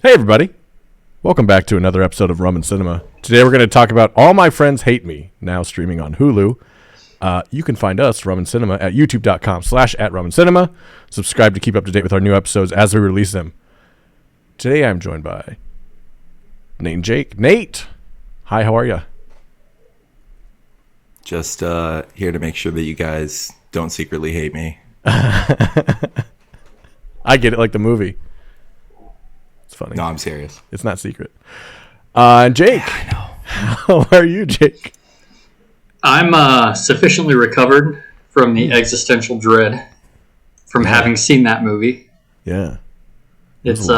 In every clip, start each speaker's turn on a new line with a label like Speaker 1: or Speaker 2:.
Speaker 1: Hey everybody, welcome back to another episode of Rum and Cinema. Today we're going to talk about All My Friends Hate Me, now streaming on Hulu. You can find us, Rum and Cinema, at youtube.com/@rumandcinema. Subscribe to keep up to date with our new episodes as we release them. Today I'm joined by Nate and Jake. Nate, hi, how are you?
Speaker 2: Just here to make sure that you guys don't secretly hate me.
Speaker 1: I get it, like the movie. It's funny.
Speaker 2: No, I'm serious.
Speaker 1: It's not secret. And Jake.
Speaker 2: Yeah, I know.
Speaker 1: How are you, Jake?
Speaker 3: I'm sufficiently recovered from the existential dread from having seen that movie.
Speaker 1: Yeah.
Speaker 3: It's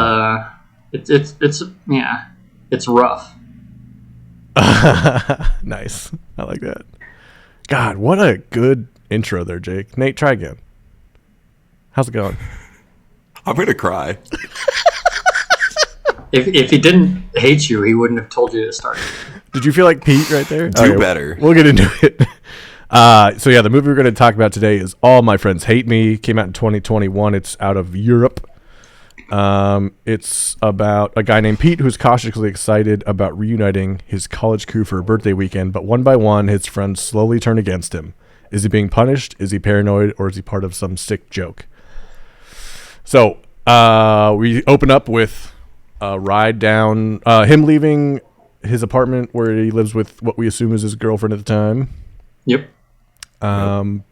Speaker 3: rough.
Speaker 1: Nice. I like that. God, what a good intro there, Jake. Nate, try again. How's it going?
Speaker 2: I'm going to cry.
Speaker 3: If he didn't hate you, he wouldn't have told you to start.
Speaker 1: Did you feel like Pete right there?
Speaker 2: Do better.
Speaker 1: We'll get into it. So yeah, the movie we're going to talk about today is All My Friends Hate Me. Came out in 2021. It's out of Europe. It's about a guy named Pete who's cautiously excited about reuniting his college crew for a birthday weekend, but one by one, his friends slowly turn against him. Is he being punished? Is he paranoid? Or is he part of some sick joke? So we open up with a ride down, him leaving his apartment where he lives with what we assume is his girlfriend at the time.
Speaker 3: Yep.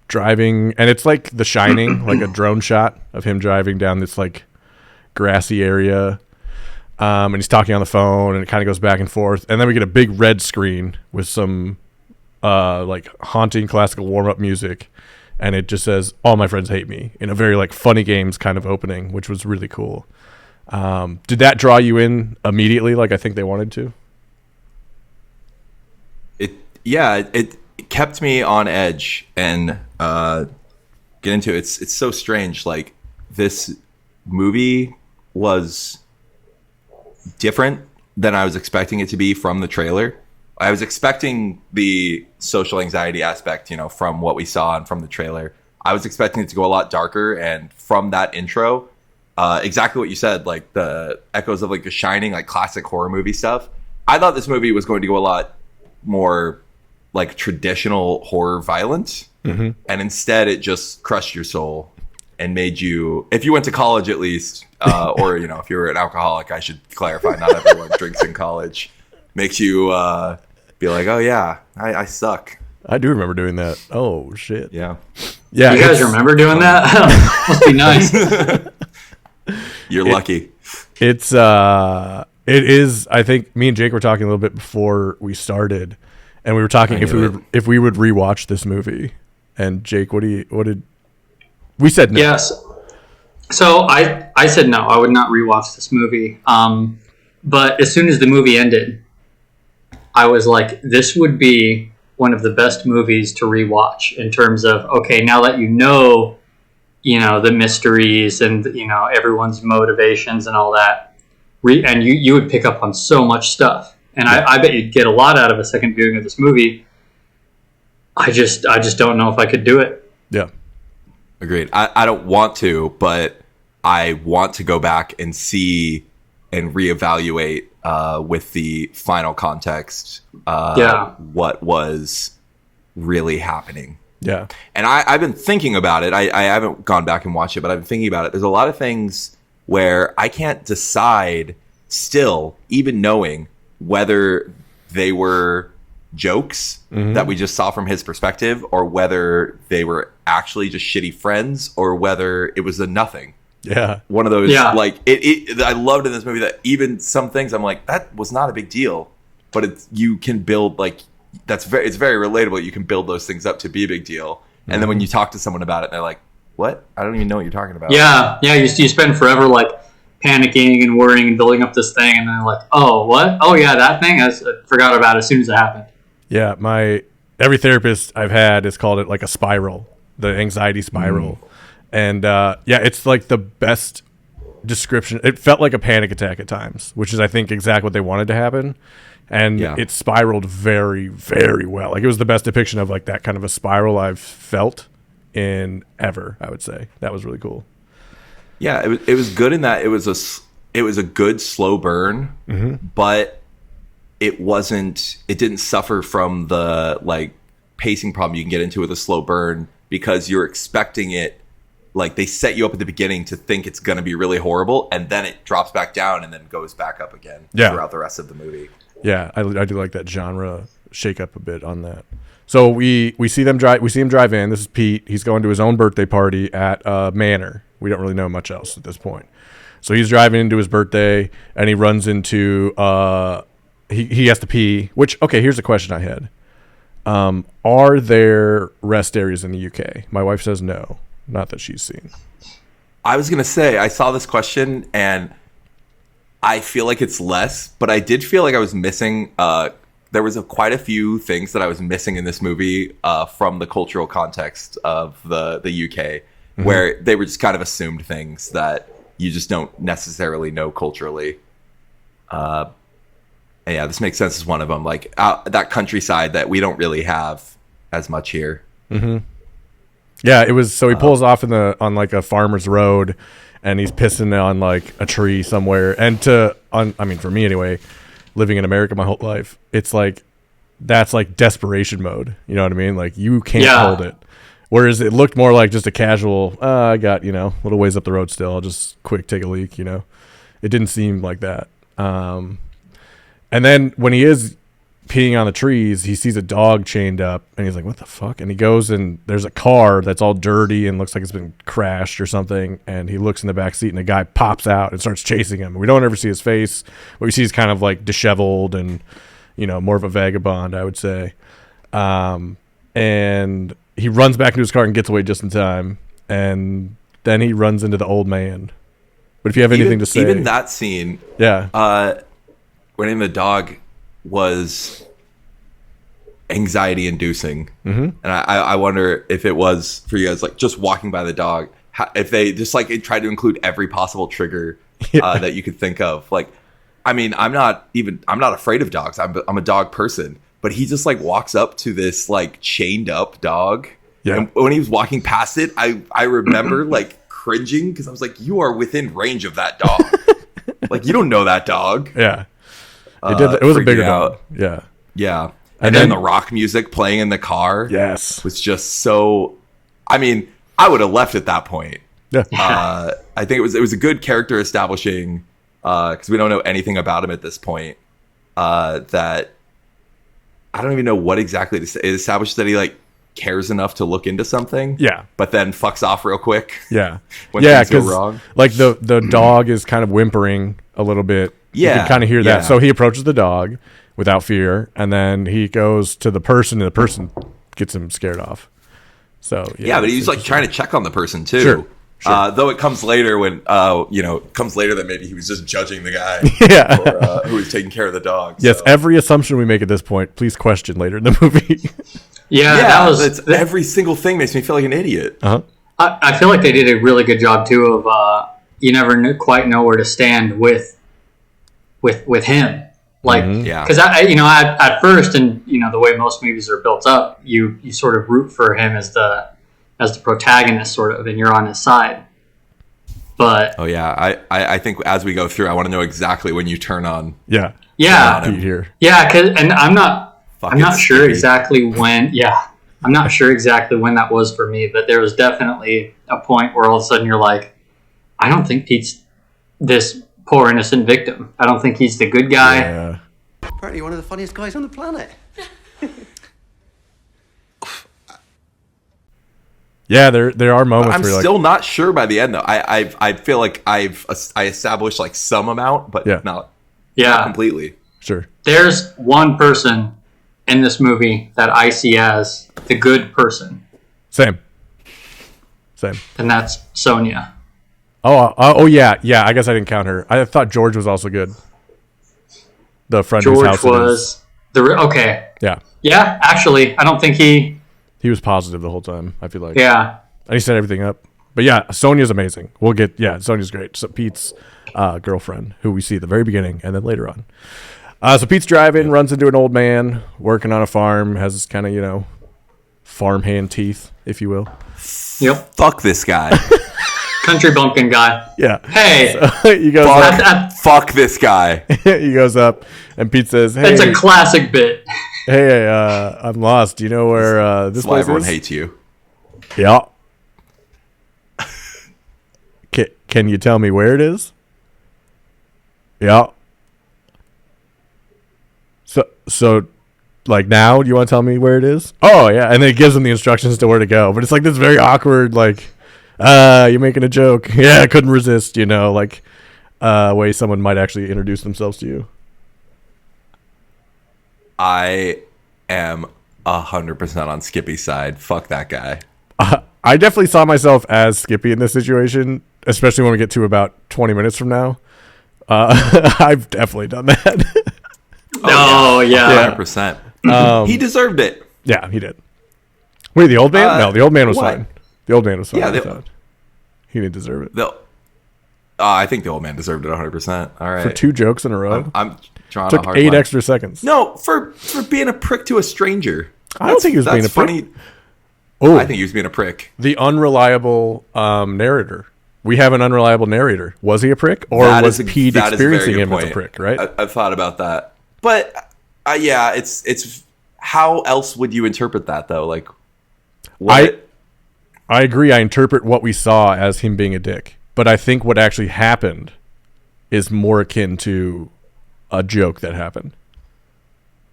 Speaker 1: Driving, and it's like The Shining, like a drone shot of him driving down this like grassy area. And he's talking on the phone, and it kind of goes back and forth. And then we get a big red screen with some like haunting classical warm-up music. And it just says, All My Friends Hate Me, in a very like funny games kind of opening, which was really cool. Did that draw you in immediately like I think they wanted to?
Speaker 2: It kept me on edge and get into it. It's so strange. Like, this movie was different than I was expecting it to be from the trailer. I was expecting the social anxiety aspect, from what we saw and from the trailer. I was expecting it to go a lot darker, and from that intro, exactly what you said, like the echoes of like The Shining, like classic horror movie stuff. I thought this movie was going to go a lot more like traditional horror violence, and instead it just crushed your soul and made you, if you went to college at least, or if you're an alcoholic, I should clarify, not everyone drinks in college, makes you be like, oh yeah, I suck.
Speaker 1: I do remember doing that. Oh shit.
Speaker 2: Yeah.
Speaker 1: Yeah.
Speaker 3: You guys remember doing that? Must be nice.
Speaker 2: You're lucky.
Speaker 1: It is. I think me and Jake were talking a little bit before we started, and we were talking if we would rewatch this movie. And Jake, what did we said no?
Speaker 3: Yes. So I said no. I would not rewatch this movie. But as soon as the movie ended, I was like, this would be one of the best movies to rewatch in terms of, okay, now that you know the mysteries and everyone's motivations and all that, and you would pick up on so much stuff, and yeah. I bet you'd get a lot out of a second viewing of this movie. I just don't know if I could do it.
Speaker 1: Yeah,
Speaker 2: agreed. I don't want to, but I want to go back and see and reevaluate with the final context what was really happening.
Speaker 1: Yeah.
Speaker 2: And I've been thinking about it. I haven't gone back and watched it, but I've been thinking about it. There's a lot of things where I can't decide still, even knowing whether they were jokes that we just saw from his perspective, or whether they were actually just shitty friends, or whether it was a nothing.
Speaker 1: Yeah.
Speaker 2: One of those, like, it I loved in this movie that even some things I'm like, that was not a big deal, but you can build, like, it's very relatable. You can build those things up to be a big deal. And then when you talk to someone about it, they're like, what? I don't even know what you're talking about.
Speaker 3: Yeah. You spend forever, like, panicking and worrying and building up this thing, and then like, oh, what? Oh, yeah, that thing? I forgot about it as soon as it happened.
Speaker 1: Yeah, every therapist I've had has called it like a spiral, the anxiety spiral. And it's like the best description. It felt like a panic attack at times, which is, I think, exactly what they wanted to happen. And it spiraled very, very well. Like, it was the best depiction of like that kind of a spiral I've felt in ever, I would say. That was really cool.
Speaker 2: Yeah, it was good in that it was it was a good slow burn,
Speaker 1: Mm-hmm.
Speaker 2: but it didn't suffer from the like pacing problem you can get into with a slow burn, because you're expecting it. Like, they set you up at the beginning to think it's going to be really horrible, and then it drops back down and then goes back up again throughout the rest of the movie.
Speaker 1: Yeah, I do like that genre shake up a bit on that. So we see them drive. We see him drive in. This is Pete. He's going to his own birthday party at a manor. We don't really know much else at this point. So he's driving into his birthday, and he runs into. He has to pee. Which, okay, here's a question I had. Are there rest areas in the UK? My wife says no. Not that she's seen.
Speaker 2: I was going to say, I saw this question, and I feel like it's less, but I did feel like I was missing. There was quite a few things that I was missing in this movie from the cultural context of the UK, where they were just kind of assumed things that you just don't necessarily know culturally. And yeah, this makes sense as one of them. Like that countryside that we don't really have as much here.
Speaker 1: Mm-hmm. Yeah, it was. So he pulls off on like a farmer's road, and he's pissing on like a tree somewhere. And I mean, for me anyway, living in America my whole life, it's like that's like desperation mode. You know what I mean? Like, you can't hold it. Whereas it looked more like just a casual. I got a little ways up the road still. I'll just quick take a leak. It didn't seem like that. And then when he is peeing on the trees, he sees a dog chained up, and he's like, what the fuck? And he goes, and there's a car that's all dirty and looks like it's been crashed or something, and he looks in the back seat, and the guy pops out and starts chasing him. We don't ever see his face. What we see is kind of like disheveled and more of a vagabond, I would say. And he runs back into his car and gets away just in time, and then he runs into the old man. But if you have anything to say,
Speaker 2: even that scene, when the dog was anxiety inducing. And I wonder if it was for you guys, like, just walking by the dog, if they just like tried to include every possible trigger that you could think of. Like, I mean, I'm not afraid of dogs. I'm a dog person, but he just like walks up to this like chained up dog. Yeah. And when he was walking past it, I remember like cringing, because I was like, you are within range of that dog. Like, you don't know that dog.
Speaker 1: Yeah. It was a bigger dog. Yeah.
Speaker 2: Yeah. And then the rock music playing in the car.
Speaker 1: Yes.
Speaker 2: Was just so. I mean, I would have left at that point.
Speaker 1: Yeah.
Speaker 2: I think it was a good character establishing, because we don't know anything about him at this point. That I don't even know what exactly to say. It establishes that he like cares enough to look into something.
Speaker 1: Yeah.
Speaker 2: But then fucks off real quick.
Speaker 1: Yeah.
Speaker 2: When things go wrong.
Speaker 1: Like the dog is kind of whimpering a little bit.
Speaker 2: Yeah.
Speaker 1: You can kind of hear that. So he approaches the dog without fear, and then he goes to the person, and the person gets him scared off. So
Speaker 2: yeah, but he's like trying to check on the person too.
Speaker 1: Sure.
Speaker 2: Though it comes later when that maybe he was just judging the guy who was taking care of the dog.
Speaker 1: Yes, every assumption we make at this point, please question later in the movie.
Speaker 2: Every single thing makes me feel like an idiot.
Speaker 3: I feel like they did a really good job too of you never quite know where to stand with him. Like, because at first, and the way most movies are built up, you sort of root for him as the protagonist, sort of, and you're on his side. But
Speaker 2: I think as we go through, I want to know exactly when you turn on.
Speaker 1: Yeah.
Speaker 2: Here.
Speaker 3: Yeah, and I'm not sure exactly when. Yeah, I'm not sure exactly when that was for me, but there was definitely a point where all of a sudden you're like, I don't think Pete's this poor innocent victim. I don't think he's the good guy.
Speaker 1: Yeah.
Speaker 4: Apparently one of the funniest guys on the planet.
Speaker 1: Yeah, there are moments
Speaker 2: I'm
Speaker 1: where
Speaker 2: still not sure by the end though. I feel like I established like some amount, but not completely.
Speaker 1: Sure.
Speaker 3: There's one person in this movie that I see as the good person.
Speaker 1: Same.
Speaker 3: And that's Sonia.
Speaker 1: Oh yeah. I guess I didn't count her. I thought George was also good. The friend whose house
Speaker 3: was okay.
Speaker 1: Yeah.
Speaker 3: Yeah, actually, I don't think he
Speaker 1: was positive the whole time, I feel like.
Speaker 3: Yeah.
Speaker 1: And he set everything up. But yeah, Sonia's amazing. Sonia's great. So Pete's girlfriend, who we see at the very beginning and then later on. So Pete's driving, runs into an old man working on a farm, has kind of, farmhand teeth, if you will.
Speaker 3: Yep.
Speaker 2: Fuck this guy.
Speaker 3: country bumpkin guy.
Speaker 1: Yeah.
Speaker 3: Hey,
Speaker 1: So he goes up,
Speaker 2: Fuck this guy.
Speaker 1: he goes up, and Pete says, "Hey,
Speaker 3: it's a classic bit.
Speaker 1: hey, I'm lost. Do you know where this
Speaker 2: That's why
Speaker 1: place
Speaker 2: everyone
Speaker 1: is?"
Speaker 2: hates you.
Speaker 1: Yeah. Can you tell me where it is? Yeah. So, like now, do you want to tell me where it is? Oh yeah, and then it gives them the instructions to where to go. But it's like this very awkward, like, you're making a joke. Yeah, I couldn't resist. Like, way someone might actually introduce themselves to you.
Speaker 2: I am 100% on Skippy's side. Fuck that guy.
Speaker 1: I definitely saw myself as Skippy in this situation, especially when we get to about 20 minutes from now. I've definitely done that.
Speaker 3: Oh, yeah.
Speaker 2: 100%. He deserved it.
Speaker 1: Yeah, he did. Wait, the old man? No, the old man was
Speaker 2: what?
Speaker 1: fine. The old man was fine.
Speaker 2: Yeah,
Speaker 1: I thought. He didn't deserve it.
Speaker 2: I think the old man deserved it 100%. All right.
Speaker 1: For 2 jokes in a row?
Speaker 2: I'm drawing a
Speaker 1: Took
Speaker 2: hard
Speaker 1: 8
Speaker 2: line.
Speaker 1: extra seconds.
Speaker 2: No, for being a prick to a stranger.
Speaker 1: I don't think he was being a prick.
Speaker 2: funny.
Speaker 1: Oh,
Speaker 2: I think he was being a prick.
Speaker 1: the unreliable narrator. We have an unreliable narrator. Was he a prick? Or
Speaker 2: That
Speaker 1: was
Speaker 2: is a-
Speaker 1: Pete
Speaker 2: that is a very
Speaker 1: experiencing
Speaker 2: good
Speaker 1: him as a
Speaker 2: point.
Speaker 1: prick, right?
Speaker 2: I've thought about that. But, yeah, it's how else would you interpret that, though? Like, what?
Speaker 1: I agree. I interpret what we saw as him being a dick. But I think what actually happened is more akin to a joke that happened.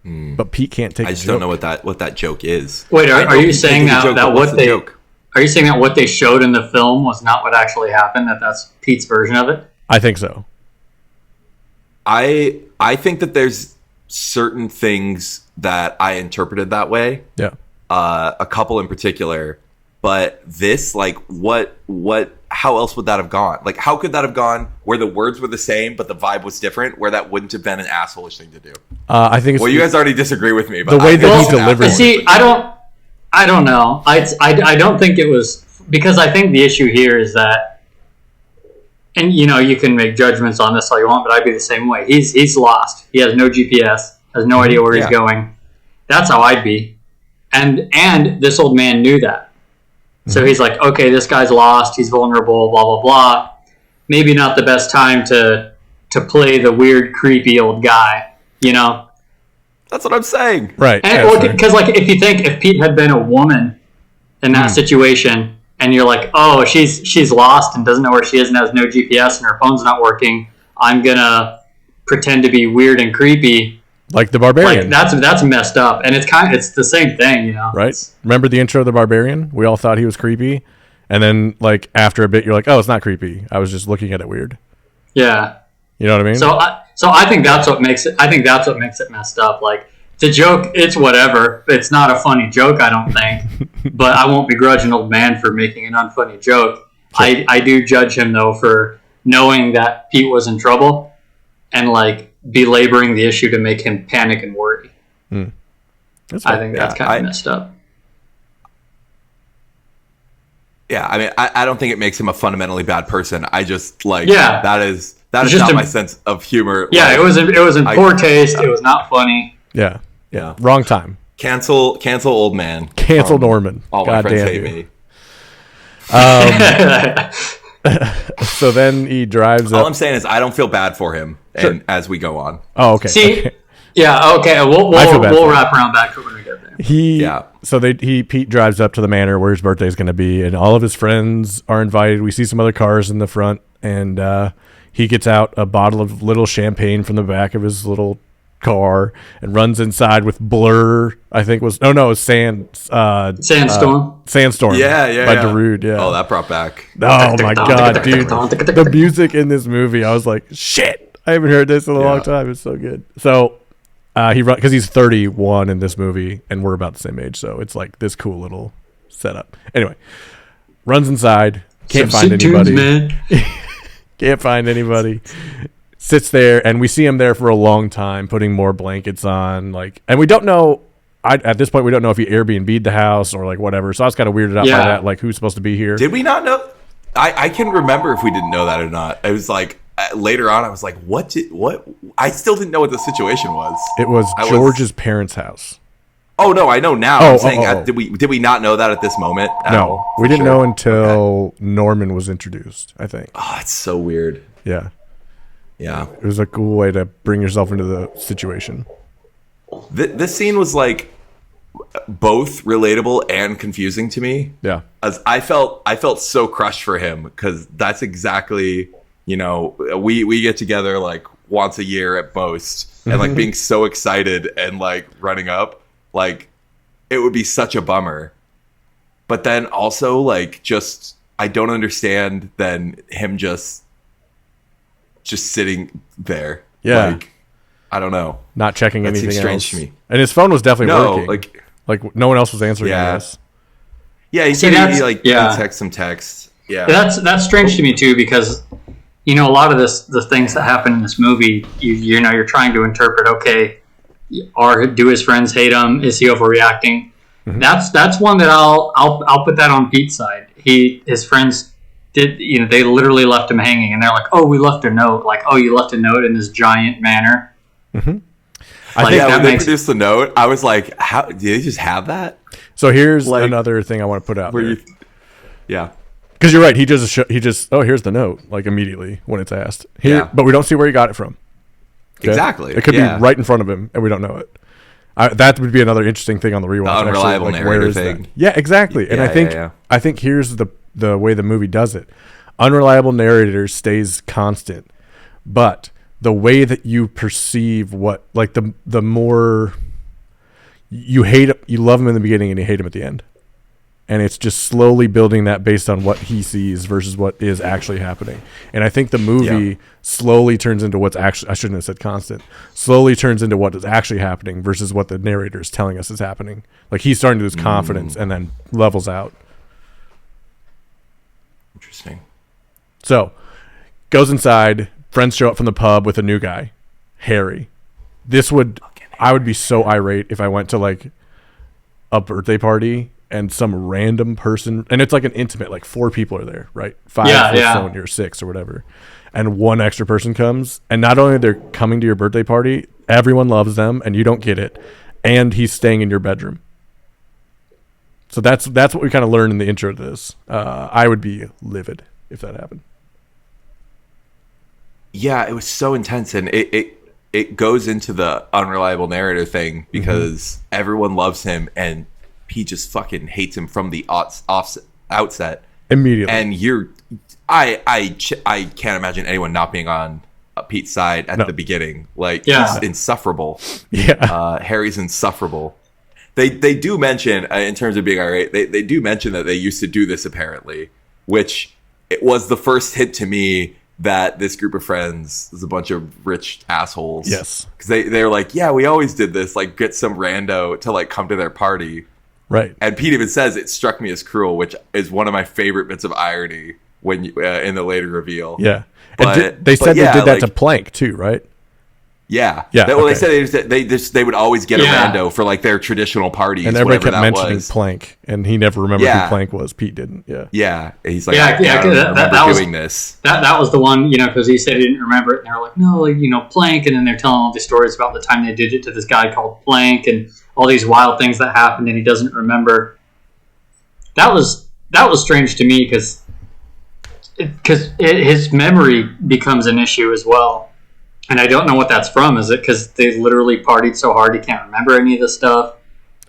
Speaker 1: But Pete can't take
Speaker 2: I
Speaker 1: a
Speaker 2: just
Speaker 1: joke.
Speaker 2: don't know what that joke is.
Speaker 3: Wait,
Speaker 2: I know
Speaker 3: are you
Speaker 2: Pete
Speaker 3: saying
Speaker 2: can't take a joke,
Speaker 3: that
Speaker 2: but what's
Speaker 3: what
Speaker 2: the
Speaker 3: they
Speaker 2: joke?
Speaker 3: are you saying that what they showed in the film was not what actually happened? That's Pete's version of it?
Speaker 1: I think so.
Speaker 2: I think that there's certain things that I interpreted that way.
Speaker 1: Yeah.
Speaker 2: A couple in particular, but this, like, what how else would that have gone? Like, how could that have gone where the words were the same but the vibe was different, where that wouldn't have been an assholeish thing to do?
Speaker 1: I think it's
Speaker 2: Well, you guys already disagree with me, but
Speaker 1: the way
Speaker 2: I
Speaker 1: that
Speaker 2: think
Speaker 1: he
Speaker 2: it's an
Speaker 1: delivered
Speaker 2: asshole.
Speaker 1: it.
Speaker 3: See, I don't know. I don't think it was, because I think the issue here is that, and you can make judgments on this all you want, but I'd be the same way. He's lost. He has no GPS, has no idea where he's going. That's how I'd be. And this old man knew that. So he's like, okay, this guy's lost. He's vulnerable, blah, blah, blah. Maybe not the best time to play the weird, creepy old guy,
Speaker 2: That's what I'm saying.
Speaker 1: Right.
Speaker 3: And because, like, if Pete had been a woman in that situation, and you're like, oh, she's lost and doesn't know where she is and has no GPS and her phone's not working, I'm gonna pretend to be weird and creepy.
Speaker 1: Like the Barbarian.
Speaker 3: Like, that's messed up, and it's the same thing,
Speaker 1: Right? Remember the intro of the Barbarian? We all thought he was creepy, and then like after a bit, you're like, "Oh, it's not creepy. I was just looking at it weird."
Speaker 3: Yeah.
Speaker 1: You know what I mean?
Speaker 3: So I think that's what makes it. I think that's what makes it messed up. Like, the joke, it's whatever. It's not a funny joke, I don't think. But I won't begrudge an old man for making an unfunny joke. Sure. I do judge him though for knowing that Pete was in trouble and like belaboring the issue to make him panic and worry. I think that's kind of messed up.
Speaker 2: Yeah, I mean, I don't think it makes him a fundamentally bad person. I just like that is
Speaker 3: just
Speaker 2: not my sense of humor.
Speaker 3: Yeah,
Speaker 2: like,
Speaker 3: it was in poor taste. It was not funny.
Speaker 1: Yeah. Wrong time.
Speaker 2: Cancel old man.
Speaker 1: Cancel Norman.
Speaker 2: All my friends hate me.
Speaker 1: So then he drives
Speaker 2: All
Speaker 1: up.
Speaker 2: I'm saying is I don't feel bad for him, and as we go on.
Speaker 1: Oh, okay.
Speaker 3: See,
Speaker 1: Okay.
Speaker 3: yeah, okay. We'll wrap around back to when we get there.
Speaker 1: So Pete drives up to the manor where his birthday is going to be, and all of his friends are invited. We see some other cars in the front, and he gets out a bottle of little champagne from the back of his little car and runs inside with Blur. I think was Sandstorm. Sandstorm.
Speaker 2: Yeah.
Speaker 1: By Darude. Yeah.
Speaker 2: Oh, that brought back.
Speaker 1: Oh my god, dude! The music in this movie, I was like, shit! I haven't heard this in a long time. It's so good. So he run because he's 31 in this movie, and we're about the same age, so it's like this cool little setup. Anyway, runs inside, can't find anybody. Can't find anybody. Sits there, and we see him there for a long time, putting more blankets on, and we don't know. At this point, we don't know if he Airbnb'd the house or whatever. So I was kind of weirded out by that, who's supposed to be here.
Speaker 2: Did we not know? I can remember if we didn't know that or not. It was like later on, I was like, what? I still didn't know what the situation was.
Speaker 1: It was George's parents' house.
Speaker 2: Oh no, I know now.
Speaker 1: Oh,
Speaker 2: I'm saying,
Speaker 1: oh.
Speaker 2: did we not know that at this moment?
Speaker 1: No, we didn't know until Norman was introduced, I think.
Speaker 2: Oh, it's so weird.
Speaker 1: Yeah.
Speaker 2: Yeah.
Speaker 1: It was a cool way to bring yourself into the situation.
Speaker 2: This scene was like both relatable and confusing to me.
Speaker 1: Yeah.
Speaker 2: As I felt so crushed for him, because that's exactly, we get together like once a year at most, and like being so excited and like running up, like it would be such a bummer. But then also like just I don't understand then him just sitting there.
Speaker 1: Yeah.
Speaker 2: Like, I don't know.
Speaker 1: Not checking
Speaker 2: That
Speaker 1: anything
Speaker 2: seems strange
Speaker 1: else.
Speaker 2: to me.
Speaker 1: And his phone was definitely working.
Speaker 2: like
Speaker 1: no one else was answering.
Speaker 2: Yeah.
Speaker 1: I guess.
Speaker 2: Yeah, he said he text some text. Yeah.
Speaker 3: That's strange to me too, because a lot of the things that happen in this movie, you're trying to interpret. Okay, do his friends hate him? Is he overreacting? Mm-hmm. That's one that I'll put that on Pete's side. His friends did, they literally left him hanging, and they're like, "Oh, we left a note." Like, "Oh, you left a note in this giant manor."
Speaker 1: Mm-hmm.
Speaker 2: I think when they produced the note, I was like, "How did they just have that?"
Speaker 1: So here's another thing I want to put out there.
Speaker 2: Yeah.
Speaker 1: Because you're right. He just here's the note, like immediately when it's asked. But we don't see where he got it from. Okay?
Speaker 2: Exactly.
Speaker 1: It could be right in front of him, and we don't know it. That would be another interesting thing on the rewatch.
Speaker 2: The unreliable
Speaker 1: actually,
Speaker 2: narrator thing.
Speaker 1: Yeah, exactly. And I think here's the way the movie does it. Unreliable narrator stays constant, but the way that you perceive what, like the more you love him in the beginning and you hate him at the end. And it's just slowly building that based on what he sees versus what is actually happening. And I think the movie slowly turns into what's actually, I shouldn't have said constant, slowly turns into what is actually happening versus what the narrator is telling us is happening. Like he's starting to lose confidence and then levels out.
Speaker 2: Interesting.
Speaker 1: So goes inside, friends show up from the pub with a new guy, Harry. I would be so irate if I went to like a birthday party and some random person, and it's like an intimate, like 4 people are there, right? 5 so and you're 6 or whatever. And one extra person comes, and not only they're coming to your birthday party, everyone loves them and you don't get it. And he's staying in your bedroom. So that's what we kind of learned in the intro to this. I would be livid if that happened.
Speaker 2: Yeah, it was so intense, and it goes into the unreliable narrator thing because everyone loves him and he just fucking hates him from the outset
Speaker 1: immediately.
Speaker 2: And I can't imagine anyone not being on Pete's side at the beginning. Like he's insufferable.
Speaker 1: Yeah,
Speaker 2: Harry's insufferable. They do mention in terms of being irate. They do mention that they used to do this apparently, which it was the first hint to me that this group of friends is a bunch of rich assholes.
Speaker 1: Yes,
Speaker 2: because they're like, yeah, we always did this. Like get some rando to like come to their party.
Speaker 1: Right.
Speaker 2: And Pete even says it struck me as cruel, which is one of my favorite bits of irony when in the later reveal.
Speaker 1: Yeah.
Speaker 2: But
Speaker 1: they said they did that to Plank too, right?
Speaker 2: Yeah.
Speaker 1: Yeah.
Speaker 2: They said they would always get a rando for like their traditional parties.
Speaker 1: And everybody kept mentioning Plank, and he never remembered who Plank was. Pete didn't. Yeah.
Speaker 2: Yeah. And he's like, I remember doing this.
Speaker 3: That was the one, because he said he didn't remember it. And they were like, no, like, Plank. And then they're telling all these stories about the time they did it to this guy called Plank and all these wild things that happened and he doesn't remember. That was strange to me because his memory becomes an issue as well. And I don't know what that's from. Is it because they literally partied so hard he can't remember any of the stuff?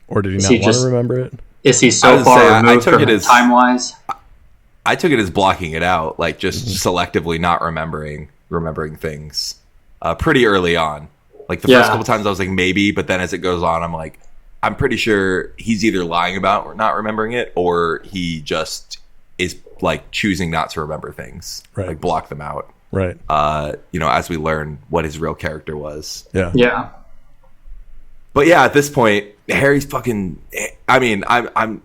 Speaker 1: Or did he not want to remember it?
Speaker 3: Is he so far removed from it time-wise?
Speaker 2: I took it as blocking it out, like just selectively not remembering things pretty early on. Like the first couple times I was like, maybe, but then as it goes on, I'm like, I'm pretty sure he's either lying about or not remembering it, or he just is like choosing not to remember things, like block them out.
Speaker 1: Right.
Speaker 2: As we learn what his real character was.
Speaker 1: Yeah.
Speaker 3: Yeah.
Speaker 2: But yeah, at this point, Harry's fucking. I mean,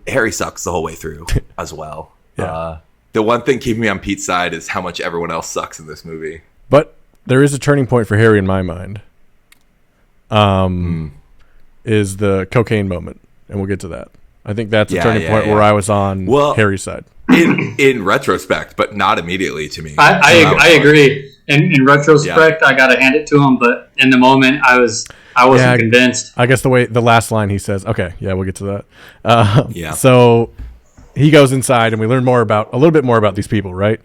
Speaker 2: Harry sucks the whole way through as well.
Speaker 1: Yeah.
Speaker 2: The one thing keeping me on Pete's side is how much everyone else sucks in this movie.
Speaker 1: But there is a turning point for Harry in my mind. Is the cocaine moment, and we'll get to that. I think that's a turning point where I was on Harry's side.
Speaker 2: In retrospect, but not immediately to me.
Speaker 3: I agree. In retrospect, I got to hand it to him, but in the moment, I was I wasn't convinced.
Speaker 1: I guess the last line he says. Okay, yeah, we'll get to that.
Speaker 2: Yeah.
Speaker 1: So he goes inside, and we learn a little bit more about these people, right?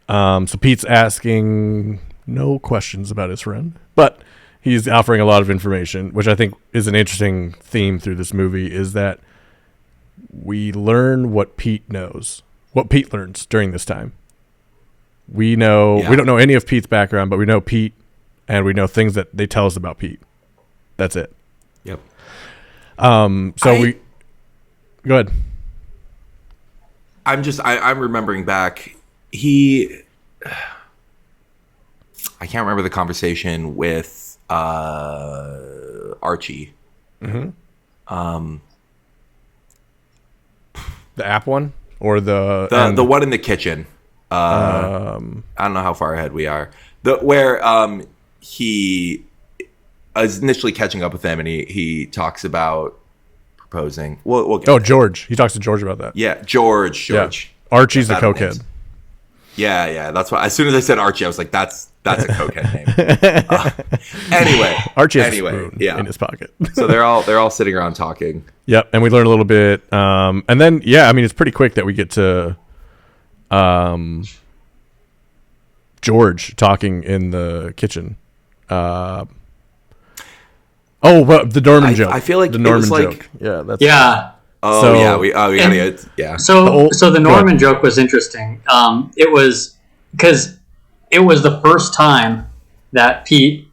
Speaker 1: So Pete's asking no questions about his friend, but he's offering a lot of information, which I think is an interesting theme through this movie, is that we learn what Pete knows, what Pete learns during this time. We don't know any of Pete's background, but we know Pete, and we know things that they tell us about Pete. That's it.
Speaker 2: Yep.
Speaker 1: Go ahead.
Speaker 2: I'm remembering back. I can't remember the conversation with Archie.
Speaker 1: Mm-hmm. The app one or the
Speaker 2: one in the kitchen. I don't know how far ahead we are. Where he is initially catching up with them, and he talks about proposing. We'll get
Speaker 1: George. He talks to George about that.
Speaker 2: Yeah, George.
Speaker 1: Yeah. Archie's the cokehead.
Speaker 2: Yeah. That's why. As soon as I said Archie, I was like, "That's a cokehead name." Anyway,
Speaker 1: Archie has a spoon in his pocket.
Speaker 2: So they're all sitting around talking.
Speaker 1: Yep, and we learn a little bit, and then it's pretty quick that we get to George talking in the kitchen. Well, the Norman joke.
Speaker 2: I feel like
Speaker 1: the Norman
Speaker 2: joke.
Speaker 1: Yeah, that's
Speaker 2: Oh,
Speaker 1: so,
Speaker 2: yeah, we yeah.
Speaker 3: So the Norman joke was interesting. It was because it was the first time that Pete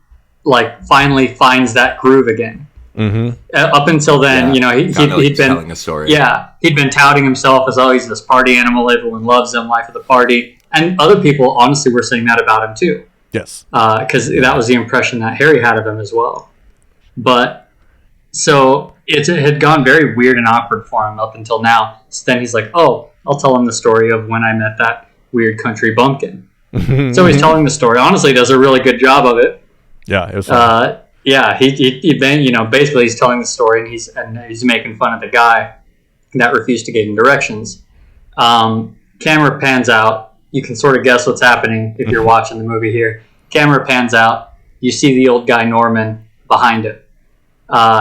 Speaker 3: finally finds that groove again.
Speaker 1: Mm-hmm.
Speaker 3: Up until then, he'd been
Speaker 2: telling a story.
Speaker 3: Yeah, he'd been touting himself as he's this party animal. Everyone loves him, life of the party, and other people honestly were saying that about him too.
Speaker 1: Yes,
Speaker 3: because that was the impression that Harry had of him as well. But so it had gone very weird and awkward for him up until now. So then he's like, "Oh, I'll tell him the story of when I met that weird country bumpkin." So he's telling the story. Honestly, does a really good job of it.
Speaker 1: Yeah, it was fun.
Speaker 3: He basically he's telling the story, and he's making fun of the guy that refused to give him directions. Camera pans out. You can sort of guess what's happening if you're watching the movie here. Camera pans out. You see the old guy Norman behind it.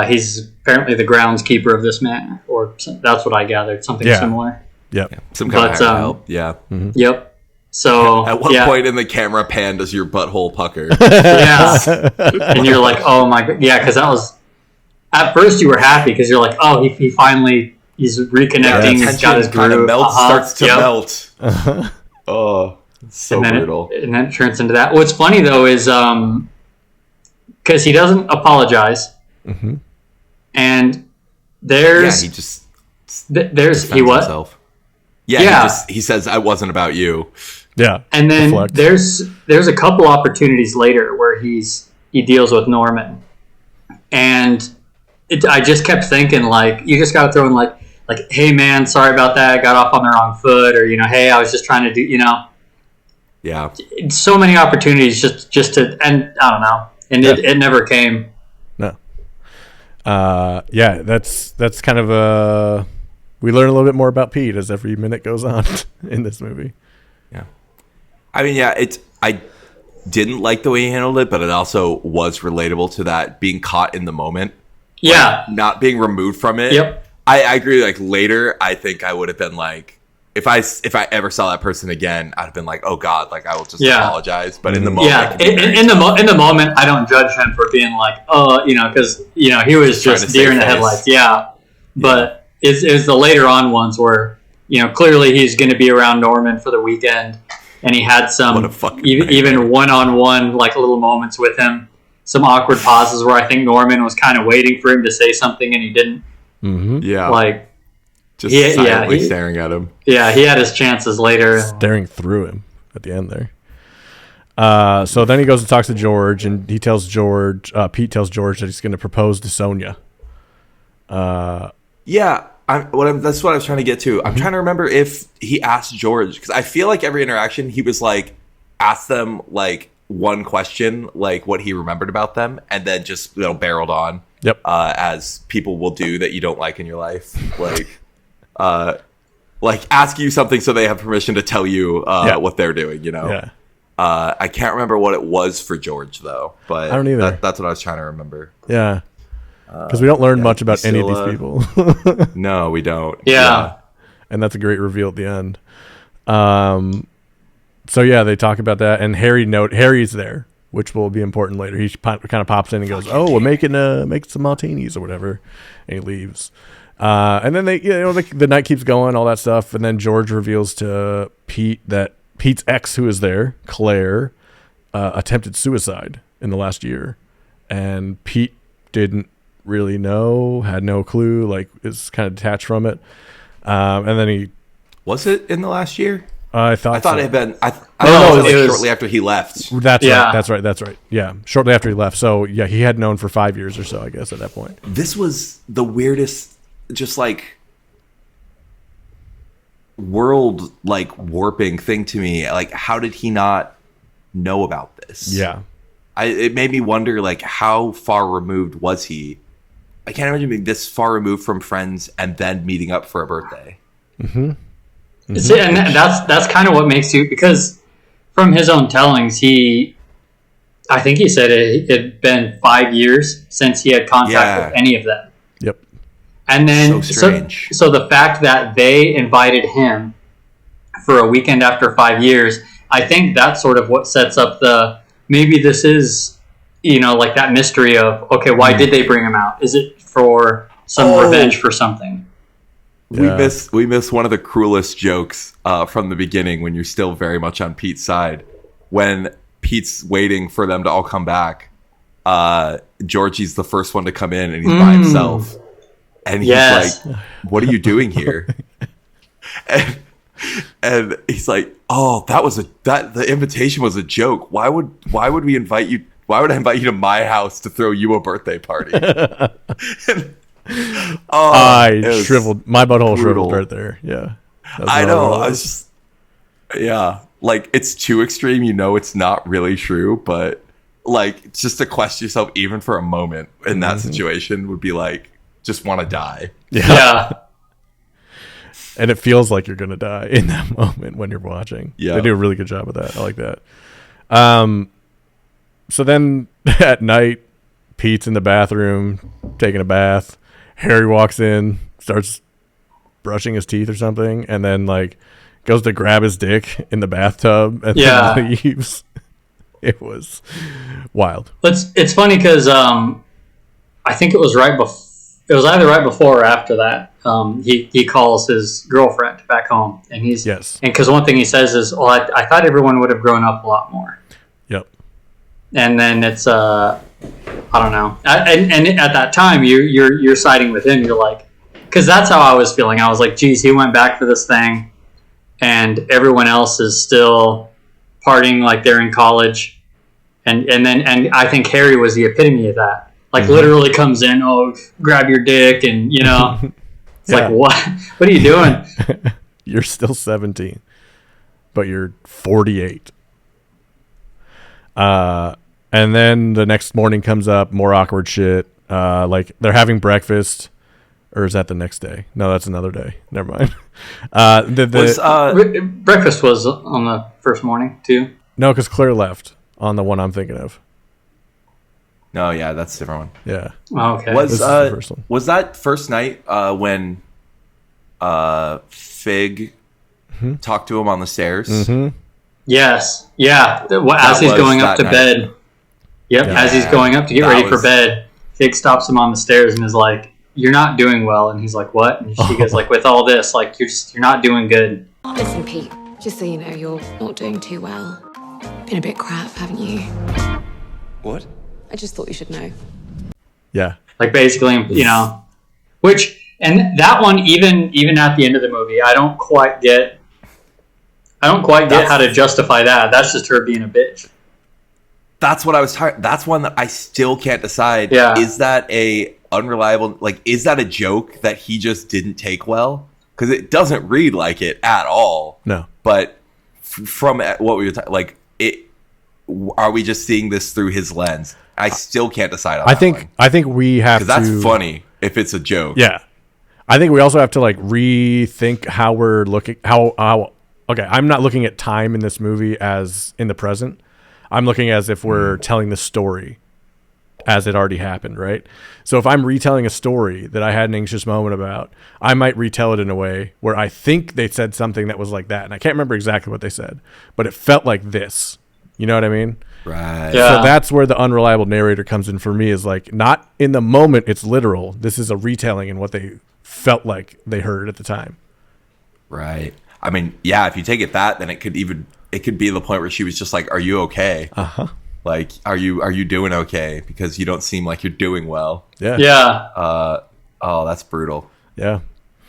Speaker 3: He's apparently the groundskeeper of this manor, or that's what I gathered. Something similar.
Speaker 1: Yep.
Speaker 2: Yeah. Some kind of help. Yeah.
Speaker 1: Mm-hmm.
Speaker 3: Yep. So
Speaker 2: at what point in the camera pan does your butthole pucker?
Speaker 3: Yeah. And you're like, oh my god, yeah, because that was at first you were happy because you're like, oh, he finally he's reconnecting. He's got his
Speaker 2: kind of starts to melt.
Speaker 1: Uh-huh.
Speaker 2: Oh, it's so brutal.
Speaker 3: And then it turns into that. What's funny though is because he doesn't apologize,
Speaker 1: mm-hmm.
Speaker 3: and there's
Speaker 2: he just
Speaker 3: there's he what?
Speaker 2: Himself. Yeah. He says, "I wasn't about you."
Speaker 1: Yeah,
Speaker 3: and then there's a couple opportunities later where he deals with Norman, and I just kept thinking you just got to throw in like, hey man, sorry about that, I got off on the wrong foot, or hey, I was just trying to do,
Speaker 2: Yeah.
Speaker 3: So many opportunities just to, and I don't know, and it never came.
Speaker 1: No. That's kind of we learn a little bit more about Pete as every minute goes on in this movie.
Speaker 2: Yeah. I mean, I didn't like the way he handled it, but it also was relatable to that being caught in the moment.
Speaker 3: Yeah.
Speaker 2: Not being removed from it.
Speaker 3: Yep.
Speaker 2: I agree. Later, I think I would have been if I ever saw that person again, I'd have been like, oh God, I will just apologize. But in the moment,
Speaker 3: in the moment, I don't judge him for being because he was just deer in the headlights. Yeah, but it's the later on ones where clearly he's going to be around Norman for the weekend, and he had some even one-on-one little moments with him, some awkward pauses where I think Norman was kind of waiting for him to say something and he didn't.
Speaker 1: Mm-hmm.
Speaker 2: Yeah, just silently staring at him.
Speaker 3: Yeah, he had his chances later.
Speaker 1: Staring through him at the end there. So then he goes and talks to George, and he tells Pete tells George that he's going to propose to Sonia.
Speaker 2: Yeah, that's what I was trying to get to. I'm trying to remember if he asked George, because I feel like every interaction he was asked them one question, what he remembered about them, and then just barreled on.
Speaker 1: Yep.
Speaker 2: As people will do that you don't like in your life, ask you something so they have permission to tell you what they're doing.
Speaker 1: Yeah.
Speaker 2: I can't remember what it was for George though, but
Speaker 1: I don't either.
Speaker 2: That's what I was trying to remember.
Speaker 1: Yeah, because we don't learn much about any of these people.
Speaker 2: No, we don't.
Speaker 3: Yeah.
Speaker 1: And that's a great reveal at the end. So yeah, they talk about that, and Harry's there, which will be important later. He kind of pops in and goes, "Oh, we're making some martinis or whatever," and he leaves. And then the night keeps going, all that stuff, and then George reveals to Pete that Pete's ex, who is there, Claire, attempted suicide in the last year, and Pete didn't really know, had no clue, like is kind of detached from it. And then
Speaker 2: was it in the last year?
Speaker 1: I thought
Speaker 2: so.
Speaker 1: It
Speaker 2: had been. I
Speaker 3: No,
Speaker 2: thought it
Speaker 3: it
Speaker 2: was
Speaker 3: was
Speaker 2: shortly after he left.
Speaker 1: That's
Speaker 3: Yeah.
Speaker 1: right. That's right. Yeah, shortly after he left. So yeah, he had known for 5 years or so, I guess, at that point.
Speaker 2: This was the weirdest, just like world like warping thing to me. Like, how did he not know about this?
Speaker 1: Yeah.
Speaker 2: It made me wonder, like, how far removed was he? I can't imagine being this far removed from friends and then meeting up for a birthday.
Speaker 3: See, and that's kind of what makes you, because from his own tellings, I think he said it had been 5 years since he had contact with any of them.
Speaker 1: Yep.
Speaker 3: And then
Speaker 2: So strange.
Speaker 3: So the fact that they invited him for a weekend after 5 years, I think that's sort of what sets up maybe this is, like that mystery of, okay, why did they bring him out? Is it for some revenge for something?
Speaker 1: Yeah.
Speaker 2: We miss one of the cruelest jokes from the beginning when you're still very much on Pete's side. When Pete's waiting for them to all come back, Georgie's the first one to come in, and he's by himself. And he's like, "What are you doing here?" and he's like, "Oh, the invitation was a joke. Why would we invite you? Why would I invite you to my house to throw you a birthday party?"
Speaker 1: My butthole shriveled right there. Yeah.
Speaker 2: I know. I was just, like, it's too extreme. It's not really true, but like, just to question yourself even for a moment in that situation would be like, just want to die.
Speaker 3: Yeah.
Speaker 1: And it feels like you're going to die in that moment when you're watching.
Speaker 2: Yeah.
Speaker 1: They do a really good job of that. I like that. So then at night, Pete's in the bathroom taking a bath. Harry walks in, starts brushing his teeth or something, and then like goes to grab his dick in the bathtub and then leaves. It was wild.
Speaker 3: It's funny because I think it was it was either right before or after that. He calls his girlfriend back home, and and because one thing he says is, "Oh, I thought everyone would have grown up a lot more."
Speaker 1: Yep.
Speaker 3: And then it's I don't know. And at that time, you're siding with him. You're like, because that's how I was feeling. I was like, geez, he went back for this thing, and everyone else is still partying like they're in college. And I think Harry was the epitome of that. Like, literally comes in, oh, grab your dick, and it's like, what? What are you doing?
Speaker 1: You're still 17, but you're 48. And then the next morning comes up, more awkward shit. Like they're having breakfast, or is that the next day? No, that's another day. Never mind.
Speaker 3: Breakfast was on the first morning too.
Speaker 1: No, because Claire left on the one I'm thinking of.
Speaker 2: No, yeah, that's a different one.
Speaker 1: Yeah.
Speaker 3: Oh, okay.
Speaker 1: This is the first one.
Speaker 2: Was that first night when Fig talked to him on the stairs?
Speaker 1: Mm-hmm.
Speaker 3: Yes. Yeah. As he's going up to bed. Yep. Yeah. As he's going up to get ready for bed, Fig stops him on the stairs and is like, "You're not doing well." And he's like, "What?" And she goes like, "With all this, like you're not doing good."
Speaker 5: Listen, Pete, just so you know, you're not doing too well. Been a bit crap, haven't you?
Speaker 4: What?
Speaker 5: I just thought you should know.
Speaker 1: Yeah.
Speaker 3: Like basically, which, and that one, even at the end of the movie, I don't quite get how to justify that. That's just her being a bitch.
Speaker 2: That's what I was tired. That's one that I still can't decide.
Speaker 3: Yeah.
Speaker 2: Is that a unreliable, like, is that a joke that he just didn't take well? Because it doesn't read like it at all.
Speaker 1: No.
Speaker 2: But from what we were talking, like, are we just seeing this through his lens? I still can't decide on that
Speaker 1: I think we have to.
Speaker 2: Because that's funny if it's a joke.
Speaker 1: Yeah. I think we also have to like rethink how we're looking, how okay, I'm not looking at time in this movie as in the present. I'm looking as if we're telling the story as it already happened, right? So if I'm retelling a story that I had an anxious moment about, I might retell it in a way where I think they said something that was like that. And I can't remember exactly what they said, but it felt like this. You know what I mean?
Speaker 2: Right.
Speaker 3: Yeah.
Speaker 1: So that's where the unreliable narrator comes in for me, is like, not in the moment it's literal. This is a retelling in what they felt like they heard at the time.
Speaker 2: Right. I mean, yeah, if you take it that, then it could be the point where she was just like, "Are you okay? Like, are you doing okay? Because you don't seem like you're doing well."
Speaker 1: Yeah.
Speaker 3: Yeah.
Speaker 2: Oh, that's brutal.
Speaker 1: Yeah.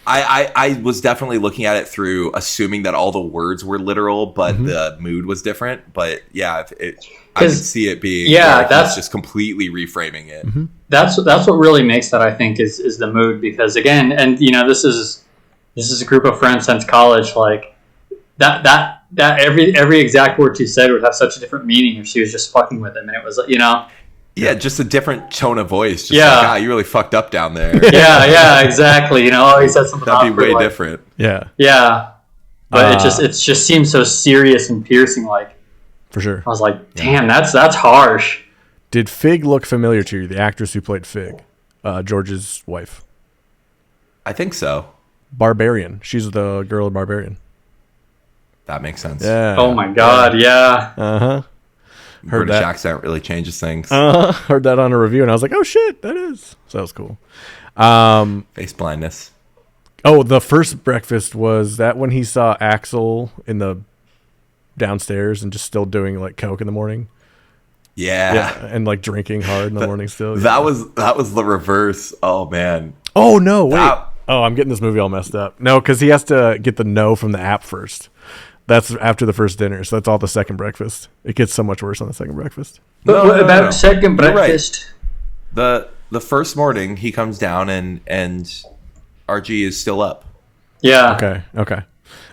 Speaker 2: I was definitely looking at it through assuming that all the words were literal, but the mood was different. But yeah, I could see it being that's just completely reframing it.
Speaker 3: That's what really makes that, I think, is the mood, because again, and this is a group of friends since college, like that every exact word she said would have such a different meaning if she was just fucking with him, and it was
Speaker 2: Yeah, just a different tone of voice. Just you really fucked up down there.
Speaker 3: yeah, exactly. He said something.
Speaker 2: That'd be way different.
Speaker 1: Yeah.
Speaker 3: Yeah, but it just seems so serious and piercing. Like,
Speaker 1: For sure.
Speaker 3: I was like, damn, that's harsh.
Speaker 1: Did Fig look familiar to you? The actress who played Fig, George's wife.
Speaker 2: I think so.
Speaker 1: Barbarian. She's the girl in Barbarian.
Speaker 2: That makes sense.
Speaker 1: Yeah.
Speaker 3: Oh my god, yeah.
Speaker 1: Uh-huh. Heard
Speaker 2: British
Speaker 1: that.
Speaker 2: accent really changes things.
Speaker 1: Heard that on a review, and I was like, oh shit, that is. So that was cool.
Speaker 2: Face blindness.
Speaker 1: Oh, the first breakfast, was that when he saw Axel in the downstairs and just still doing like coke in the morning?
Speaker 2: Yeah.
Speaker 1: And like drinking hard in the morning still.
Speaker 2: That was the reverse. Oh man.
Speaker 1: Oh no, wait. I'm getting this movie all messed up. No, because he has to get the no from the app first. That's after the first dinner, so that's all the second breakfast. It gets so much worse on the second breakfast.
Speaker 3: But what about second breakfast?
Speaker 2: Right. The first morning he comes down and RG is still up.
Speaker 3: Yeah.
Speaker 1: Okay.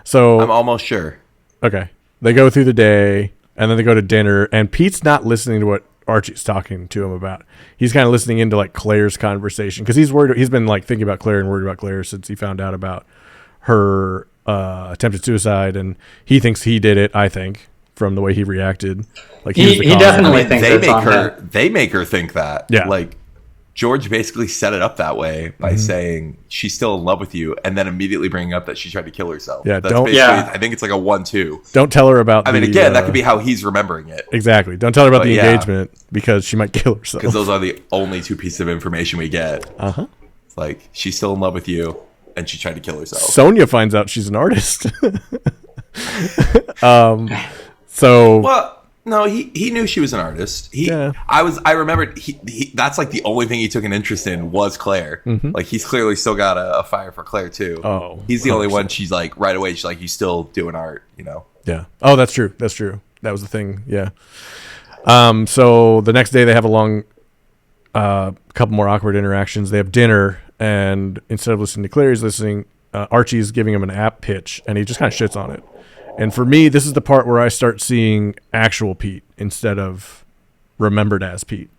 Speaker 1: So
Speaker 2: I'm almost sure.
Speaker 1: Okay. They go through the day, and then they go to dinner, and Pete's not listening to what Archie's talking to him about. He's kind of listening into like Claire's conversation, because he's worried. He's been like thinking about Claire and worried about Claire since he found out about her attempted suicide, and he thinks he did it. I think from the way he reacted, like
Speaker 3: he definitely thinks
Speaker 2: they make her think that.
Speaker 1: Yeah,
Speaker 2: like George basically set it up that way by saying she's still in love with you, and then immediately bringing up that she tried to kill herself.
Speaker 1: Yeah,
Speaker 2: I think it's like a 1-2.
Speaker 1: Don't tell her about.
Speaker 2: I mean, again, that could be how he's remembering it.
Speaker 1: Exactly. Don't tell her about the engagement, because she might kill herself.
Speaker 2: Because those are the only two pieces of information we get. It's like, she's still in love with you, and she tried to kill herself.
Speaker 1: Sonia finds out she's an artist. So
Speaker 2: well, no, he knew she was an artist. I remembered that's like the only thing he took an interest in was Claire. Like, he's clearly still got a fire for Claire too.
Speaker 1: Oh,
Speaker 2: he's the only one. She's like, right away, she's like, you still doing art,
Speaker 1: Yeah. Oh, that's true. That was the thing. Yeah. So the next day they have a long couple more awkward interactions. They have dinner, and instead of listening to Claire, he's listening. Archie's giving him an app pitch, and he just kind of shits on it. And for me, this is the part where I start seeing actual Pete instead of remembered as Pete.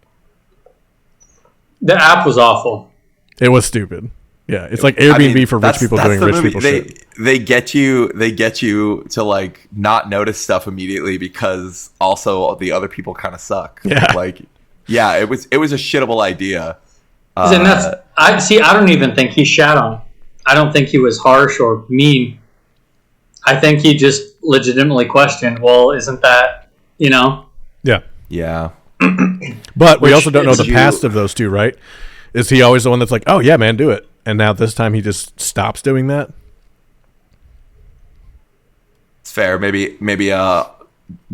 Speaker 3: The app was awful.
Speaker 1: It was stupid. Yeah, it's like Airbnb for rich people doing rich people shit.
Speaker 2: They get you to like not notice stuff immediately, because also the other people kind of suck.
Speaker 1: Yeah.
Speaker 2: It was a shittable idea.
Speaker 3: And I don't even think he shat on him. I don't think he was harsh or mean. I think he just legitimately questioned, well, isn't that,
Speaker 1: Yeah.
Speaker 2: Yeah.
Speaker 1: But we also don't know the past of those two, right? Is he always the one that's like, oh, yeah, man, do it. And now this time he just stops doing that?
Speaker 2: It's fair. Maybe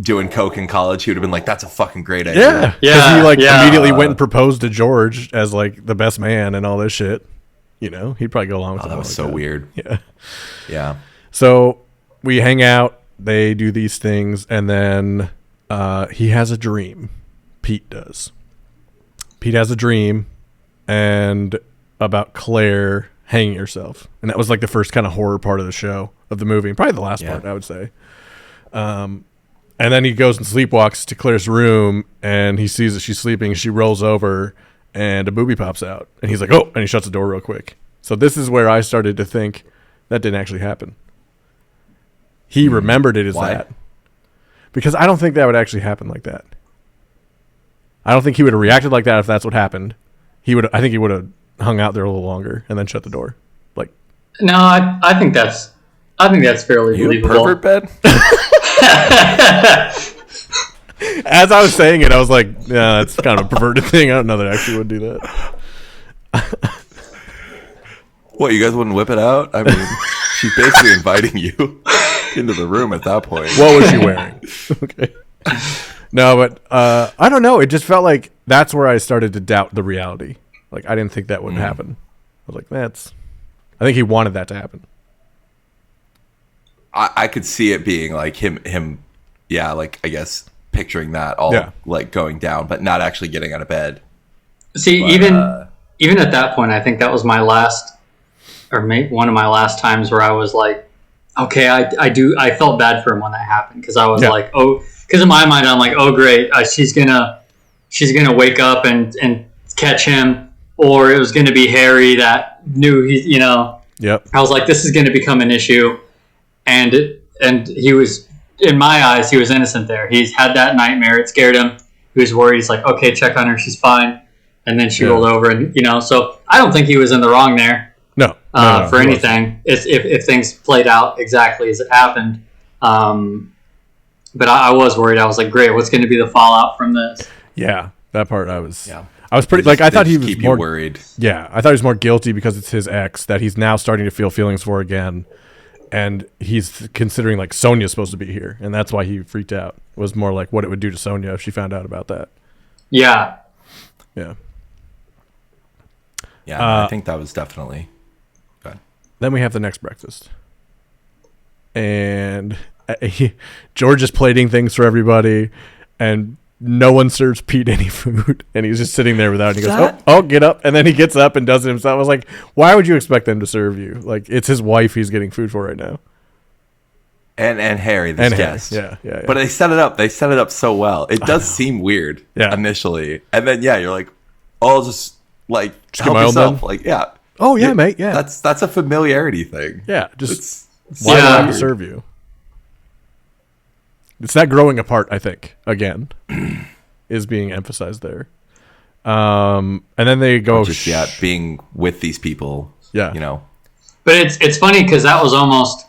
Speaker 2: doing coke in college, he would have been like, that's a fucking great idea.
Speaker 1: Yeah. Because he immediately went and proposed to George as like the best man and all this shit. He'd probably go along with it.
Speaker 2: That was so weird.
Speaker 1: Yeah.
Speaker 2: Yeah.
Speaker 1: So we hang out, they do these things, and then he has a dream. Pete does. Pete has a dream about Claire hanging herself. And that was like the first kind of horror part of the show, of the movie, and probably the last part, I would say. And then he goes and sleepwalks to Claire's room, and he sees that she's sleeping. She rolls over, and a boobie pops out. And he's like, oh, and he shuts the door real quick. So this is where I started to think that didn't actually happen. He remembered it as
Speaker 2: Why?
Speaker 1: that. Because I don't think that would actually happen like that. I don't think he would have reacted like that if that's what happened. I think he would have hung out there a little longer and then shut the door. Like,
Speaker 3: No, I think that's fairly
Speaker 2: You a
Speaker 3: believable.
Speaker 2: pervert, Ben?
Speaker 1: as I was saying it, I was like, yeah, that's kind of a perverted thing. I don't know that I actually would do that.
Speaker 2: What, you guys wouldn't whip it out? I mean, she's basically inviting you into the room at that point.
Speaker 1: What was she wearing? Okay. No, but I don't know. It just felt like that's where I started to doubt the reality. Like, I didn't think that would happen. I was like, I think he wanted that to happen.
Speaker 2: I could see it being like him, yeah, like, I guess, picturing that all, like, going down, but not actually getting out of bed.
Speaker 3: See,
Speaker 2: But,
Speaker 3: even at that point, I think that was my last, or maybe one of my last times where I was like, okay, I felt bad for him when that happened, because I was like, oh, because in my mind I'm like, oh great, she's gonna wake up and catch him, or it was gonna be Harry that knew he's, you know.
Speaker 1: Yep.
Speaker 3: I was like, this is gonna become an issue, and he was, in my eyes, he was innocent there. He's had that nightmare, it scared him. He was worried. He's like, okay, check on her, she's fine. And then she rolled over, and so I don't think he was in the wrong there.
Speaker 1: No,
Speaker 3: For anything, if things played out exactly as it happened. But I was worried. I was like, great, what's going to be the fallout from this?
Speaker 1: Yeah, that part I was pretty, like, I thought he was
Speaker 2: keep
Speaker 1: more
Speaker 2: you worried.
Speaker 1: Yeah, I thought he was more guilty because it's his ex that he's now starting to feel feelings for again. And he's considering, like, Sonya's supposed to be here. And that's why he freaked out. It was more like what it would do to Sonya if she found out about that.
Speaker 3: Yeah.
Speaker 1: Yeah.
Speaker 2: Yeah, I think that was definitely good.
Speaker 1: Then we have the next breakfast. And George is plating things for everybody. And no one serves Pete any food. And he's just sitting there without it. He goes, oh, get up. And then he gets up and does it himself. I was like, why would you expect them to serve you? Like, it's his wife he's getting food for right now.
Speaker 2: And Harry, this guest.
Speaker 1: Yeah.
Speaker 2: But they set it up. They set it up so well. It does seem weird initially. And then, you're like, oh, I'll just, like, help yourself. Like,
Speaker 1: Oh, yeah, mate, yeah.
Speaker 2: That's a familiarity thing.
Speaker 1: Yeah, just why do I have to serve you? It's that growing apart, I think, again, is being emphasized there. And then they go...
Speaker 2: Just, being with these people,
Speaker 3: But it's funny because that was almost...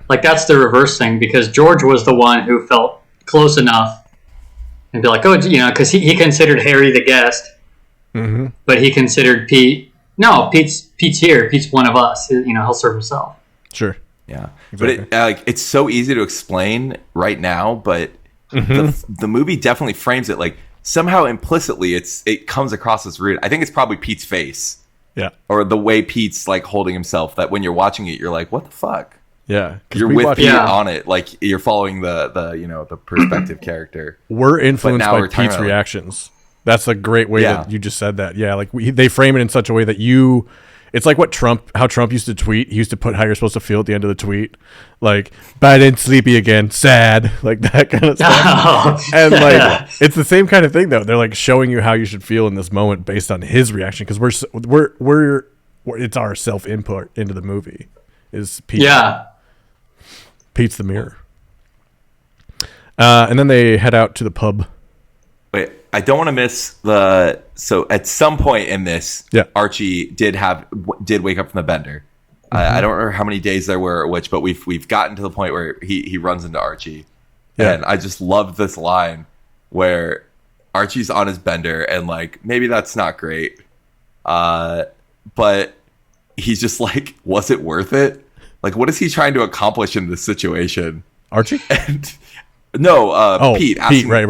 Speaker 3: Like, that's the reverse thing, because George was the one who felt close enough and be like, oh, because he considered Harry the guest, but he considered Pete... No, Pete's here. Pete's one of us. He'll serve himself.
Speaker 1: Sure.
Speaker 2: Yeah,
Speaker 1: exactly.
Speaker 2: But it's so easy to explain right now, but the movie definitely frames it like somehow implicitly it comes across as rude. I think it's probably Pete's face, or the way Pete's like holding himself. That when you're watching it, you're like, what the fuck?
Speaker 1: Yeah,
Speaker 2: you're with Pete on it, like you're following the perspective character.
Speaker 1: We're influenced by Pete's reactions. That's a great way that you just said that. Yeah, like they frame it in such a way that it's like how Trump used to tweet. He used to put how you're supposed to feel at the end of the tweet, like bad and sleepy again, sad, like that kind of stuff. And like it's the same kind of thing though. They're like showing you how you should feel in this moment based on his reaction because we're it's our self input into the movie. Is Pete? Yeah, Pete's the mirror. And then they head out to the pub.
Speaker 2: Wait, I don't want to miss so at some point in this, Archie did wake up from the bender. I don't remember how many days there were at which, but we've gotten to the point where he runs into Archie. And I just love this line where Archie's on his bender and like maybe that's not great. But he's just like, was it worth it? Like, what is he trying to accomplish in this situation?
Speaker 1: Archie?
Speaker 2: And no, Pete.
Speaker 1: Pete, right.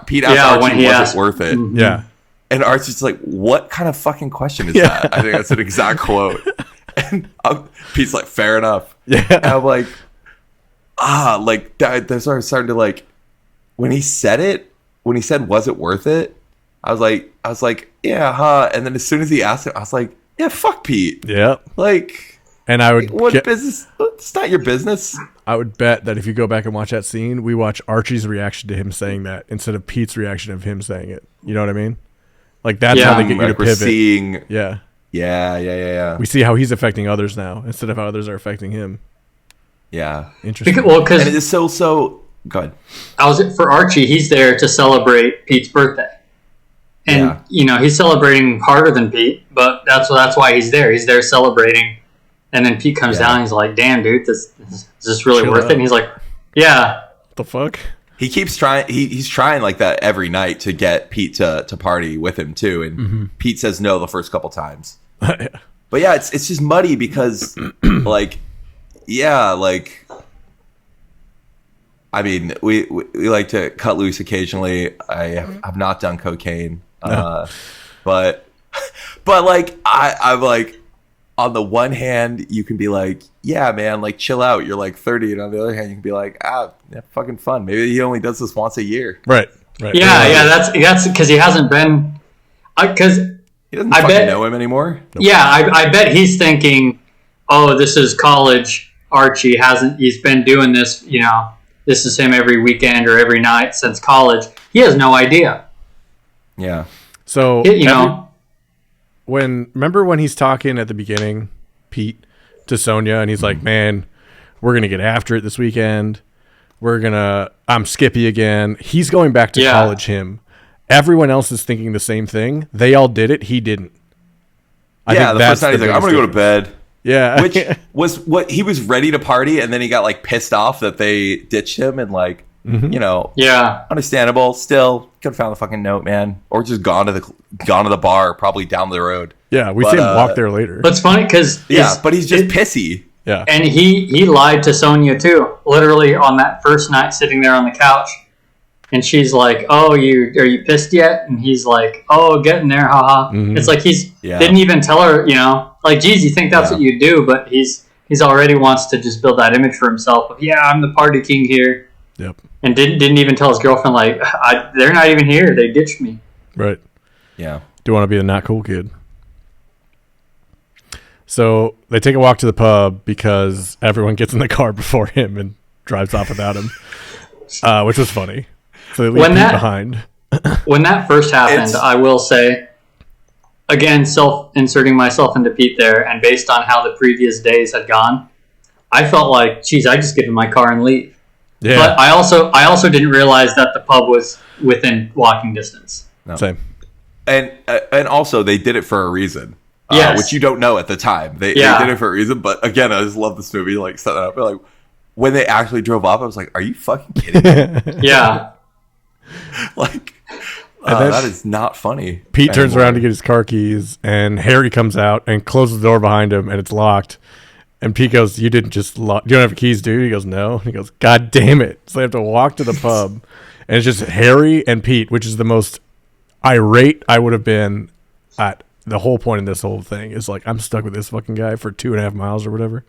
Speaker 2: Pete asked Archie, was it worth it?
Speaker 1: Mm-hmm. Yeah.
Speaker 2: And Archie's like, what kind of fucking question is that? I think that's an exact quote. And Pete's like, fair enough. Yeah. And I'm like, like, that's starting to like, when he said, was it worth it? I was like, yeah, huh? And then as soon as he asked it, I was like, yeah, fuck Pete.
Speaker 1: Yeah.
Speaker 2: Like,
Speaker 1: and I would
Speaker 2: business? It's not your business.
Speaker 1: I would bet that if you go back and watch that scene, we watch Archie's reaction to him saying that instead of Pete's reaction of him saying it. You know what I mean? Like that's how they get you to pivot.
Speaker 2: Seeing,
Speaker 1: yeah.
Speaker 2: We see
Speaker 1: how he's affecting others now instead of how others are affecting him.
Speaker 2: Yeah.
Speaker 1: Interesting.
Speaker 3: Because, well,
Speaker 2: And
Speaker 3: because
Speaker 2: it is so good.
Speaker 3: for Archie, he's there to celebrate Pete's birthday. And he's celebrating harder than Pete, but that's why he's there. He's there celebrating, and then Pete comes down. And he's like, "Damn, dude, is this really
Speaker 1: Chill
Speaker 3: worth
Speaker 1: out.
Speaker 3: it?" And he's like, "Yeah."
Speaker 1: What the fuck?
Speaker 2: He keeps trying. He's trying like that every night to get Pete to party with him too, and Pete says no the first couple times. But yeah, it's just muddy because like, I mean, we like to cut loose occasionally. I have not done cocaine, but like I'm like, on the one hand, you can be like, yeah, man, like chill out. You're like 30, and on the other hand, you can be like, fucking fun. Maybe he only does this once a year.
Speaker 1: Right.
Speaker 3: Yeah. That's because he hasn't been. Because
Speaker 2: he doesn't fucking know him anymore.
Speaker 1: Nope.
Speaker 3: Yeah, I bet he's thinking, oh, this is college. Archie he's been doing this. This is him every weekend or every night since college. He has no idea.
Speaker 2: Yeah.
Speaker 1: So remember when he's talking at the beginning, Pete, to Sonia, and he's like, "Man, we're gonna get after it this weekend. I'm Skippy again." He's going back to college. Everyone else is thinking the same thing. They all did it. He didn't.
Speaker 2: I think the first night he's like, "I'm gonna go to bed."
Speaker 1: Yeah,
Speaker 2: which was what he was ready to party, and then he got like pissed off that they ditched him, and like, understandable. Still, could have found the fucking note, man, or just gone to the bar, probably down the road.
Speaker 1: Yeah, we see him walk there later.
Speaker 3: But it's funny because
Speaker 2: but he's just pissy.
Speaker 1: Yeah,
Speaker 3: and he lied to Sonia too, literally on that first night, sitting there on the couch, and she's like, "Oh, are you pissed yet?" And he's like, "Oh, getting there, haha." It's like didn't even tell her, like, geez, you think that's what you do, but he's already wants to just build that image for himself of, I'm the party king here.
Speaker 1: Yep.
Speaker 3: And didn't even tell his girlfriend, like, they're not even here. They ditched me.
Speaker 1: Right.
Speaker 2: Yeah.
Speaker 1: Do you want to be the not cool kid? So they take a walk to the pub because everyone gets in the car before him and drives off without him, which was funny. So they leave Pete behind.
Speaker 3: When that first happened, I will say, again, self-inserting myself into Pete there, and based on how the previous days had gone, I felt like, geez, I just get in my car and leave. Yeah. But I also didn't realize that the pub was within walking distance.
Speaker 2: No.
Speaker 1: Same.
Speaker 2: And also they did it for a reason, which you don't know at the time. They did it for a reason. But again, I just love this movie. Like set that up. Like when they actually drove off, I was like, "Are you fucking kidding me?"
Speaker 3: Yeah.
Speaker 2: Like. That is not funny.
Speaker 1: Pete turns around to get his car keys, and Harry comes out and closes the door behind him, and it's locked. And Pete goes, "You didn't just lock? You don't have keys, dude?" He goes, "No." And he goes, "God damn it!" So they have to walk to the pub, and it's just Harry and Pete, which is the most irate I would have been at the whole point of this whole thing. Is like, I'm stuck with this fucking guy for 2.5 miles or whatever.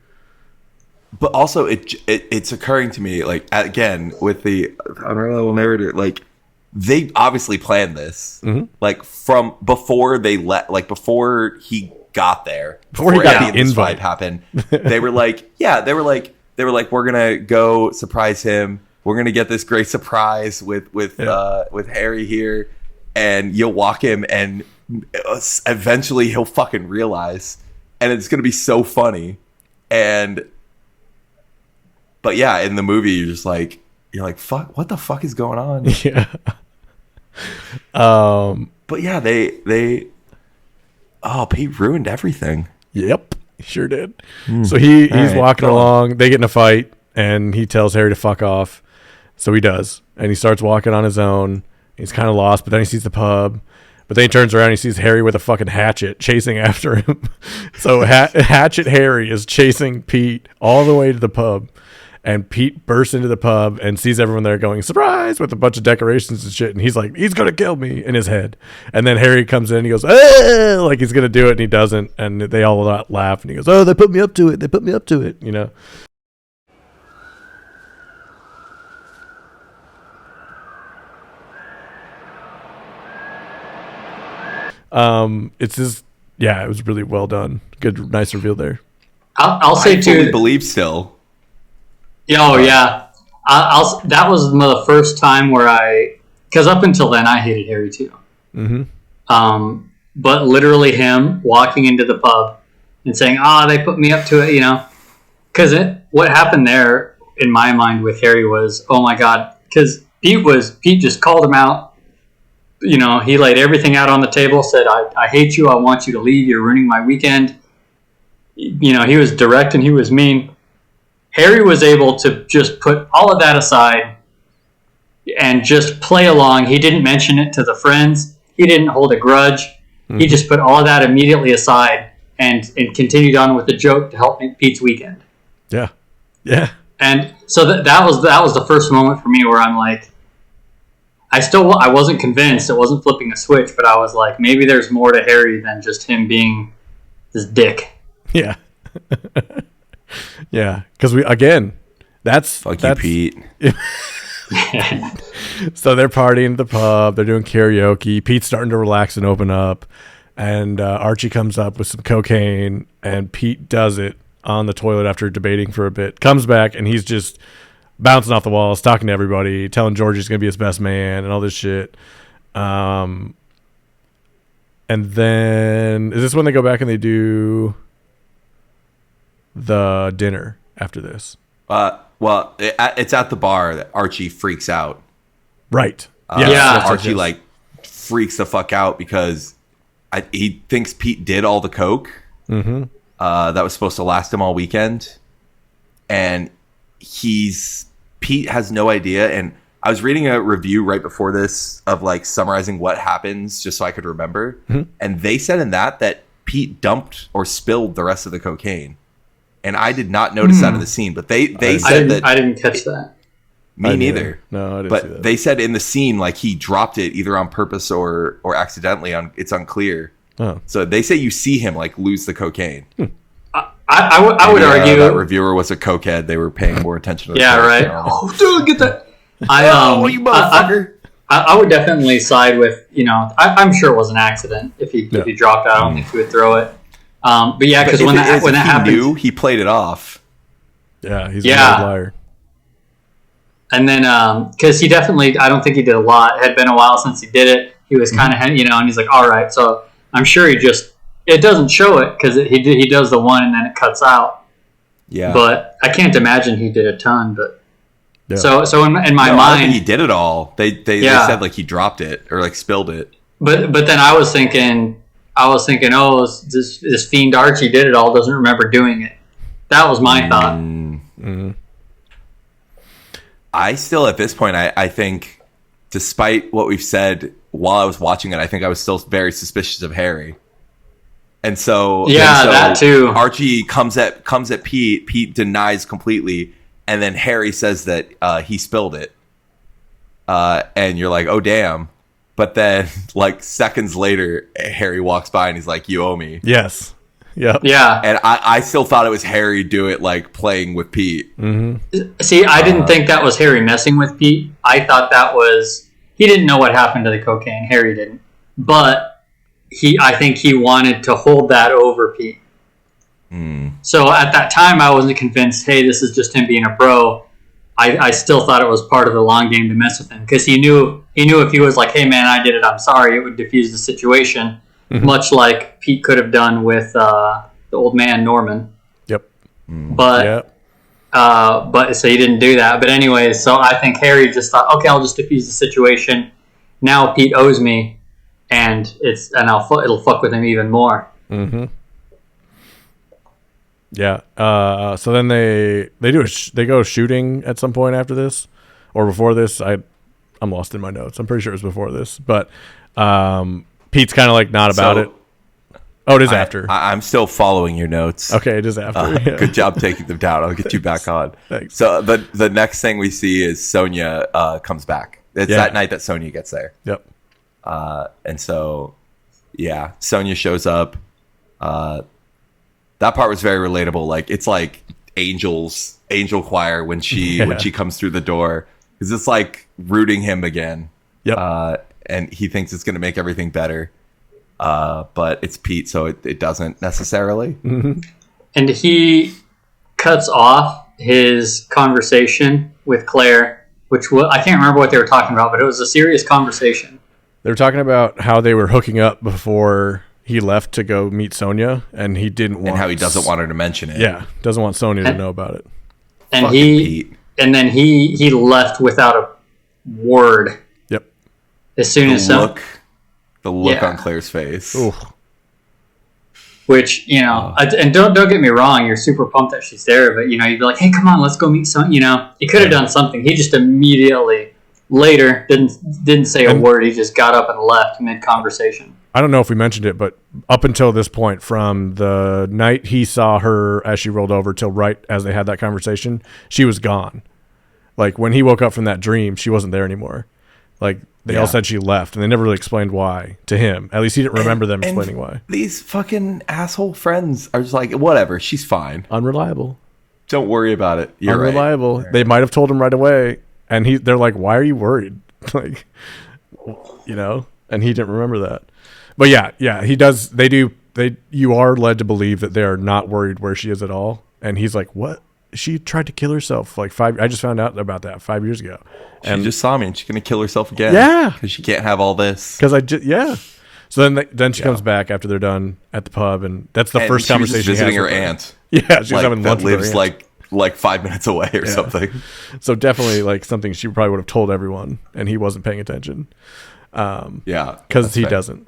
Speaker 2: But also, it's occurring to me, like, again with the unreliable narrator, like. They obviously planned this, like from before before he got there,
Speaker 1: before he got the invite
Speaker 2: happened. They were like, we're gonna go surprise him. We're gonna get this great surprise with Harry here, and you'll walk him, and eventually he'll fucking realize, and it's gonna be so funny. But yeah, in the movie, you're like, fuck, what the fuck is going on?
Speaker 1: Yeah.
Speaker 2: But yeah, Pete ruined everything.
Speaker 1: Yep, he sure did. So he's walking along, they get in a fight, and he tells Harry to fuck off. So he does, and he starts walking on his own. He's kind of lost, but then he sees the pub. But then he turns around and he sees Harry with a fucking hatchet chasing after him. So Hatchet Harry is chasing Pete all the way to the pub. And Pete bursts into the pub and sees everyone there going, surprise, with a bunch of decorations and shit. And he's like, he's going to kill me in his head. And then Harry comes in and he goes, ah! Like he's going to do it. And he doesn't. And they all laugh. And he goes, oh, they put me up to it. They put me up to it. You know? It's just, yeah, it was really well done. Good, nice reveal there.
Speaker 3: I'll say
Speaker 2: I
Speaker 3: too.
Speaker 2: fully believe still.
Speaker 3: Oh yeah, that was the first time where because up until then I hated Harry too. Mm-hmm. But literally him walking into the pub and saying, "Ah, they put me up to it," you know, because what happened there in my mind with Harry was, oh my God, because Pete just called him out. You know, he laid everything out on the table, said, I hate you. I want you to leave. You're ruining my weekend. You know, he was direct and he was mean. Harry was able to just put all of that aside and just play along. He didn't mention it to the friends. He didn't hold a grudge. Mm-hmm. He just put all of that immediately aside and continued on with the joke to help make Pete's weekend.
Speaker 1: Yeah. Yeah.
Speaker 3: And so that was the first moment for me where I'm like, I wasn't convinced. It wasn't flipping a switch, but I was like, maybe there's more to Harry than just him being this dick.
Speaker 1: Yeah. Yeah. Because that's
Speaker 2: you, Pete.
Speaker 1: So they're partying at the pub. They're doing karaoke. Pete's starting to relax and open up. And Archie comes up with some cocaine, and Pete does it on the toilet after debating for a bit. Comes back, and he's just bouncing off the walls, talking to everybody, telling George he's going to be his best man and all this shit. And then, is this when they go back and they do the dinner after this?
Speaker 2: Well, it's at the bar that Archie freaks out.
Speaker 1: Right.
Speaker 2: Archie freaks the fuck out because he thinks Pete did all the coke that was supposed to last him all weekend, and Pete has no idea. And I was reading a review right before this of like summarizing what happens just so I could remember, and they said in that Pete dumped or spilled the rest of the cocaine. And I did not notice that in the scene, but they said that
Speaker 3: I didn't catch that.
Speaker 2: Me neither.
Speaker 1: No, I didn't see that.
Speaker 2: They said in the scene like he dropped it either on purpose or accidentally. It's unclear. Oh. So they say you see him like lose the cocaine.
Speaker 3: I would argue
Speaker 2: that reviewer was a cokehead. They were paying more attention to the
Speaker 3: right. Oh, dude, get that.
Speaker 2: You motherfucker.
Speaker 3: I would definitely side with, you know, I'm sure it was an accident. If he dropped it, I don't think he would throw it. But yeah, because when that happened,
Speaker 2: he played it off.
Speaker 1: Yeah, he's a liar.
Speaker 3: And then, because he definitely, I don't think he did a lot. It had been a while since he did it. He was kind of, you know, and he's like, all right. So I'm sure it doesn't show it because he does the one and then it cuts out.
Speaker 2: Yeah.
Speaker 3: But I can't imagine he did a ton. But so in my mind,
Speaker 2: I think he did it all. They said like he dropped it or like spilled it.
Speaker 3: But then I was thinking, oh, this fiend Archie did it all, doesn't remember doing it. That was my thought.
Speaker 1: Mm-hmm.
Speaker 2: I still, at this point, I think, despite what we've said while I was watching it, I think I was still very suspicious of Harry. And so,
Speaker 3: that too.
Speaker 2: Archie comes at Pete. Pete denies completely, and then Harry says that he spilled it. And you're like, oh damn. But then, like, seconds later, Harry walks by and he's like, you owe me.
Speaker 1: Yes. Yep.
Speaker 3: Yeah.
Speaker 2: And I still thought it was Harry do it, like, playing with Pete.
Speaker 1: Mm-hmm.
Speaker 3: See, I didn't think that was Harry messing with Pete. I thought that was... He didn't know what happened to the cocaine. Harry didn't. But I think he wanted to hold that over Pete. So at that time, I wasn't convinced, hey, this is just him being a bro. I still thought it was part of the long game to mess with him because he knew if he was like, hey man, I did it, I'm sorry, it would diffuse the situation, much like Pete could have done with the old man Norman.
Speaker 1: Yep.
Speaker 3: But so he didn't do that. But anyway, so I think Harry just thought, okay, I'll just diffuse the situation. Now Pete owes me, and it'll fuck with him even more.
Speaker 1: Mm-hmm. Yeah. So then they go shooting at some point after this, or before this. I'm lost in my notes. I'm pretty sure it was before this, but Pete's kind of like not about it. Oh, it is after.
Speaker 2: I'm still following your notes.
Speaker 1: Okay, it is after.
Speaker 2: Good job taking them down. I'll get you back on.
Speaker 1: Thanks.
Speaker 2: So the next thing we see is Sonia comes back. It's that night that Sonia gets there.
Speaker 1: Yep.
Speaker 2: And so, yeah, Sonia shows up. That part was very relatable. Like, it's like angel choir when she comes through the door, because it's like rooting him again.
Speaker 1: Yep.
Speaker 2: And he thinks it's going to make everything better. But it's Pete, so it doesn't necessarily.
Speaker 1: Mm-hmm.
Speaker 3: And he cuts off his conversation with Claire, which I can't remember what they were talking about, but it was a serious conversation.
Speaker 1: They were talking about how they were hooking up before he left to go meet Sonia, and he didn't want...
Speaker 2: And how he doesn't want her to mention it.
Speaker 1: Yeah, doesn't want Sonia to know about it.
Speaker 3: and
Speaker 2: Fucking Pete.
Speaker 3: and then he left without a word.
Speaker 1: Yep.
Speaker 3: As soon as
Speaker 2: The look on Claire's face.
Speaker 1: Ooh.
Speaker 3: Which, and don't get me wrong, you're super pumped that she's there, but, you'd be like, hey, come on, let's go meet some, he could have done something. He just immediately, later, didn't say a word. He just got up and left mid-conversation.
Speaker 1: I don't know if we mentioned it, but up until this point, from the night he saw her as she rolled over till right as they had that conversation, she was gone. Like, when he woke up from that dream, she wasn't there anymore. Like, they all said she left, and they never really explained why to him. At least he didn't remember them explaining why.
Speaker 2: These fucking asshole friends are just like, whatever, she's fine.
Speaker 1: Unreliable.
Speaker 2: Don't worry about it. You're
Speaker 1: Unreliable.
Speaker 2: right.
Speaker 1: They might have told him right away, and they're like, why are you worried? Like, and he didn't remember that. But yeah, he does. You are led to believe that they're not worried where she is at all. And he's like, what? She tried to kill herself I just found out about that 5 years ago.
Speaker 2: And she just saw me, and she's gonna kill herself again.
Speaker 1: Yeah,
Speaker 2: because she can't have all this.
Speaker 1: So then she comes back after they're done at the pub, and that's the first conversation.
Speaker 2: She was visiting her aunt.
Speaker 1: Yeah, she was having lunch with her aunt.
Speaker 2: Lives like 5 minutes away or something.
Speaker 1: So definitely like something she probably would have told everyone, and he wasn't paying attention. Because he doesn't.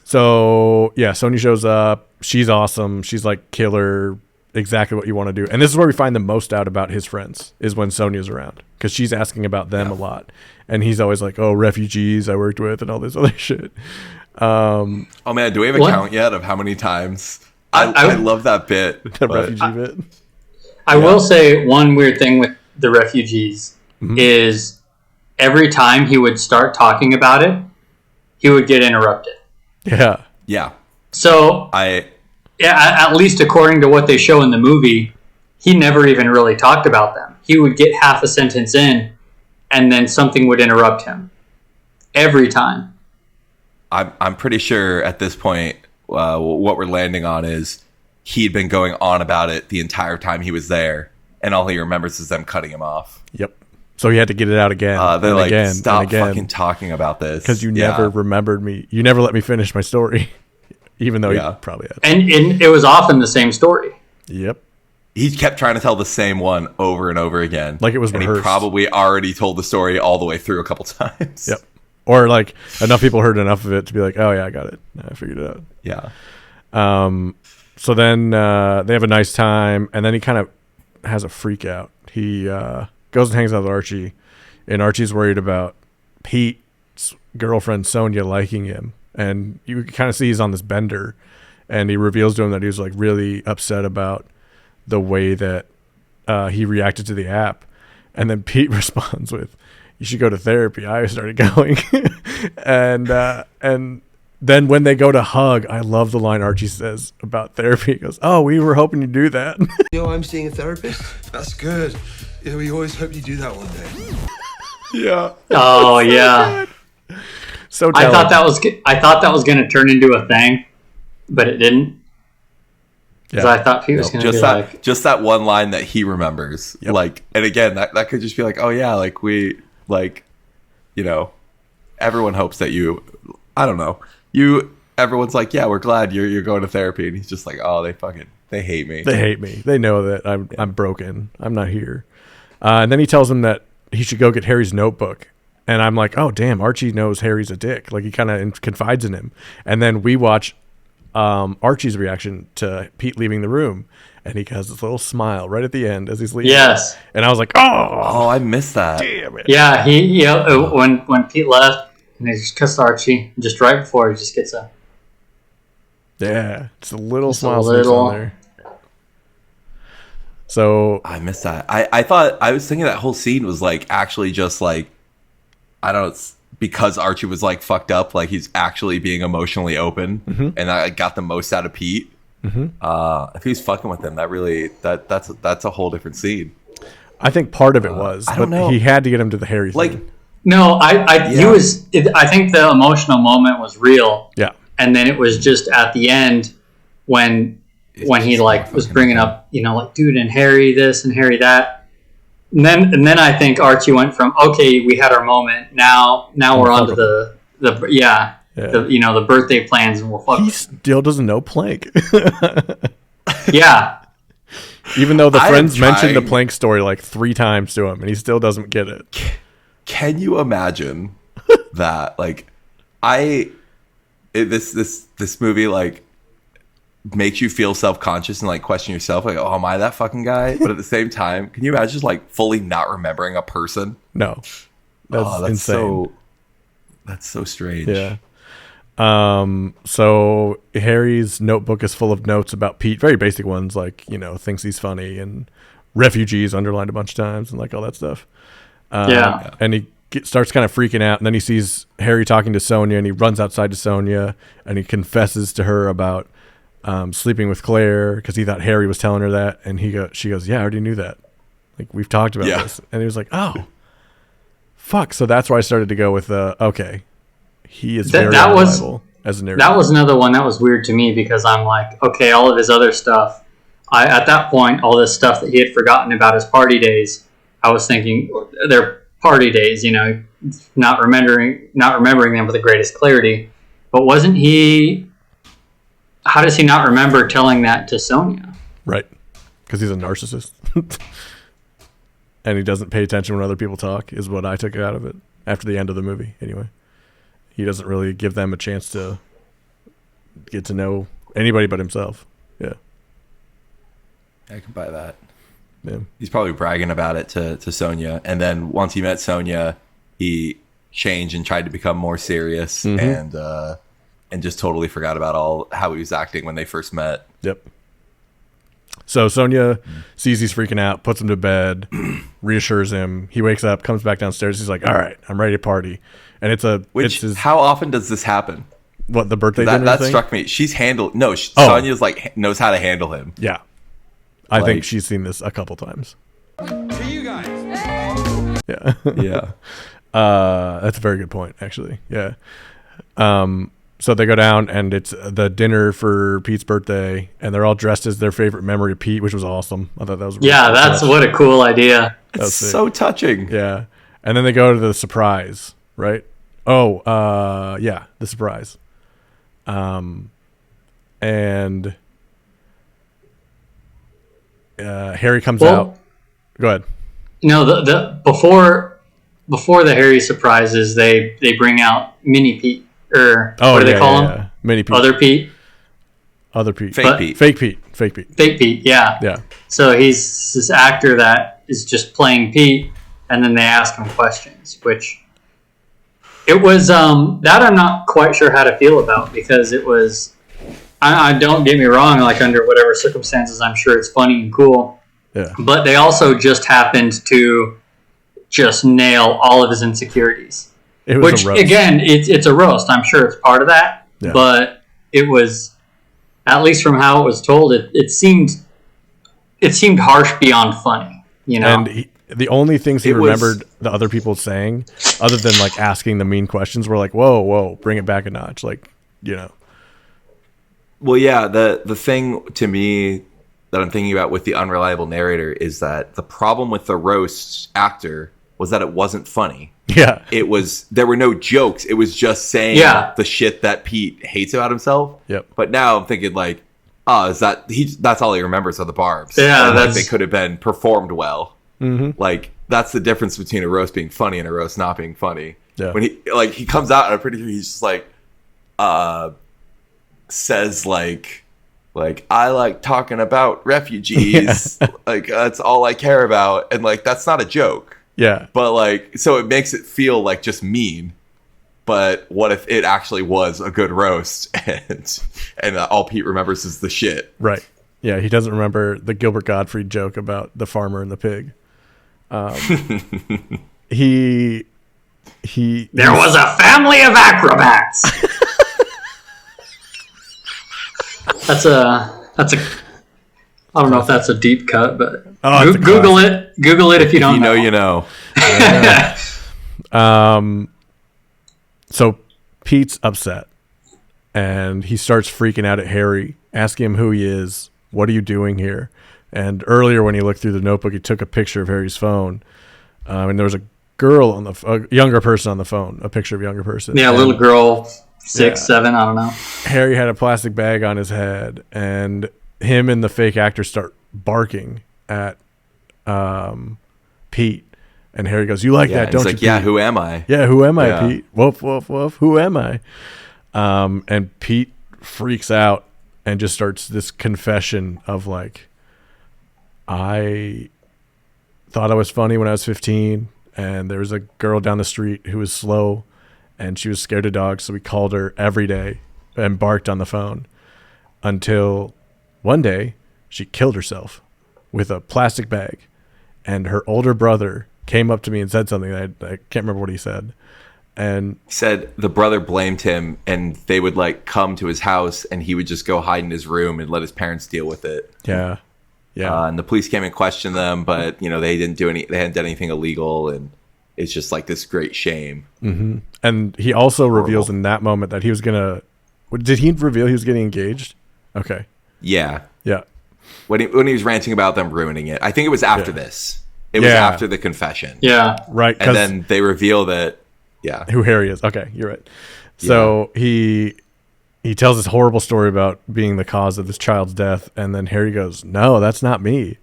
Speaker 1: So yeah, Sonya shows up. She's awesome. She's like killer. Exactly what you want to do. And this is where we find the most out about his friends, is when Sonya's around, because she's asking about them a lot, and he's always like, oh, refugees I worked with and all this other shit.
Speaker 2: Oh man, do we have a count yet of how many times I love that bit,
Speaker 1: the refugee bit?
Speaker 3: I will say one weird thing with the refugees is every time he would start talking about it, he would get interrupted.
Speaker 2: Yeah.
Speaker 3: So at least according to what they show in the movie, he never even really talked about them. He would get half a sentence in, and then something would interrupt him. Every time.
Speaker 2: I'm pretty sure at this point, what we're landing on is he'd been going on about it the entire time he was there, and all he remembers is them cutting him off.
Speaker 1: Yep. So he had to get it out again.
Speaker 2: They're like,
Speaker 1: again,
Speaker 2: stop fucking talking about this.
Speaker 1: Because you never remembered me. You never let me finish my story. Even though you probably had.
Speaker 3: And it was often the same story.
Speaker 1: Yep.
Speaker 2: He kept trying to tell the same one over and over again.
Speaker 1: Like it was rehearsed.
Speaker 2: And he probably already told the story all the way through a couple times.
Speaker 1: Yep. Or like enough people heard enough of it to be like, oh yeah, I got it. I figured it out.
Speaker 2: Yeah.
Speaker 1: So then they have a nice time, and then he kind of has a freak out. He goes and hangs out with Archie, and Archie's worried about Pete's girlfriend Sonya liking him. And you kind of see he's on this bender, and he reveals to him that he was like really upset about the way that he reacted to the app. And then Pete responds with, you should go to therapy. I started going. and then when they go to hug, I love the line Archie says about therapy. He goes, oh, we were hoping you'd do that.
Speaker 4: I'm seeing a therapist. That's good. We always hope you do that one day.
Speaker 1: Yeah.
Speaker 3: Oh, yeah.
Speaker 1: So
Speaker 3: I thought that was going to turn into a thing, but it didn't. Because I thought Pete was going to be
Speaker 2: just that one line that he remembers.
Speaker 1: Yep.
Speaker 2: Like, and again, that could just be like, oh yeah, like we like, everyone hopes that I don't know, everyone's like, yeah, we're glad you're going to therapy, and he's just like, oh, they hate me.
Speaker 1: They hate me. They know that I'm broken. I'm not here. And then he tells him that he should go get Harry's notebook. And I'm like, oh, damn, Archie knows Harry's a dick. Like, he kind of confides in him. And then we watch Archie's reaction to Pete leaving the room. And he has this little smile right at the end as he's leaving.
Speaker 3: Yes.
Speaker 1: And I was like, oh,
Speaker 2: I missed that.
Speaker 1: Damn it.
Speaker 3: Yeah, when Pete left, and he just kissed Archie, just right before he just gets a...
Speaker 1: Yeah, just a little smile on there. So...
Speaker 2: I missed that. I was thinking that whole scene was like actually just like, I don't know, it's because Archie was like fucked up, like he's actually being emotionally open, and I got the most out of Pete. If he was fucking with him, that's a whole different scene.
Speaker 1: I think part of it was, but he had to get him to the Harry thing.
Speaker 3: No, I think the emotional moment was real.
Speaker 1: Yeah,
Speaker 3: and then it was just at the end when he like was bringing up, like, dude, and Harry this and Harry that. And then I think Archie went from, okay, we had our moment. Now we're on to the birthday plans, and we'll fuck.
Speaker 1: He still doesn't know plank.
Speaker 3: Yeah.
Speaker 1: Even though the
Speaker 2: I am
Speaker 1: friends mentioned the
Speaker 2: trying-
Speaker 1: plank story like 3 times to him, and he still doesn't get it.
Speaker 2: Can you imagine that? Like, this movie like makes you feel self-conscious and like question yourself, like, oh, am I that fucking guy? But at the same time, can you imagine just like fully not remembering a person?
Speaker 1: No, that's insane.
Speaker 2: That's so strange.
Speaker 1: Yeah. So Harry's notebook is full of notes about Pete, very basic ones, like, you know, thinks he's funny and refugees underlined a bunch of times and like all that stuff. And he starts kind of freaking out, and then he sees Harry talking to Sonia, and he runs outside to Sonia, and he confesses to her about sleeping with Claire because he thought Harry was telling her that, and she goes, yeah, I already knew that. Like, we've talked about this. And he was like, oh, fuck. So that's where I started to go with okay. He is very unreliable as a narrator.
Speaker 3: That was another one that was weird to me because I'm like, okay, all of his other stuff. At that point, all this stuff that he had forgotten about his party days, I was thinking they're party days, you know, not remembering them with the greatest clarity. But wasn't he? How does he not remember telling that to Sonia?
Speaker 1: Right, because he's a narcissist, and he doesn't pay attention when other people talk. Is what I took out of it after the end of the movie. Anyway. He doesn't really give them a chance to get to know anybody but himself. Yeah.
Speaker 2: I can buy that.
Speaker 1: Yeah.
Speaker 2: He's probably bragging about it to Sonia. And then once he met Sonia, he changed and tried to become more serious and just totally forgot about how he was acting when they first met.
Speaker 1: Yep. So Sonia sees he's freaking out, puts him to bed, reassures him. He wakes up, comes back downstairs. He's like, all right, I'm ready to party. And
Speaker 2: How often does this happen?
Speaker 1: What, the birthday dinner
Speaker 2: that
Speaker 1: thing?
Speaker 2: struck me. Sonia's like knows how to handle him.
Speaker 1: Yeah. I think she's seen this a couple times.
Speaker 4: To you guys.
Speaker 1: Yeah.
Speaker 2: Yeah.
Speaker 1: That's a very good point, actually. Yeah. So they go down, and it's the dinner for Pete's birthday, and they're all dressed as their favorite memory of Pete, which was awesome. I thought that was really cool.
Speaker 3: That's what a cool idea.
Speaker 2: It's so touching.
Speaker 1: Yeah. And then they go to the surprise, right? Oh, the surprise. And Harry comes out. Go ahead.
Speaker 3: No, the before the Harry surprises, they bring out Mini Pete, or what do they call him?
Speaker 1: Yeah. Mini Pete.
Speaker 3: Other Pete.
Speaker 1: Fake Pete.
Speaker 3: Yeah.
Speaker 1: Yeah.
Speaker 3: So he's this actor that is just playing Pete, and then they ask him questions, which it was that I'm not quite sure how to feel about, because it was. I don't get me wrong, like under whatever circumstances, I'm sure it's funny and cool.
Speaker 1: Yeah.
Speaker 3: But they also just happened to just nail all of his insecurities.
Speaker 1: It was
Speaker 3: Which,
Speaker 1: a roast.
Speaker 3: again, it's a roast. I'm sure it's part of that.
Speaker 1: Yeah.
Speaker 3: But it was, at least from how it was told, it seemed harsh beyond funny. You know?
Speaker 1: And the only things he remembered the other people saying, other than like asking the mean questions, were like, whoa, bring it back a notch. Like, you know.
Speaker 2: Well, yeah, the thing to me that I'm thinking about with the unreliable narrator is that the problem with the roast actor was that it wasn't funny.
Speaker 1: Yeah.
Speaker 2: There were no jokes. It was just saying the shit that Pete hates about himself.
Speaker 1: Yep.
Speaker 2: But now I'm thinking like, that's all he remembers are the barbs.
Speaker 3: Yeah,
Speaker 2: like they could have been performed well. Mm-hmm. Like that's the difference between a roast being funny and a roast not being funny.
Speaker 1: Yeah.
Speaker 2: When he comes out and I'm pretty sure he's just like, says like I like talking about refugees. Like that's all I care about, and like that's not a joke.
Speaker 1: Yeah.
Speaker 2: But like, so it makes it feel like just mean. But what if it actually was a good roast, and all Pete remembers is the shit?
Speaker 1: Right. Yeah, he doesn't remember the Gilbert Gottfried joke about the farmer and the pig.
Speaker 3: There was a family of acrobats. That's a. I don't know if that's a deep cut, but Google it. Google it if you don't know.
Speaker 2: You know.
Speaker 1: So Pete's upset, and he starts freaking out at Harry, asking him who he is. What are you doing here? And earlier, when he looked through the notebook, he took a picture of Harry's phone, and there was a girl a younger person on the phone, a picture of a younger person.
Speaker 3: Yeah, a little girl, 6, 7, I don't know.
Speaker 1: Harry had a plastic bag on his head, and him and the fake actor start barking at Pete, and Harry goes, "You like that, don't
Speaker 2: he's
Speaker 1: you?"
Speaker 2: like, yeah,
Speaker 1: Pete?
Speaker 2: who am I?
Speaker 1: Yeah, who am I,
Speaker 2: Yeah.
Speaker 1: Pete? Woof, woof, woof. Who am I? And Pete freaks out and just starts this confession of like, I thought I was funny when I was 15, and there was a girl down the street who was slow, and she was scared of dogs, so we called her every day and barked on the phone until one day she killed herself with a plastic bag, and her older brother came up to me and said something. I can't remember what he said. And
Speaker 2: He said the brother blamed him, and they would like come to his house, and he would just go hide in his room and let his parents deal with it.
Speaker 1: yeah.
Speaker 2: And the police came and questioned them, but they didn't do they hadn't done anything illegal, and it's just like this great shame.
Speaker 1: Mm-hmm. And he also reveals in that moment that he was gonna. Did he reveal he was getting engaged? Okay.
Speaker 2: Yeah.
Speaker 1: Yeah.
Speaker 2: When he was ranting about them ruining it. I think it was after this. It was
Speaker 1: Yeah.
Speaker 2: after the confession.
Speaker 3: Yeah.
Speaker 1: Right.
Speaker 2: And then they reveal that, yeah.
Speaker 1: Who Harry is. Okay, you're right. So he tells this horrible story about being the cause of this child's death, and then Harry goes, "No, that's not me."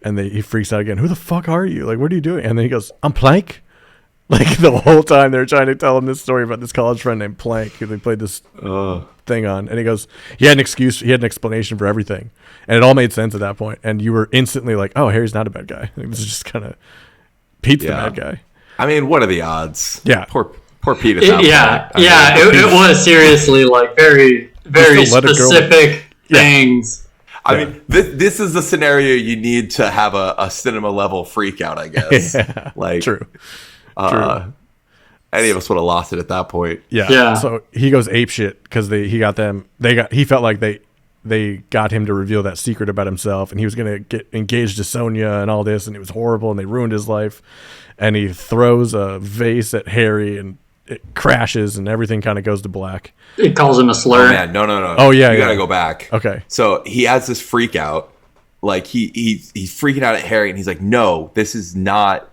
Speaker 1: And he freaks out again. "Who the fuck are you? Like, what are you doing?" And then he goes, "I'm Plank." Like the whole time they're trying to tell him this story about this college friend named Plank who they played this thing on. And he goes, he had an explanation for everything. And it all made sense at that point. And you were instantly like, oh, Harry's not a bad guy. Like, this is just kind of Pete's the bad guy.
Speaker 2: I mean, what are the odds?
Speaker 1: Yeah.
Speaker 2: Poor Pete is out there.
Speaker 3: It was seriously like very, very
Speaker 1: Just to let a girl-
Speaker 3: specific things.
Speaker 2: I mean, this is the scenario you need to have a cinema level freak out, I guess.
Speaker 1: Yeah,
Speaker 2: Like,
Speaker 1: true.
Speaker 2: Any of us would have lost it at that point.
Speaker 1: Yeah. So he goes ape shit because he felt like they got him to reveal that secret about himself, and he was gonna get engaged to Sonia and all this, and it was horrible, and they ruined his life. And he throws a vase at Harry, and it crashes, and everything kind of goes to black.
Speaker 3: It calls him a slur.
Speaker 2: Oh man, no.
Speaker 1: Oh, yeah,
Speaker 2: you gotta
Speaker 1: yeah.
Speaker 2: go back.
Speaker 1: Okay.
Speaker 2: So he has this freak out, like he's freaking out at Harry, and he's like, "No, this is not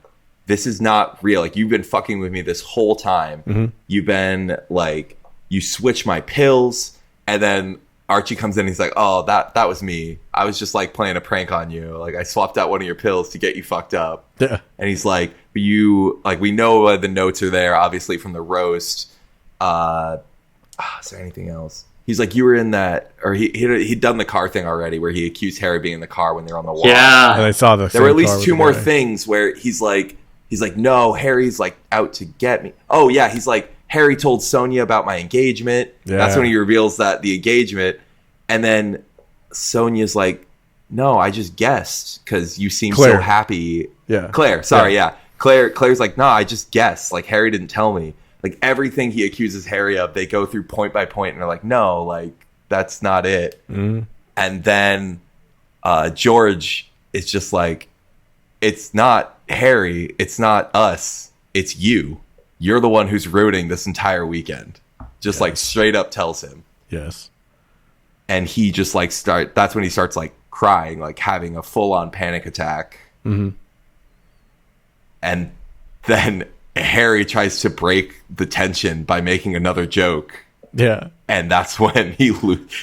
Speaker 2: real. Like, you've been fucking with me this whole time.
Speaker 1: Mm-hmm.
Speaker 2: You've been like, you switch my pills." And then Archie comes in, and he's like, "Oh, that was me. I was just like playing a prank on you. Like, I swapped out one of your pills to get you fucked up."
Speaker 1: Yeah.
Speaker 2: And he's like, "But you, like, we know the notes are there, obviously, from the roast. Is there anything else?" He's like, "You were in that," or he'd done the car thing already, where he accused Harry being in the car when they were on the walk.
Speaker 3: Yeah.
Speaker 1: And I saw the.
Speaker 2: There were at
Speaker 1: same car
Speaker 2: least
Speaker 1: with
Speaker 2: two
Speaker 1: the
Speaker 2: more
Speaker 1: guy.
Speaker 2: things where he's like, "No, Harry's like out to get me." Oh yeah, he's like, "Harry told Sonia about my engagement."
Speaker 1: Yeah.
Speaker 2: That's when he reveals that the engagement, and then Sonia's like, "No, I just guessed because you seem
Speaker 1: Claire.
Speaker 2: so happy."
Speaker 1: Yeah.
Speaker 2: Claire. Sorry, yeah. Claire's like, "No, I just guessed. Like, Harry didn't tell me." Like, everything he accuses Harry of, they go through point by point, and they're like, "No, like, that's not it."
Speaker 1: Mm-hmm.
Speaker 2: And then George is just like, "It's not Harry. It's not us. It's you. You're the one who's ruining this entire weekend." Just like straight up tells him.
Speaker 1: Yes.
Speaker 2: And he just like that's when he starts like crying, like having a full on panic attack.
Speaker 1: Mm-hmm.
Speaker 2: And then Harry tries to break the tension by making another joke.
Speaker 1: Yeah.
Speaker 2: And that's when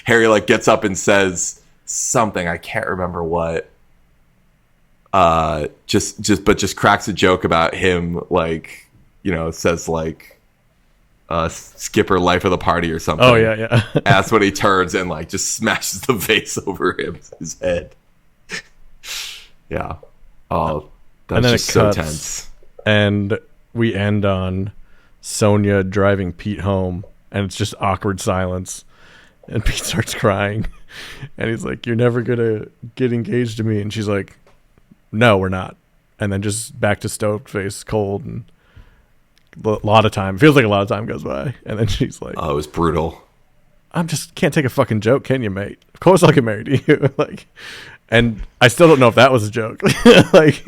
Speaker 2: Harry like gets up and says something, I can't remember what. Just cracks a joke about him, like, says like Skipper life of the party or something.
Speaker 1: Oh yeah.
Speaker 2: That's when he turns and like just smashes the vase over his head. Yeah. Oh, that's
Speaker 1: And then
Speaker 2: just
Speaker 1: it
Speaker 2: so
Speaker 1: cuts.
Speaker 2: tense.
Speaker 1: And we end on Sonia driving Pete home, and it's just awkward silence. And Pete starts crying, and he's like, "You're never gonna get engaged to me." And she's like, "No, we're not." And then just back to stoked face, cold, and a lot of time. Feels like a lot of time goes by. And then she's like,
Speaker 2: Oh, it was brutal.
Speaker 1: "I'm just can't take a fucking joke, can you, mate? Of course I'll get married to you." Like, and I still don't know if that was a joke. Like,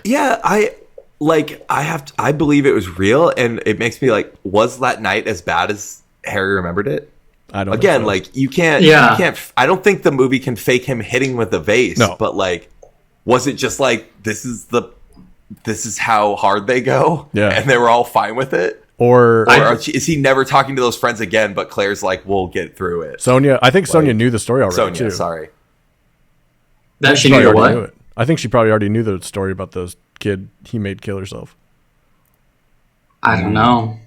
Speaker 2: Yeah, I believe it was real, and it makes me like, was that night as bad as Harry remembered it?
Speaker 1: I don't
Speaker 2: Again,
Speaker 1: know.
Speaker 2: like you can't. I don't think the movie can fake him hitting with the vase.
Speaker 1: No.
Speaker 2: But like, was it just like this is how hard they go?
Speaker 1: Yeah.
Speaker 2: And they were all fine with it.
Speaker 1: or
Speaker 2: Is he never talking to those friends again? But Claire's like, we'll get through it.
Speaker 1: Sonia. I think Sonia knew the story already
Speaker 2: Sonia,
Speaker 1: too.
Speaker 2: sorry.
Speaker 3: That she
Speaker 1: Probably
Speaker 3: knew
Speaker 1: already
Speaker 3: what?
Speaker 1: it. I think she probably already knew the story about the kid he made kill herself.
Speaker 3: I don't know.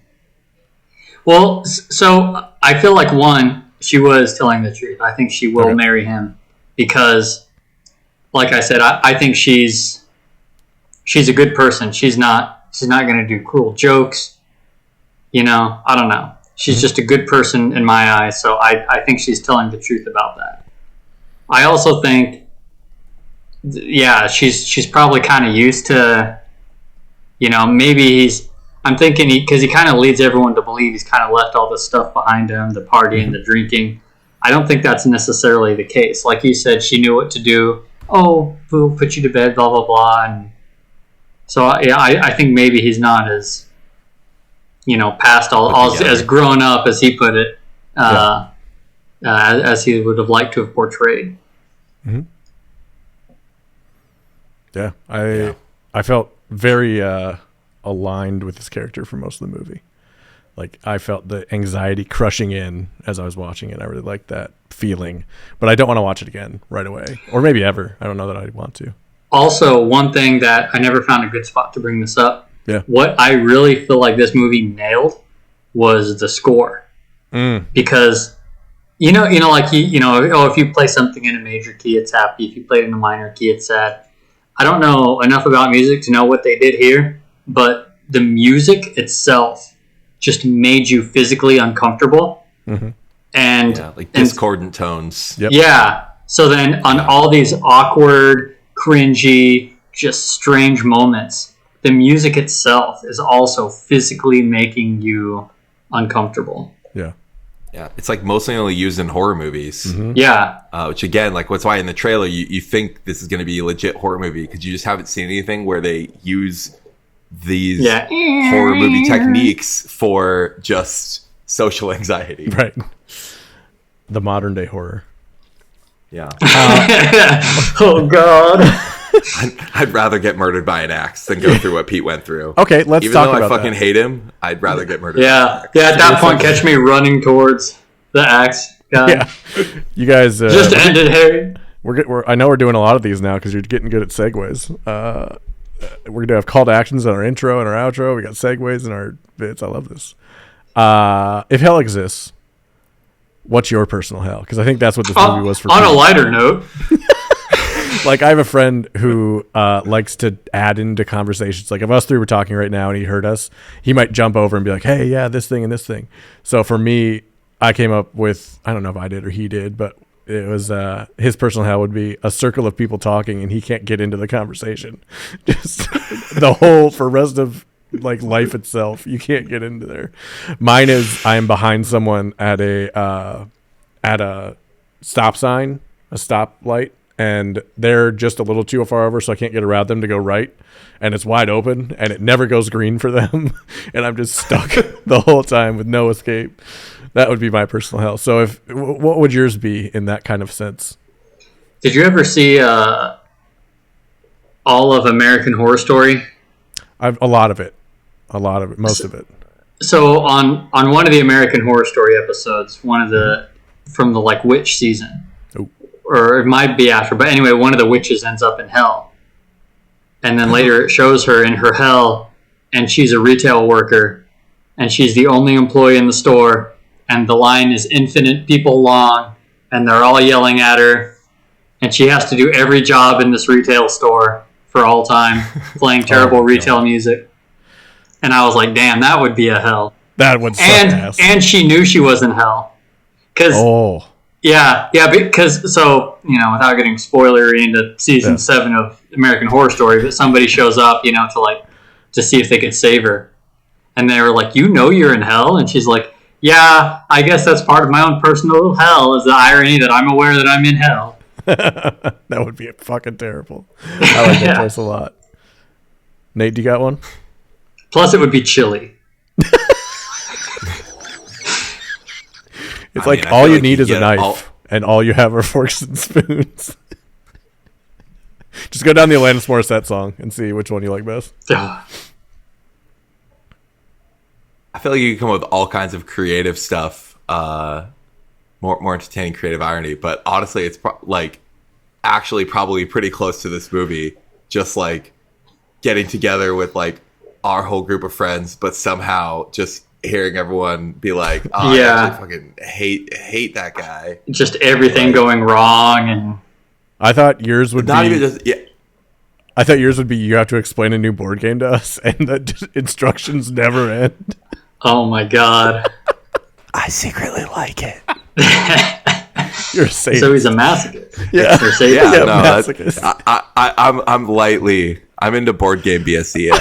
Speaker 3: Well, so I feel like one, she was telling the truth. I think she will marry him because, like I said, I think she's a good person. She's not going to do cruel jokes. You know, I don't know. She's just a good person in my eyes. So I think she's telling the truth about that. I also think, yeah, she's probably kind of used to, you know, maybe I'm thinking because he kind of leads everyone to believe he's kind of left all this stuff behind him, the partying, the drinking. I don't think that's necessarily the case. Like you said, she knew what to do. Oh, we'll put you to bed, blah, blah, blah. And so, yeah, I think maybe he's not as, you know, past all as grown up, as he put it, as he would have liked to have portrayed.
Speaker 1: Mm-hmm. Yeah, I felt very aligned with his character for most of the movie. Like, I felt the anxiety crushing in as I was watching it. I really liked that feeling, but I don't want to watch it again right away, or maybe ever. I don't know that I'd want to. Also,
Speaker 3: one thing that I never found a good spot to bring this up.
Speaker 1: Yeah.
Speaker 3: What I really feel like this movie nailed was the score, because you know, like if you play something in a major key, it's happy. If you play it in a minor key, it's sad. I don't know enough about music to know what they did here, but the music itself just made you physically uncomfortable.
Speaker 1: Mm-hmm.
Speaker 2: And like discordant tones.
Speaker 3: Yep. Yeah. So then on all these awkward, cringy, just strange moments, the music itself is also physically making you uncomfortable.
Speaker 1: Yeah.
Speaker 2: Yeah, it's like mostly only used in horror movies.
Speaker 3: Mm-hmm. Yeah.
Speaker 2: Which again, like what's why in the trailer you think this is going to be a legit horror movie because you just haven't seen anything where they use these horror movie techniques for just social anxiety.
Speaker 1: Right. The modern day horror.
Speaker 2: Yeah.
Speaker 3: Oh God.
Speaker 2: I'd rather get murdered by an axe than go through what Pete went through.
Speaker 1: Okay, let's talk about that.
Speaker 2: Even though I fucking hate him, I'd rather get murdered by an axe.
Speaker 3: Yeah, at that point, catch me running towards the axe guy.
Speaker 1: Yeah. You guys...
Speaker 3: just ended, Harry.
Speaker 1: I know we're doing a lot of these now because you're getting good at segues. We're going to have call to actions on our intro and our outro. We got segues in our bits. I love this. If hell exists, what's your personal hell? Because I think that's what this movie was for me.
Speaker 3: On a lighter note...
Speaker 1: Like, I have a friend who likes to add into conversations. Like, if us three were talking right now and he heard us, he might jump over and be like, hey, yeah, this thing and this thing. So for me, I came up with, I don't know if I did or he did, but it was his personal hell would be a circle of people talking and he can't get into the conversation. Just the whole, for rest of like life itself, you can't get into there. Mine is I am behind someone at a stop sign, a stoplight. And they're just a little too far over, so I can't get around them to go right. And it's wide open, and it never goes green for them. And I'm just stuck the whole time with no escape. That would be my personal hell. So what would yours be in that kind of sense?
Speaker 3: Did you ever see all of American Horror Story?
Speaker 1: A lot of it, most of it.
Speaker 3: So on one of the American Horror Story episodes, from the like witch season. Or it might be after, but anyway, one of the witches ends up in hell. And then later it shows her in her hell, and she's a retail worker, and she's the only employee in the store, and the line is infinite people long, and they're all yelling at her, and she has to do every job in this retail store for all time, playing terrible retail music. And I was like, damn, that would be a hell.
Speaker 1: That would suck ass.
Speaker 3: And she knew she was in hell. Yeah, because, so, you know, without getting spoilery into season 7 of American Horror Story, but somebody shows up, you know, to see if they could save her. And they were like, you know you're in hell? And she's like, yeah, I guess that's part of my own personal hell, is the irony that I'm aware that I'm in hell.
Speaker 1: That would be fucking terrible. I like that place a lot. Nate, do you got one?
Speaker 3: Plus, it would be chilly.
Speaker 1: It's like all you need is a knife, and all you have are forks and spoons. Just go down the Alanis Morissette song and see which one you like best.
Speaker 2: I feel like you can come up with all kinds of creative stuff, more entertaining creative irony. But honestly, it's like actually probably pretty close to this movie, just like getting together with like our whole group of friends, but somehow just hearing everyone be like, "Oh,
Speaker 3: Yeah.
Speaker 2: I actually fucking hate that guy."
Speaker 3: Just everything going wrong, and
Speaker 1: I thought yours would
Speaker 2: Not
Speaker 1: be.
Speaker 2: even just
Speaker 1: I thought yours would be. You have to explain a new board game to us, and the instructions never end.
Speaker 3: oh my god.
Speaker 2: I secretly like it.
Speaker 1: You're safe.
Speaker 3: So he's a masochist.
Speaker 1: Yeah.
Speaker 3: They're safe.
Speaker 2: Yeah,
Speaker 1: Yeah,
Speaker 2: no,
Speaker 1: masochist.
Speaker 2: I'm lightly. I'm into board game BSDM.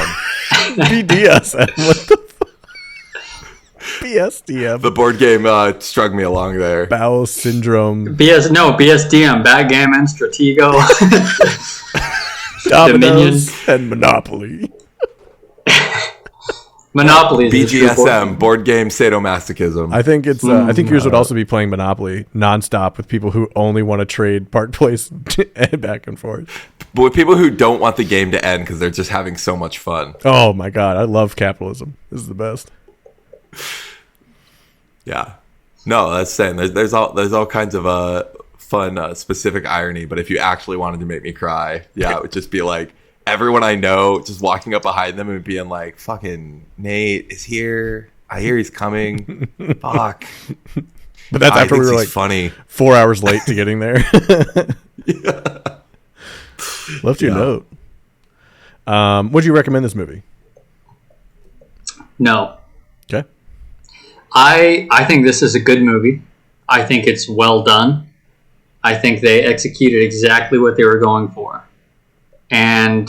Speaker 1: BDSM. What the fuck? BSDM.
Speaker 2: The board game struck me along there.
Speaker 1: Bowel syndrome.
Speaker 3: BSDM, Backgammon, Stratego.
Speaker 1: Dominoes and Monopoly.
Speaker 3: Monopoly is the true board
Speaker 2: BGSM,
Speaker 3: game.
Speaker 2: board game sadomasochism.
Speaker 1: I think it's. I think yours would also be playing Monopoly nonstop with people who only want to trade Park Place back and forth.
Speaker 2: But with people who don't want the game to end because they're just having so much fun.
Speaker 1: Oh my god, I love capitalism. This is the best.
Speaker 2: Yeah. No, that's saying there's all kinds of fun specific irony. But if you actually wanted to make me cry, yeah, it would just be like everyone I know just walking up behind them and being like, "Fucking Nate is here. I hear he's coming. Fuck."
Speaker 1: But that's after we were like
Speaker 2: funny.
Speaker 1: 4 hours late to getting there. Left you a note. Would you recommend this movie?
Speaker 3: No.
Speaker 1: Okay.
Speaker 3: I think this is a good movie. I think it's well done. I think they executed exactly what they were going for. And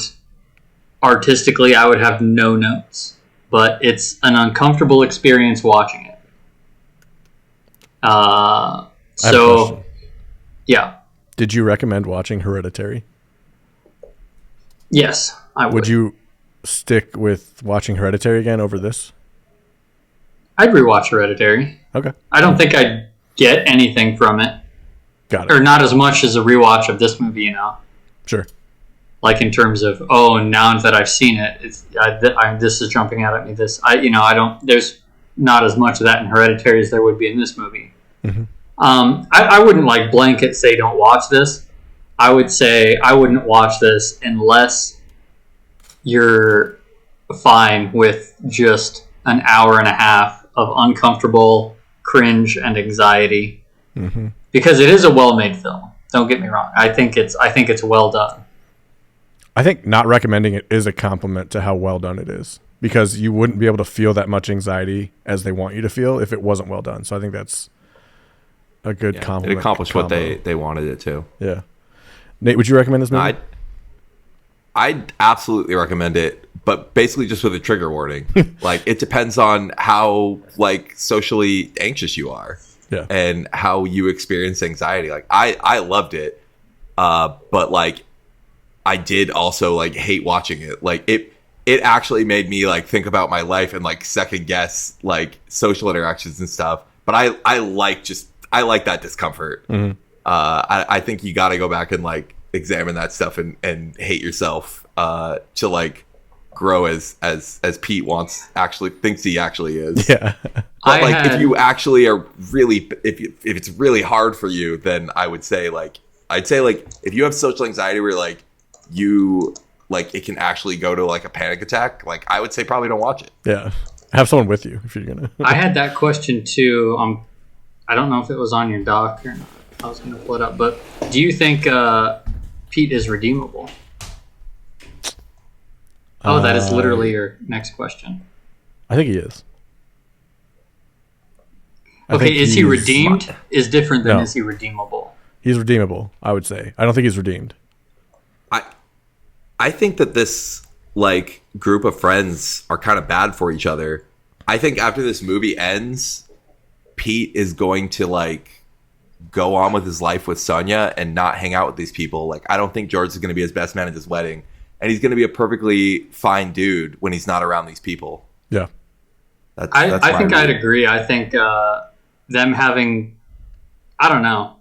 Speaker 3: artistically, I would have no notes. But it's an uncomfortable experience watching it.
Speaker 1: I have a question.
Speaker 3: Yeah.
Speaker 1: Did you recommend watching Hereditary?
Speaker 3: Yes, I would.
Speaker 1: Would you stick with watching Hereditary again over this?
Speaker 3: I'd rewatch Hereditary.
Speaker 1: Okay.
Speaker 3: I don't think I'd get anything from it.
Speaker 1: Got
Speaker 3: Or
Speaker 1: it.
Speaker 3: not as much as a rewatch of this movie,
Speaker 1: Sure.
Speaker 3: Like in terms of, oh, now that I've seen it, this is jumping out at me. I don't. There's not as much of that in Hereditary as there would be in this movie.
Speaker 1: Mhm.
Speaker 3: I wouldn't like blanket say don't watch this. I would say I wouldn't watch this unless you're fine with just an hour and a half of uncomfortable cringe and anxiety, because it is a well-made film. Don't get me wrong. I think it's well done.
Speaker 1: I think not recommending it is a compliment to how well done it is, because you wouldn't be able to feel that much anxiety as they want you to feel if it wasn't well done. So I think that's a good compliment.
Speaker 2: It accomplished what
Speaker 1: combo.
Speaker 2: they wanted it to.
Speaker 1: Yeah. Nate, would you recommend this movie?
Speaker 2: I'd absolutely recommend it, but basically just with a trigger warning. Like, it depends on how like socially anxious you are,
Speaker 1: Yeah.
Speaker 2: and how you experience anxiety. Like, I loved it, but like I did also like hate watching it. Like it actually made me like think about my life and like second guess like social interactions and stuff. But I like that discomfort. I think you got to go back and like examine that stuff and hate yourself to like grow as Pete thinks he actually is.
Speaker 1: Yeah.
Speaker 2: But if you actually are really, if it's really hard for you, then I'd say if you have social anxiety where like you like it can actually go to like a panic attack, like I would say probably don't watch it.
Speaker 1: Yeah. Have someone with you if you're gonna.
Speaker 3: I had that question too. I don't know if it was on your doc or not. I was going to pull it up, but do you think Pete is redeemable? Oh, that is literally your next question.
Speaker 1: I think he is. I
Speaker 3: Okay,
Speaker 1: think
Speaker 3: is he
Speaker 1: he's-
Speaker 3: redeemed? Is different than
Speaker 1: No.
Speaker 3: is he redeemable?
Speaker 1: He's redeemable, I would say. I don't think he's redeemed.
Speaker 2: I think that this like group of friends are kind of bad for each other. I think after this movie ends, Pete is going to like go on with his life with Sonia and not hang out with these people. Like, I don't think George is going to be his best man at his wedding, and he's going to be a perfectly fine dude when he's not around these people.
Speaker 1: Yeah.
Speaker 3: I think I'd agree. I think them having, I don't know.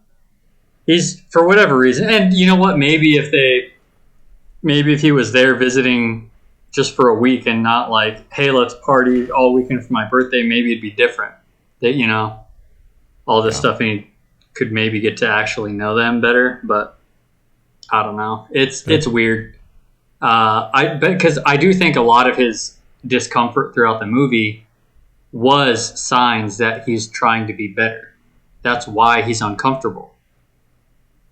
Speaker 3: He's, for whatever reason, and you know what? Maybe if he was there visiting just for a week and not like, hey, let's party all weekend for my birthday, maybe it'd be different. That, all this stuff, and he could maybe get to actually know them better. But I don't know. It's weird. Because I do think a lot of his discomfort throughout the movie was signs that he's trying to be better. That's why he's uncomfortable.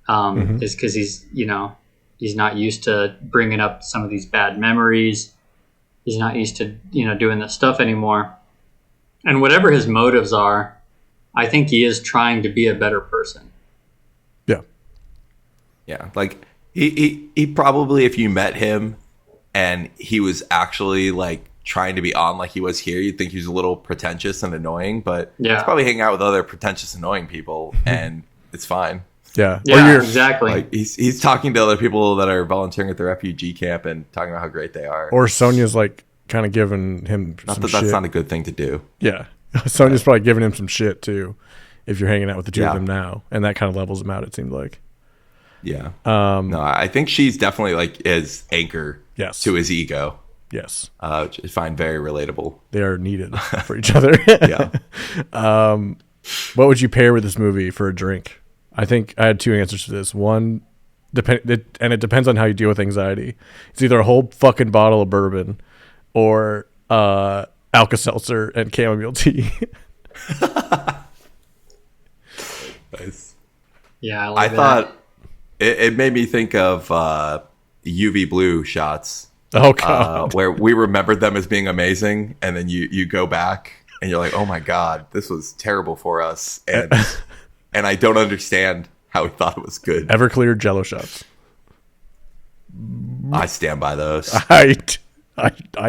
Speaker 3: Is because he's not used to bringing up some of these bad memories. He's not used to doing this stuff anymore. And whatever his motives are, I think he is trying to be a better person.
Speaker 1: Yeah.
Speaker 2: Yeah, like he probably, if you met him and he was actually like trying to be on like he was here, you'd think he was a little pretentious and annoying, but he's probably hanging out with other pretentious, annoying people, and it's fine.
Speaker 1: Yeah,
Speaker 3: exactly.
Speaker 2: Like he's talking to other people that are volunteering at the refugee camp and talking about how great they are.
Speaker 1: Or Sonya's like kind of giving him some shit.
Speaker 2: That's not a good thing to do.
Speaker 1: Yeah, Sonya's probably giving him some shit too, if you're hanging out with the two of them now, and that kind of levels him out, it seemed like.
Speaker 2: Yeah. No, I think she's definitely like his anchor to his ego.
Speaker 1: Yes.
Speaker 2: Which I find very relatable.
Speaker 1: They are needed for each other.
Speaker 2: Yeah.
Speaker 1: What would you pair with this movie for a drink? I think I had two answers to this. One, and it depends on how you deal with anxiety. It's either a whole fucking bottle of bourbon or Alka-Seltzer and chamomile tea.
Speaker 2: Nice.
Speaker 3: Yeah,
Speaker 2: I thought it made me think of UV blue shots.
Speaker 1: Oh god,
Speaker 2: where we remembered them as being amazing, and then you go back and you're like, oh my god, this was terrible for us, and and I don't understand how we thought it was good.
Speaker 1: Everclear Jello shots.
Speaker 2: I stand by those.
Speaker 1: I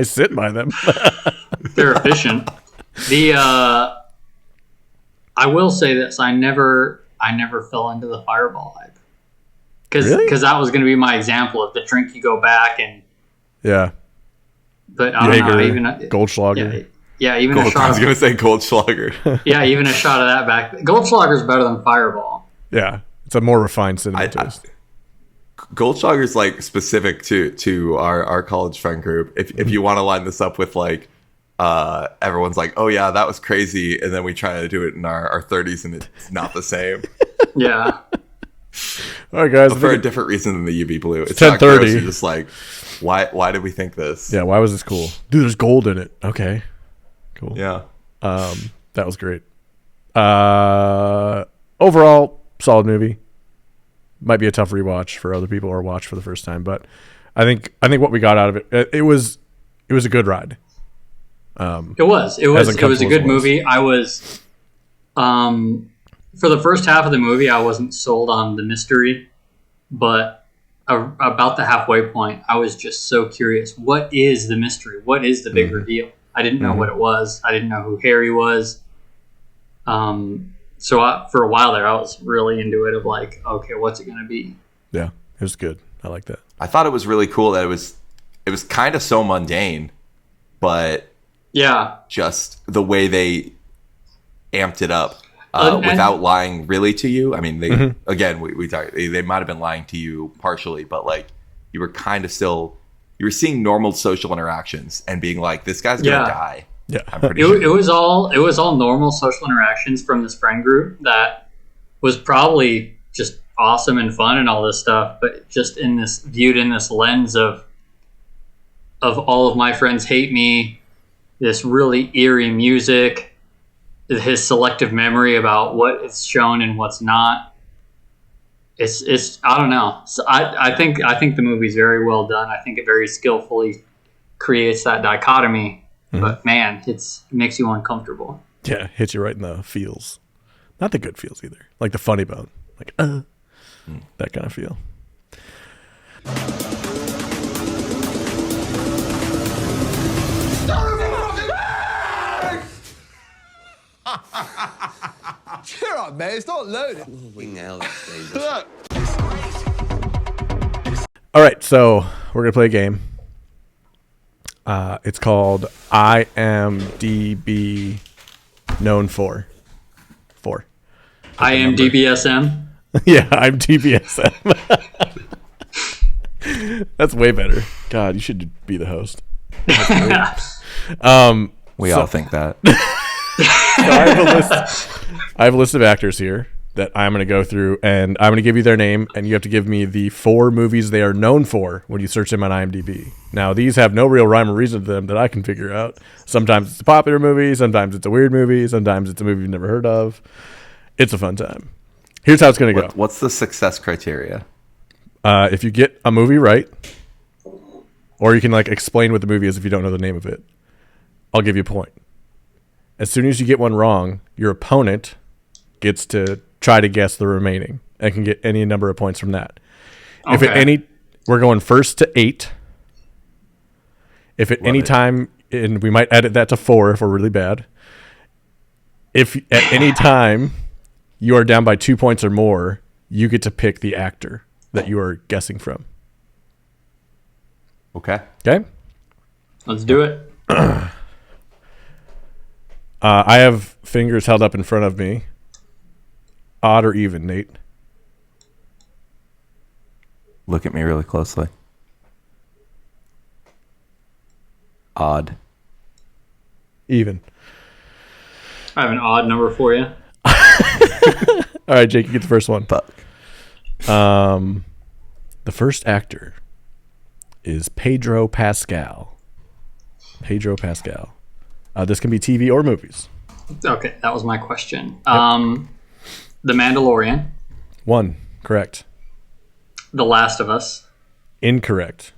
Speaker 1: sit by them.
Speaker 3: They're efficient. I will say this: I never fell into the Fireball hype, because that was going to be my example of the drink you go back and.
Speaker 1: Yeah.
Speaker 3: But I don't know, even
Speaker 1: Goldschlager.
Speaker 3: Yeah, even a shot.
Speaker 2: I was going to say Goldschlager.
Speaker 3: Yeah, even a shot of that back. Goldschlager is better than Fireball.
Speaker 1: Yeah, it's a more refined cinnamon taste.
Speaker 2: Goldschlager is like specific to our college friend group. If you want to line this up with like everyone's like, oh yeah, that was crazy, and then we try to do it in our 30s and it's not the same.
Speaker 3: Yeah.
Speaker 1: All right, guys.
Speaker 2: But for a different reason than the UV blue. It's
Speaker 1: 10:30.
Speaker 2: You're just like, why did we think this?
Speaker 1: Yeah, why was this cool? Dude, there's gold in it. Okay, cool.
Speaker 2: Yeah.
Speaker 1: That was great. Overall, solid movie. Might be a tough rewatch for other people or watch for the first time, but I think what we got out of it was a good ride.
Speaker 3: It was a good movie. I was for the first half of the movie, I wasn't sold on the mystery, but about the halfway point, I was just so curious. What is the mystery? What is the big reveal? I didn't know what it was. I didn't know who Harry was. So for a while there, I was really into it of like, okay, what's it going to be?
Speaker 1: Yeah, it was good. I like that.
Speaker 2: I thought it was really cool that it was kind of so mundane, but just the way they amped it up. Without lying really to you. I mean, they again, we talked. They might have been lying to you partially, but like you were kind of still, you were seeing normal social interactions and being like, "This guy's gonna die."
Speaker 1: Yeah,
Speaker 2: I'm pretty sure.
Speaker 3: It was all normal social interactions from this friend group that was probably just awesome and fun and all this stuff, but just viewed in this lens of all of my friends hate me. This really eerie music. His selective memory about what is shown and what's not. It's I don't know. So I think the movie's very well done. I think it very skillfully creates that dichotomy. But man, it makes you uncomfortable.
Speaker 1: Yeah, hits you right in the feels. Not the good feels either. Like the funny bone. Like that kind of feel.
Speaker 4: Cheer up, man. It's not loaded. Look.
Speaker 1: All right, so we're going to play a game. It's called IMDB known for.
Speaker 3: IMDBSM?
Speaker 1: Yeah, IMDBSM. That's way better. God, you should be the host.
Speaker 2: We all think that.
Speaker 1: So I have a list of actors here. that I'm going to go through, and I'm going to give you their name, and you have to give me the 4 movies they are known for when you search them on IMDb. Now, these have no real rhyme or reason to them that I can figure out. Sometimes it's a popular movie, sometimes it's a weird movie, sometimes it's a movie you've never heard of. It's a fun time. Here's how it's going to go.
Speaker 2: What's the success criteria?
Speaker 1: If you get a movie right, or you can like explain what the movie is if you don't know the name of it, I'll give you a point. As soon as you get one wrong, your opponent gets to try to guess the remaining and can get any number of points from that.
Speaker 3: Okay.
Speaker 1: If at any, we're going first to 8. If at any time, and we might edit that to 4 if we're really bad. If at any time you are down by 2 points or more, you get to pick the actor that you are guessing from.
Speaker 2: Okay.
Speaker 1: Okay?
Speaker 3: Let's do it.
Speaker 1: I have fingers held up in front of me. Odd or even, Nate?
Speaker 2: Look at me really closely. Odd.
Speaker 1: Even.
Speaker 3: I have an odd number for you.
Speaker 1: All right, Jake, you get the first one.
Speaker 2: Fuck.
Speaker 1: The first actor is Pedro Pascal. Pedro Pascal. This can be TV or movies.
Speaker 3: Okay, that was my question. The Mandalorian.
Speaker 1: 1, correct.
Speaker 3: The Last of Us.
Speaker 1: Incorrect.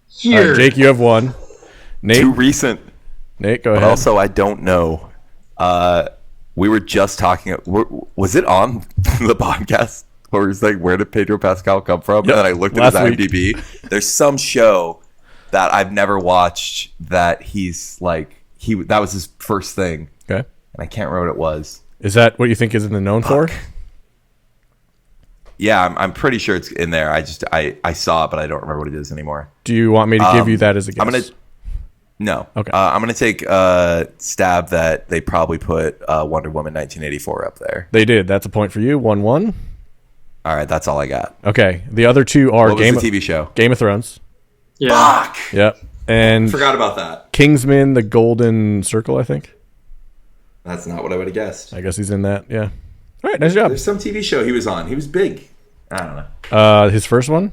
Speaker 1: All
Speaker 3: Here.
Speaker 1: right, Jake, you have 1. Nate,
Speaker 2: Too recent.
Speaker 1: Nate, go
Speaker 2: But
Speaker 1: ahead.
Speaker 2: also, I don't know. We were just talking. Was it on the podcast where it's like, where did Pedro Pascal come from?
Speaker 1: Yep.
Speaker 2: And then I looked at his
Speaker 1: Last week.
Speaker 2: IMDb. There's some show that I've never watched that he's like that was his first thing,
Speaker 1: Okay.
Speaker 2: and I can't remember what it was.
Speaker 1: Is that what you think is in the known for?
Speaker 2: Yeah, I'm pretty sure it's in there. I saw it, but I don't remember what it is anymore.
Speaker 1: Do you want me to give you that as a guess?
Speaker 2: No.
Speaker 1: Okay.
Speaker 2: I'm gonna take a stab that they probably put Wonder Woman 1984 up there.
Speaker 1: They did. That's a point for you. 1-1.
Speaker 2: All right, that's all I got.
Speaker 1: Okay. The other 2 are
Speaker 2: What was the TV show?
Speaker 1: Game of Thrones.
Speaker 3: Yeah.
Speaker 2: Fuck!
Speaker 1: Yep. And
Speaker 2: Forgot about that.
Speaker 1: Kingsman: The Golden Circle, I think.
Speaker 2: That's not what I would have guessed.
Speaker 1: I guess he's in that. Yeah. All right. Nice job.
Speaker 2: There's some TV show he was on. He was big. I don't know.
Speaker 1: His first one.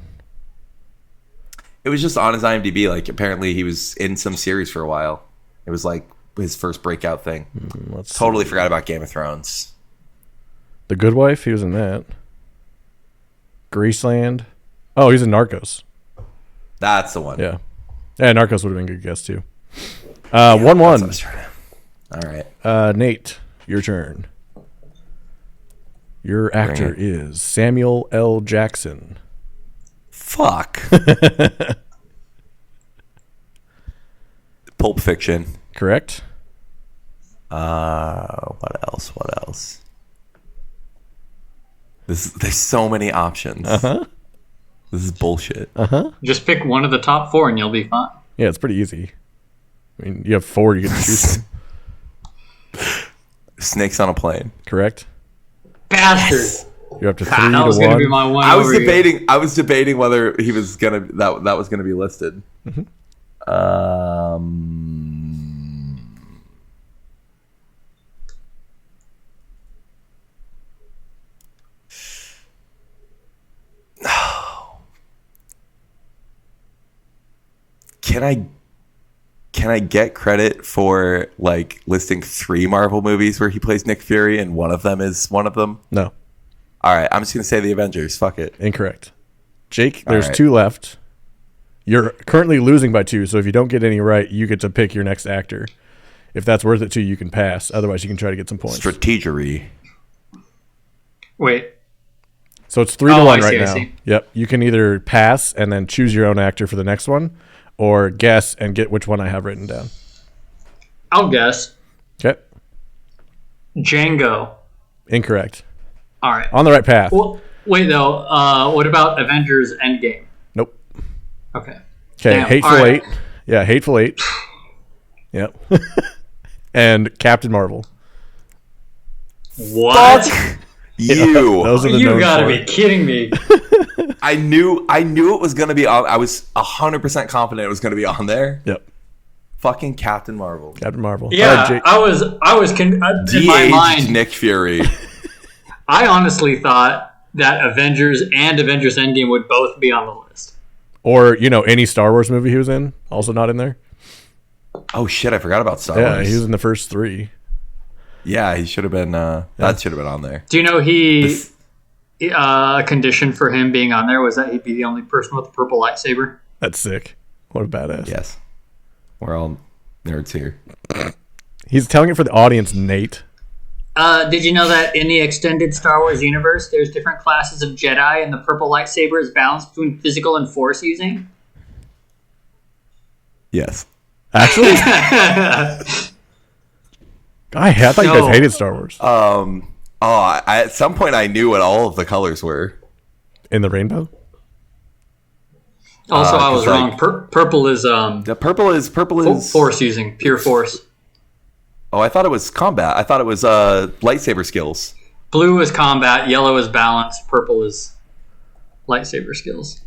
Speaker 2: It was just on his IMDb. Like, apparently he was in some series for a while. It was like his first breakout thing.
Speaker 1: Let's
Speaker 2: Totally forgot about Game of Thrones.
Speaker 1: The Good Wife. He was in that. Greaseland. Oh, he's in Narcos.
Speaker 2: That's the one.
Speaker 1: Yeah. Yeah, Narcos would have been a good guess too.
Speaker 2: That's what I
Speaker 1: 1-1.
Speaker 2: was trying to- All right.
Speaker 1: Nate, your turn. Your actor is Samuel L. Jackson.
Speaker 2: Fuck. Pulp Fiction.
Speaker 1: Correct?
Speaker 2: What else? What else? There's so many options.
Speaker 1: Uh-huh.
Speaker 2: This is bullshit.
Speaker 3: Just pick one of the top 4 and you'll be fine.
Speaker 1: Yeah, it's pretty easy. I mean, you have 4 you get to choose from.
Speaker 2: Snakes on a Plane.
Speaker 1: Correct?
Speaker 3: Bastard.
Speaker 1: You're up to 3
Speaker 3: That was
Speaker 1: to
Speaker 3: going to
Speaker 1: 1.
Speaker 3: be my one.
Speaker 2: I was
Speaker 3: over you.
Speaker 2: debating. I was debating whether he was gonna that was gonna be listed. Can I get credit for like listing 3 Marvel movies where he plays Nick Fury and one of them is one of them?
Speaker 1: No,
Speaker 2: All right, I'm just gonna say the Avengers. Fuck it.
Speaker 1: incorrect. Jake, there's
Speaker 2: right.
Speaker 1: 2 left. You're currently losing by 2, so if you don't get any right, you get to pick your next actor. If that's worth it to you, you can pass. Otherwise, you can try to get some points.
Speaker 2: Strategery.
Speaker 3: Wait.
Speaker 1: So it's 3 to
Speaker 3: Oh,
Speaker 1: 1
Speaker 3: I see,
Speaker 1: right
Speaker 3: I
Speaker 1: now.
Speaker 3: see.
Speaker 1: Yep. You can either pass and then choose your own actor for the next one, or guess and get which one I have written down.
Speaker 3: I'll guess.
Speaker 1: Okay.
Speaker 3: Django.
Speaker 1: Incorrect.
Speaker 3: All right.
Speaker 1: On the right path.
Speaker 3: Well, wait, though. What about Avengers Endgame?
Speaker 1: Nope.
Speaker 3: Okay.
Speaker 1: Okay.
Speaker 3: Damn.
Speaker 1: Hateful
Speaker 3: All right.
Speaker 1: Eight. Yeah, Hateful Eight. Yep. And Captain Marvel.
Speaker 3: What?
Speaker 2: You.
Speaker 1: Those are the
Speaker 3: You
Speaker 1: known
Speaker 3: gotta
Speaker 1: four.
Speaker 3: be kidding me.
Speaker 2: I knew it was gonna be on. I was 100% confident it was gonna be on there.
Speaker 1: Yep.
Speaker 2: Fucking Captain Marvel.
Speaker 1: Captain Marvel.
Speaker 3: Yeah,
Speaker 1: All right, Jake.
Speaker 3: I was in my
Speaker 2: De-aged
Speaker 3: mind.
Speaker 2: Nick Fury.
Speaker 3: I honestly thought that Avengers and Avengers Endgame would both be on the list.
Speaker 1: Or, any Star Wars movie he was in, also not in there.
Speaker 2: Oh shit! I forgot about Star
Speaker 1: Yeah,
Speaker 2: Wars.
Speaker 1: he was in the first 3.
Speaker 2: Yeah, he should have been. That should have been on there.
Speaker 3: Do you know a condition for him being on there was that he'd be the only person with a purple lightsaber?
Speaker 1: That's sick. What a badass.
Speaker 2: Yes, we're all nerds here.
Speaker 1: He's telling it for the audience, Nate.
Speaker 3: Did you know that in the extended Star Wars universe, there's different classes of Jedi, and the purple lightsaber is balanced between physical and Force using?
Speaker 2: Yes.
Speaker 1: Actually? I thought you guys hated Star Wars.
Speaker 2: At some point I knew what all of the colors were.
Speaker 1: In the rainbow?
Speaker 3: Also, I was wrong. Purple is
Speaker 2: The purple is
Speaker 3: Force using, pure Force.
Speaker 2: Oh, I thought it was combat. I thought it was lightsaber skills.
Speaker 3: Blue is combat, yellow is balance, purple is lightsaber skills.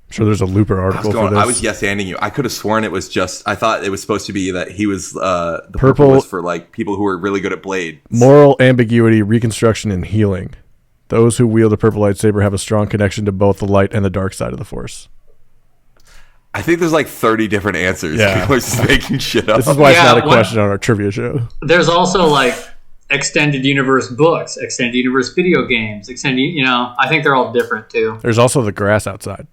Speaker 1: I'm sure there's a Looper article for this.
Speaker 2: I was yes-anding you. I could have sworn it was just. I thought it was supposed to be that he was the purple was for like people who were really good at blades.
Speaker 1: Moral ambiguity, reconstruction, and healing. Those who wield a purple lightsaber have a strong connection to both the light and the dark side of the Force.
Speaker 2: I think there's like 30 different answers.
Speaker 1: Yeah.
Speaker 2: People are just making shit up.
Speaker 1: This is why it's not a question on our trivia show.
Speaker 3: There's also like extended universe books, extended universe video games, I think they're all different too.
Speaker 1: There's also the grass outside.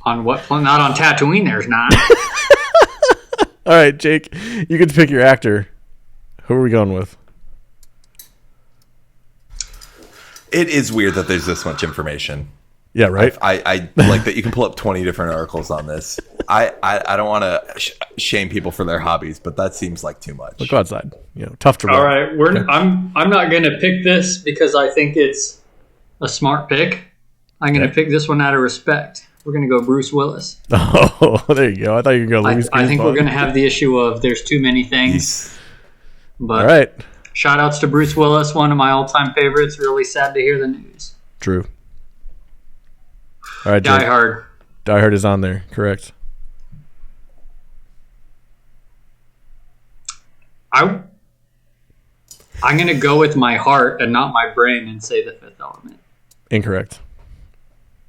Speaker 3: On what planet? Not on Tatooine, there's not.
Speaker 1: All right, Jake, you get to pick your actor. Who are we going with?
Speaker 2: It is weird that there's this much information.
Speaker 1: Yeah, right?
Speaker 2: I like that you can pull up 20 different articles on this. I don't want to shame people for their hobbies, but that seems like too much.
Speaker 1: Look outside. Tough to roll.
Speaker 3: All right, I'm not going to pick this because I think it's a smart pick. I'm going to pick this one out of respect. We're going to go Bruce Willis.
Speaker 1: Oh, there you go. I thought you were going to lose.
Speaker 3: I think we're going to have the issue of there's too many things. But
Speaker 1: all right.
Speaker 3: Shout outs to Bruce Willis, one of my all-time favorites. Really sad to hear the news.
Speaker 1: True. All right,
Speaker 3: Die
Speaker 1: Jake.
Speaker 3: Hard.
Speaker 1: Die Hard is on there. Correct.
Speaker 3: I'm going to go with my heart and not my brain and say The Fifth Element.
Speaker 1: Incorrect.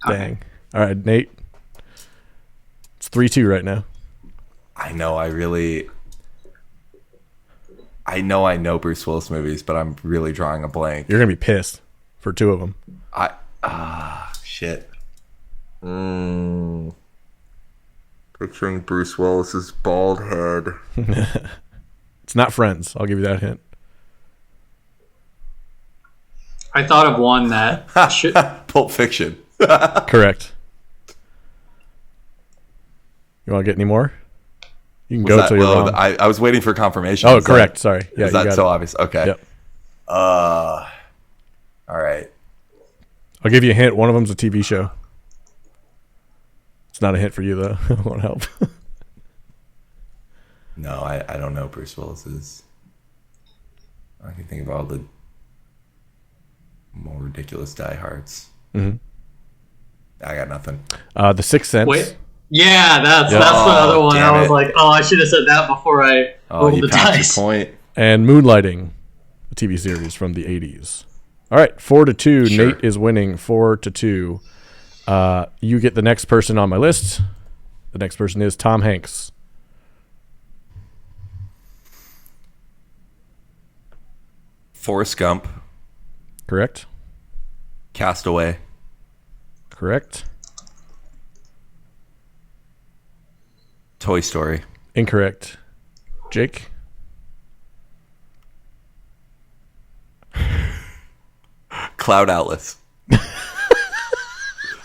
Speaker 3: Okay.
Speaker 1: Dang. All right, Nate. It's 3-2 right now.
Speaker 2: I know I know Bruce Willis movies, but I'm really drawing a blank.
Speaker 1: You're going to be pissed for 2 of them.
Speaker 2: Shit. Picturing Bruce Willis's bald head.
Speaker 1: It's not Friends. I'll give you that hint.
Speaker 3: I thought of one that should...
Speaker 2: Pulp Fiction.
Speaker 1: Correct. You want to get any more? You can go till you're wrong.
Speaker 2: I was waiting for confirmation.
Speaker 1: Oh, correct. Sorry. Yeah,
Speaker 2: is that so obvious? Okay.
Speaker 1: Yep.
Speaker 2: All right.
Speaker 1: I'll give you a hint. One of them's a TV show. It's not a hint for you, though. It won't help.
Speaker 2: No, I don't know Bruce Willis's. I can think of all the more ridiculous diehards.
Speaker 1: Mm-hmm.
Speaker 2: I got nothing.
Speaker 1: The Sixth Sense.
Speaker 3: Wait. Yeah, that's the other one. I was like, I should have said that before I rolled the dice.
Speaker 2: Your point.
Speaker 1: And Moonlighting, a TV series from the 80s. All right, 4-2.
Speaker 2: Sure.
Speaker 1: Nate is winning 4-2. You get the next person on my list. The next person is Tom Hanks.
Speaker 2: Forrest Gump.
Speaker 1: Correct?
Speaker 2: Castaway.
Speaker 1: Correct.
Speaker 2: Toy Story.
Speaker 1: Incorrect. Jake?
Speaker 2: Cloud Atlas. I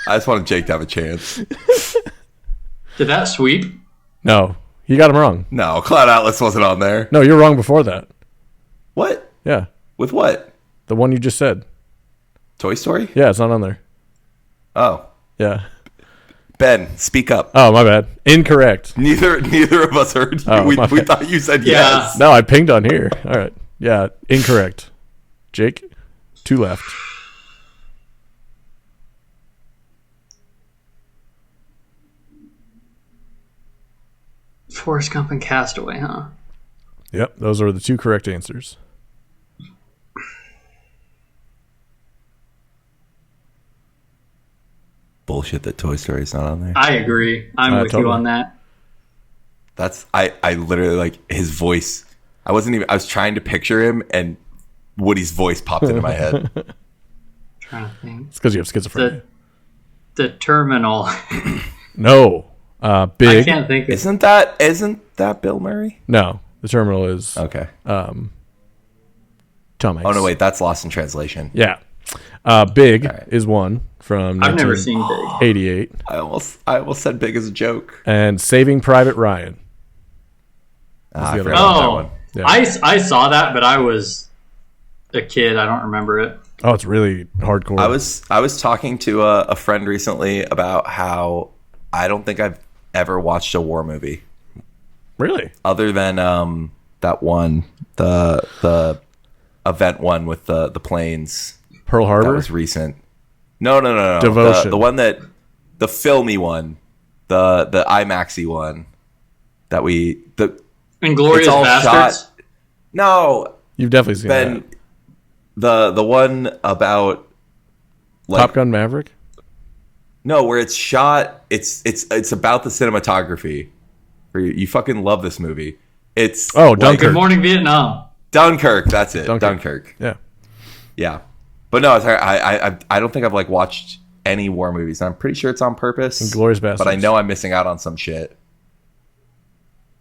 Speaker 2: just wanted Jake to have a chance.
Speaker 3: Did that sweep?
Speaker 1: No. You got him wrong.
Speaker 2: No, Cloud Atlas wasn't on there.
Speaker 1: No, you're wrong before that.
Speaker 2: What?
Speaker 1: Yeah.
Speaker 2: With what?
Speaker 1: The one you just said.
Speaker 2: Toy Story?
Speaker 1: Yeah, it's not on there.
Speaker 2: Oh.
Speaker 1: Yeah.
Speaker 2: Ben, speak up.
Speaker 1: Oh, my bad. Incorrect.
Speaker 2: Neither of us heard you.
Speaker 1: Oh,
Speaker 2: we
Speaker 1: my bad.
Speaker 2: thought you said
Speaker 3: Yeah.
Speaker 2: yes.
Speaker 1: No, I pinged on here. All right. Yeah, incorrect. Jake, 2 left.
Speaker 3: Forrest Gump and Castaway, huh?
Speaker 1: Yep, those are the 2 correct answers.
Speaker 2: Bullshit that Toy Story is not on there.
Speaker 3: I agree. I'm with
Speaker 1: totally.
Speaker 3: you on that.
Speaker 2: That's I literally like his voice. I was trying to picture him and Woody's voice popped into my head.
Speaker 3: Trying to think.
Speaker 1: It's because you have schizophrenia.
Speaker 3: The Terminal.
Speaker 1: No. Big.
Speaker 3: I can't think of
Speaker 2: Isn't that Bill Murray?
Speaker 1: No. The Terminal is
Speaker 2: Okay.
Speaker 1: Tom Hanks.
Speaker 2: Oh no, wait, that's Lost in Translation.
Speaker 1: Yeah. Big
Speaker 2: right.
Speaker 1: is one from
Speaker 3: I've never seen Big.
Speaker 1: 1988.
Speaker 2: I almost said Big as a joke.
Speaker 1: And Saving Private Ryan.
Speaker 2: I
Speaker 1: the other
Speaker 2: forgot about that
Speaker 3: Oh,
Speaker 2: one.
Speaker 1: Yeah.
Speaker 3: I saw that, but I was a kid. I don't remember it.
Speaker 1: Oh, it's really hardcore.
Speaker 2: I was talking to a friend recently about how I don't think I've ever watched a war movie
Speaker 1: Really?
Speaker 2: other than that one, the event one with the planes.
Speaker 1: Pearl
Speaker 2: That
Speaker 1: Harbor?
Speaker 2: was recent. No.
Speaker 1: Devotion.
Speaker 2: The one the filmy one, the IMAXy one that
Speaker 3: Inglorious
Speaker 2: it's all
Speaker 3: Bastards.
Speaker 2: shot. No,
Speaker 1: You've definitely seen
Speaker 2: Ben,
Speaker 1: that.
Speaker 2: the one about
Speaker 1: Top Gun Maverick?
Speaker 2: no, where it's shot. It's about the cinematography. You fucking love this movie. It's
Speaker 1: Dunkirk.
Speaker 3: Good Morning Vietnam.
Speaker 2: Dunkirk. That's it.
Speaker 1: Dunkirk.
Speaker 2: Dunkirk.
Speaker 1: Yeah.
Speaker 2: Yeah, but no, I don't think I've like watched any war movies. I'm pretty sure it's on purpose.
Speaker 1: Inglourious Basterds.
Speaker 2: But I know I'm missing out on some shit.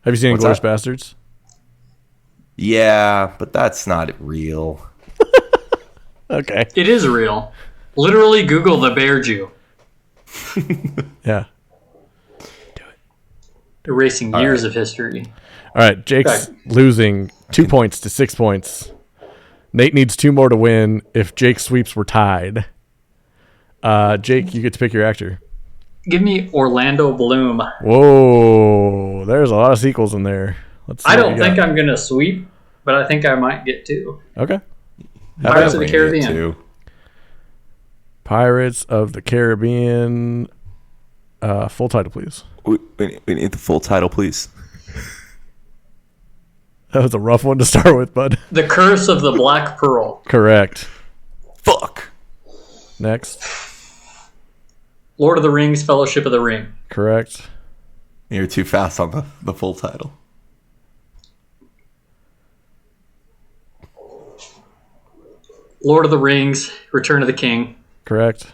Speaker 1: Have you seen
Speaker 2: What's
Speaker 1: Inglourious
Speaker 2: that?
Speaker 1: Bastards?
Speaker 2: Yeah, but that's not real.
Speaker 1: Okay.
Speaker 3: It is real. Literally Google the Bear Jew.
Speaker 1: Yeah.
Speaker 3: Erasing years of history.
Speaker 1: All right. Jake's
Speaker 3: Okay.
Speaker 1: losing 2 points to 6 points. Nate needs 2 more to win. If Jake sweeps, we're tied. Jake, you get to pick your actor.
Speaker 3: Give me Orlando Bloom.
Speaker 1: Whoa. There's a lot of sequels in there. Let's see
Speaker 3: I
Speaker 1: what
Speaker 3: don't
Speaker 1: you
Speaker 3: think
Speaker 1: got.
Speaker 3: I'm going to sweep, but I think I might get 2.
Speaker 1: Okay.
Speaker 3: Pirates of the
Speaker 2: Definitely
Speaker 3: Caribbean.
Speaker 2: get to.
Speaker 1: Pirates of the Caribbean. Full title, please.
Speaker 2: We need the full title, please.
Speaker 1: That was a rough one to start with, bud.
Speaker 3: The Curse of the Black Pearl.
Speaker 1: Correct.
Speaker 2: Fuck.
Speaker 1: Next.
Speaker 3: Lord of the Rings, Fellowship of the Ring.
Speaker 1: Correct.
Speaker 2: You're too fast on the full title.
Speaker 3: Lord of the Rings, Return of the King.
Speaker 1: Correct.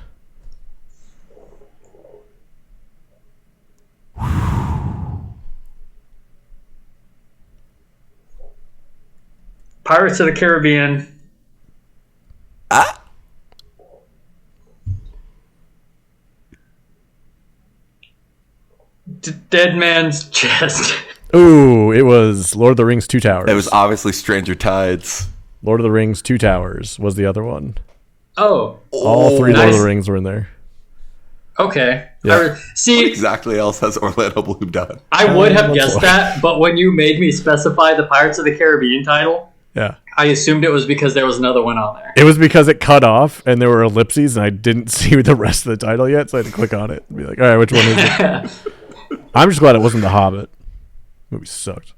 Speaker 3: Pirates of the Caribbean. Dead Man's Chest.
Speaker 1: Ooh, it was Lord of the Rings 2 Towers.
Speaker 2: It was obviously Stranger Tides.
Speaker 1: Lord of the Rings 2 Towers was the other one.
Speaker 3: Oh,
Speaker 1: All 3 Lord
Speaker 3: nice.
Speaker 1: of the Rings were in there.
Speaker 3: okay.
Speaker 1: Yeah.
Speaker 3: See,
Speaker 2: What exactly else has Orlando Bloom done?
Speaker 3: I would have
Speaker 1: What's
Speaker 3: guessed
Speaker 1: what?
Speaker 3: that, but when you made me specify the Pirates of the Caribbean title,
Speaker 1: Yeah.
Speaker 3: I assumed it was because there was another one on there.
Speaker 1: It was because it cut off and there were ellipses and I didn't see the rest of the title yet, so I had to click on it and be like, all right, which one is it? I'm just glad it wasn't The Hobbit. Movie sucked.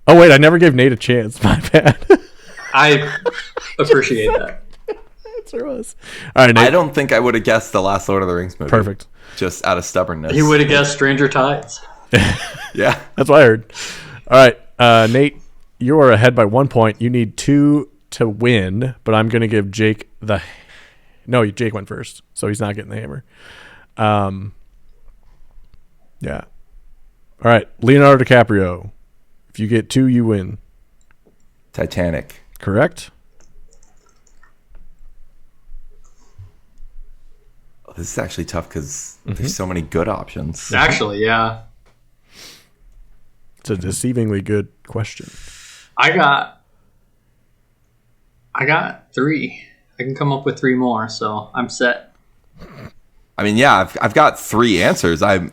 Speaker 1: Oh, wait, I never gave Nate a chance. My bad.
Speaker 3: I appreciate that.
Speaker 1: There was. All right, Nate.
Speaker 2: I don't think I would have guessed the last Lord of the Rings movie.
Speaker 1: Perfect.
Speaker 2: Just out of stubbornness.
Speaker 3: He would have guessed Stranger Tides.
Speaker 2: Yeah.
Speaker 1: That's what I heard. All right, Nate, you are ahead by 1 point. You need 2 to win, but I'm going to give Jake the... No, Jake went first, so he's not getting the hammer. Yeah. All right, Leonardo DiCaprio. If you get 2, you win.
Speaker 2: Titanic.
Speaker 1: Correct?
Speaker 2: Oh, this is actually tough because there's so many good options.
Speaker 3: Actually, yeah.
Speaker 1: It's a deceivingly good question.
Speaker 3: I got 3. I can come up with 3 more, so I'm set.
Speaker 2: I mean, yeah, I've got 3 answers. I'm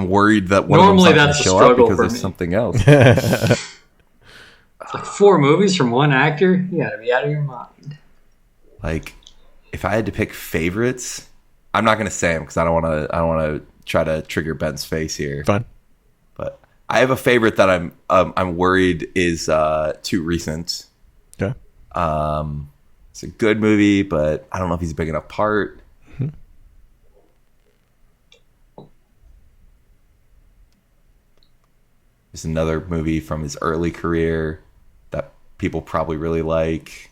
Speaker 2: worried that one
Speaker 3: Normally
Speaker 2: of them's not
Speaker 3: that's a
Speaker 2: going to show up
Speaker 3: struggle
Speaker 2: because
Speaker 3: for
Speaker 2: there's
Speaker 3: me.
Speaker 2: something else.
Speaker 3: It's like 4 movies from one actor? You gotta be out of your mind.
Speaker 2: Like, if I had to pick favorites, I'm not going to say them because I don't want to try to trigger Ben's face here.
Speaker 1: Fine.
Speaker 2: I have a favorite that I'm worried is too recent.
Speaker 1: Okay.
Speaker 2: It's a good movie, but I don't know if he's a big enough part.
Speaker 1: Mm-hmm.
Speaker 2: There's another movie from his early career that people probably really like.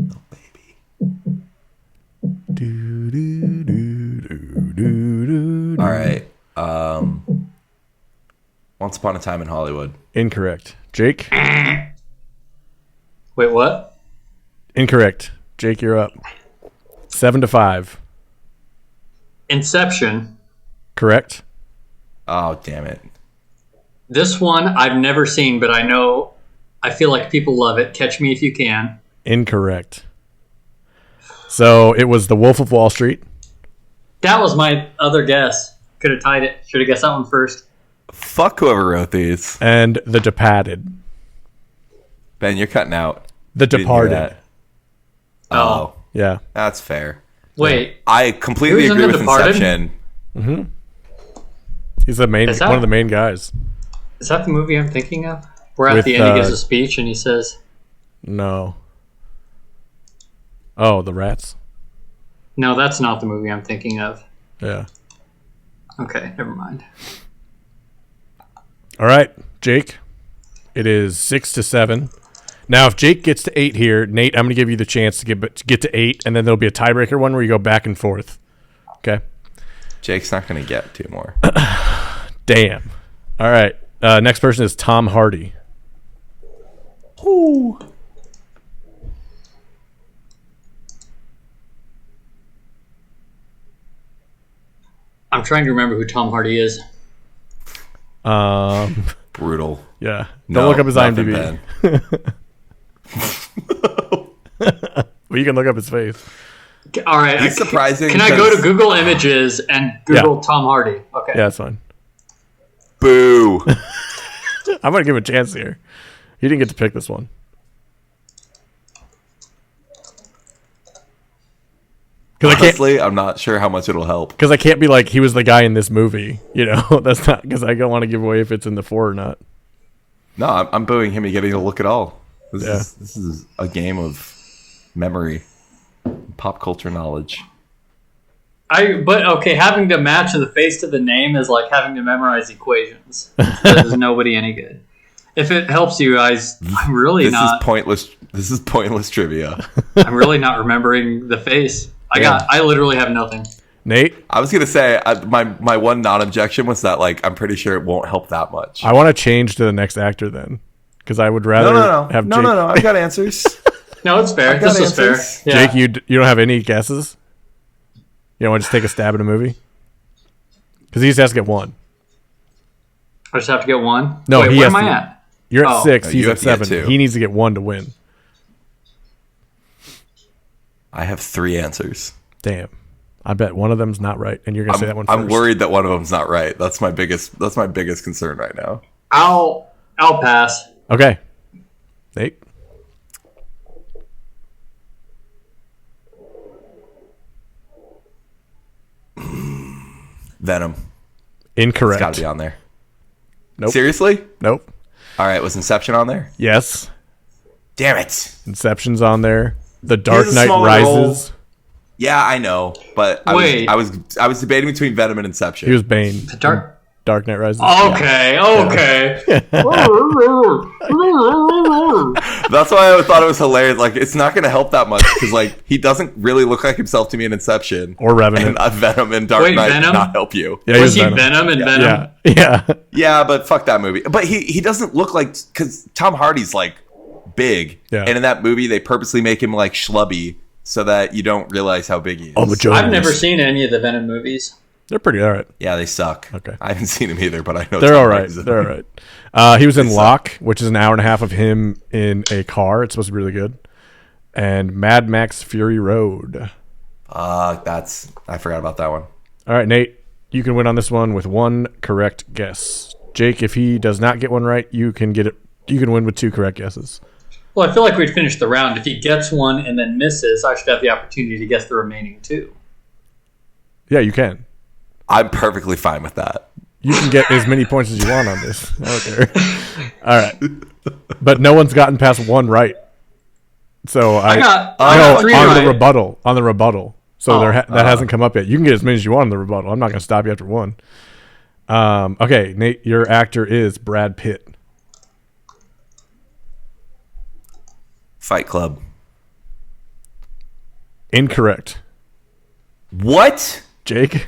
Speaker 2: Oh, baby. All right. Once Upon a Time in Hollywood.
Speaker 1: Incorrect. Jake?
Speaker 3: Wait, what?
Speaker 1: Incorrect. Jake, you're up. 7-5.
Speaker 3: Inception.
Speaker 1: Correct.
Speaker 2: Oh, damn it.
Speaker 3: This one I've never seen, but I feel like people love it. Catch Me If You Can.
Speaker 1: Incorrect. So it was The Wolf of Wall Street.
Speaker 3: That was my other guess. Could have tied it. Should have guessed that one first.
Speaker 2: Fuck whoever wrote these.
Speaker 1: And The Departed.
Speaker 2: Ben, you're cutting out.
Speaker 1: The
Speaker 2: Didn't hear
Speaker 1: Departed.
Speaker 2: that. Oh,
Speaker 1: Yeah.
Speaker 2: that's fair.
Speaker 3: Wait.
Speaker 2: I completely
Speaker 3: Who's in
Speaker 2: agree
Speaker 3: The
Speaker 2: with
Speaker 3: Departed?
Speaker 2: Inception.
Speaker 1: He's the main
Speaker 3: Is that-
Speaker 1: one of the main guys.
Speaker 3: Is that the movie I'm thinking of? Where at
Speaker 1: With,
Speaker 3: the end he gives a speech and he says,
Speaker 1: No. Oh, The Rats.
Speaker 3: no, that's not the movie I'm thinking of.
Speaker 1: Yeah.
Speaker 3: Okay, never mind.
Speaker 1: All right, Jake. It is 6-7. Now, if Jake gets to 8 here, Nate, I'm going to give you the chance to get to 8, and then there'll be a tiebreaker one where you go back and forth. Okay?
Speaker 2: Jake's not going to get 2 more.
Speaker 1: Damn. All right. Next person is Tom Hardy.
Speaker 2: Ooh.
Speaker 3: I'm trying to remember who Tom Hardy is.
Speaker 2: Brutal.
Speaker 1: Yeah.
Speaker 2: No,
Speaker 1: Don't look up his
Speaker 2: nothing,
Speaker 1: IMDb.
Speaker 2: Ben.
Speaker 1: Well, you can look up his face.
Speaker 3: All right.
Speaker 2: He's surprising.
Speaker 3: Can I go to Google Images and Google Tom Hardy? Okay.
Speaker 1: Yeah, that's fine.
Speaker 2: Boo.
Speaker 1: I'm going to give him a chance here. He didn't get to pick this one.
Speaker 2: Honestly, I'm not sure how much it'll help.
Speaker 1: Because I can't be like, he was the guy in this movie. You know, that's not because I don't want to give away if it's in the 4 or not.
Speaker 2: No, I'm booing him and getting to look at all. This is a game of memory, pop culture knowledge.
Speaker 3: But okay, having to match the face to the name is like having to memorize equations. That does nobody any good. If it helps you guys, I'm really
Speaker 2: This
Speaker 3: not.
Speaker 2: is pointless. This is pointless trivia.
Speaker 3: I'm really not remembering the face. I literally have nothing.
Speaker 1: Nate?
Speaker 2: I was gonna say my one non-objection was that I'm pretty sure it won't help that much.
Speaker 1: I want to change to the next actor then. Because I would rather have Jake.
Speaker 2: No. I've got answers.
Speaker 3: No, it's fair.
Speaker 2: I've got
Speaker 3: This is fair.
Speaker 2: answers.
Speaker 3: Yeah.
Speaker 1: Jake, you don't have any guesses? You don't want to just take a stab at a movie? Because he just has to get one.
Speaker 3: I just have to get one.
Speaker 1: No,
Speaker 3: Wait,
Speaker 1: he
Speaker 3: where
Speaker 1: has
Speaker 3: am I
Speaker 1: to-
Speaker 3: at?
Speaker 1: You're at 6.
Speaker 2: No,
Speaker 1: He's
Speaker 2: you
Speaker 1: at
Speaker 2: have to get
Speaker 1: 7.
Speaker 2: 2.
Speaker 1: He needs to get 1 to win.
Speaker 2: I have 3 answers.
Speaker 1: Damn. I bet one of them's not right, and you're gonna say that one first.
Speaker 2: I'm worried that one of them's not right. That's my biggest concern right now.
Speaker 3: I'll pass.
Speaker 1: Okay. Nate?
Speaker 2: Venom.
Speaker 1: Incorrect.
Speaker 2: It's got to be on there.
Speaker 1: Nope.
Speaker 2: Seriously?
Speaker 1: Nope.
Speaker 2: All right. Was Inception on there?
Speaker 1: Yes.
Speaker 2: Damn it.
Speaker 1: Inception's on there. The Dark
Speaker 2: He has a
Speaker 1: Knight
Speaker 2: smaller
Speaker 1: Rises.
Speaker 2: Yeah, I know, but I was debating between Venom and Inception.
Speaker 1: He was Bane.
Speaker 3: Dark.
Speaker 1: Dark Knight Rises.
Speaker 3: Okay.
Speaker 2: That's why I thought it was hilarious. It's not going to help that much because he doesn't really look like himself to me in Inception
Speaker 1: Or Revenant.
Speaker 2: and Venom and Dark
Speaker 3: Wait,
Speaker 2: Knight
Speaker 3: Venom?
Speaker 2: did not help you.
Speaker 1: Yeah,
Speaker 3: Was he Venom and Venom?
Speaker 1: Yeah. Yeah.
Speaker 2: Yeah, but fuck that movie. But he doesn't look because Tom Hardy's big,
Speaker 1: Yeah.
Speaker 2: and in that movie they purposely make him schlubby so that you don't realize how big he is.
Speaker 1: Oh, the Jones.
Speaker 3: I've never seen any of the Venom movies.
Speaker 1: They're pretty all right.
Speaker 2: Yeah, they suck.
Speaker 1: Okay.
Speaker 2: I haven't seen him either, but I know
Speaker 1: They're
Speaker 2: Tom
Speaker 1: all right.
Speaker 2: Hardy's in
Speaker 1: They're all
Speaker 2: them.
Speaker 1: right. He was in Locke, which is an hour and a half of him in a car. It's supposed to be really good. And Mad Max Fury Road.
Speaker 2: I forgot about that one.
Speaker 1: All right, Nate, you can win on this one with 1 correct guess. Jake, if he does not get one right, you can get it. You can win with 2 correct guesses.
Speaker 3: Well, I feel like we'd finish the round. If he gets one and then misses, I should have the opportunity to guess the remaining two.
Speaker 1: Yeah, you can.
Speaker 2: I'm perfectly fine with that.
Speaker 1: You can get as many points as you want on this. I don't care. All right. But no one's gotten past one right. So I
Speaker 3: got 3
Speaker 1: on
Speaker 3: right.
Speaker 1: the rebuttal. On the rebuttal. So that hasn't come up yet. You can get as many as you want on the rebuttal. I'm not going to stop you after one. Okay, Nate, your actor is Brad Pitt.
Speaker 2: Fight Club.
Speaker 1: Incorrect.
Speaker 2: What?
Speaker 1: Jake,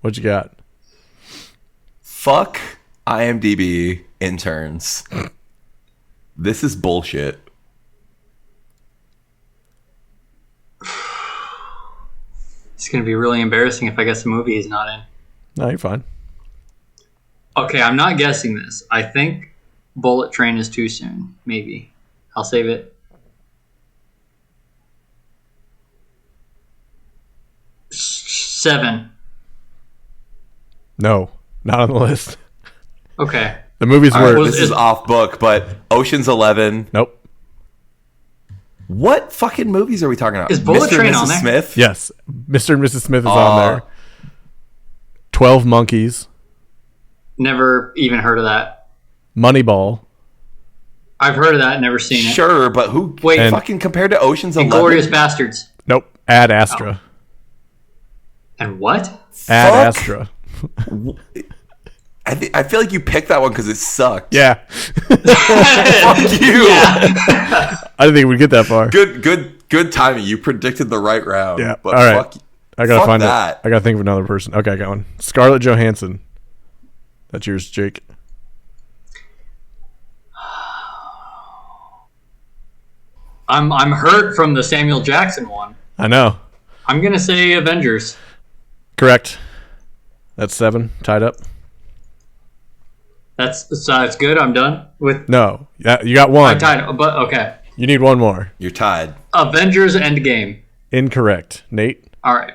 Speaker 1: what you got?
Speaker 2: Fuck IMDB interns. This is bullshit.
Speaker 3: It's going to be really embarrassing if I guess the movie he's not in.
Speaker 1: No, you're fine.
Speaker 3: Okay, I'm not guessing this. I think Bullet Train is too soon. Maybe. I'll save it. Seven.
Speaker 1: No, not on the list.
Speaker 3: Okay.
Speaker 1: The movies
Speaker 2: All right,
Speaker 1: were...
Speaker 2: this is off book, but Ocean's 11.
Speaker 1: Nope.
Speaker 2: What fucking movies are we talking about?
Speaker 3: Is Bullet
Speaker 2: Mr.
Speaker 3: Train
Speaker 2: and Mrs.
Speaker 3: on there?
Speaker 2: Smith?
Speaker 1: Yes. Mr. and Mrs. Smith is on there. 12 Monkeys.
Speaker 3: Never even heard of that.
Speaker 1: Moneyball.
Speaker 3: I've heard of that, never seen it.
Speaker 2: Sure, but who
Speaker 3: Wait.
Speaker 2: fucking compared to Ocean's 11?
Speaker 3: Inglourious Bastards.
Speaker 1: Nope. Ad Astra.
Speaker 3: And what?
Speaker 1: Ad
Speaker 2: Fuck.
Speaker 1: Astra.
Speaker 2: I feel like you picked that one because it sucked.
Speaker 1: Yeah.
Speaker 2: Fuck you.
Speaker 3: Yeah.
Speaker 1: I didn't think we'd get that far.
Speaker 2: Good timing. You predicted the right round.
Speaker 1: Yeah.
Speaker 2: But
Speaker 1: All right.
Speaker 2: fuck,
Speaker 1: I gotta
Speaker 2: fuck
Speaker 1: find
Speaker 2: that.
Speaker 1: it. I gotta think of another person. Okay, I got one. Scarlett Johansson. That's yours, Jake.
Speaker 3: I'm hurt from the Samuel Jackson one.
Speaker 1: I know.
Speaker 3: I'm gonna say Avengers.
Speaker 1: Correct. That's 7. Tied up.
Speaker 3: That's good. I'm done with.
Speaker 1: No. Yeah, you got one.
Speaker 3: I'm tied, but okay.
Speaker 1: You need one more.
Speaker 2: You're tied.
Speaker 3: Avengers Endgame.
Speaker 1: Incorrect. Nate.
Speaker 3: All right.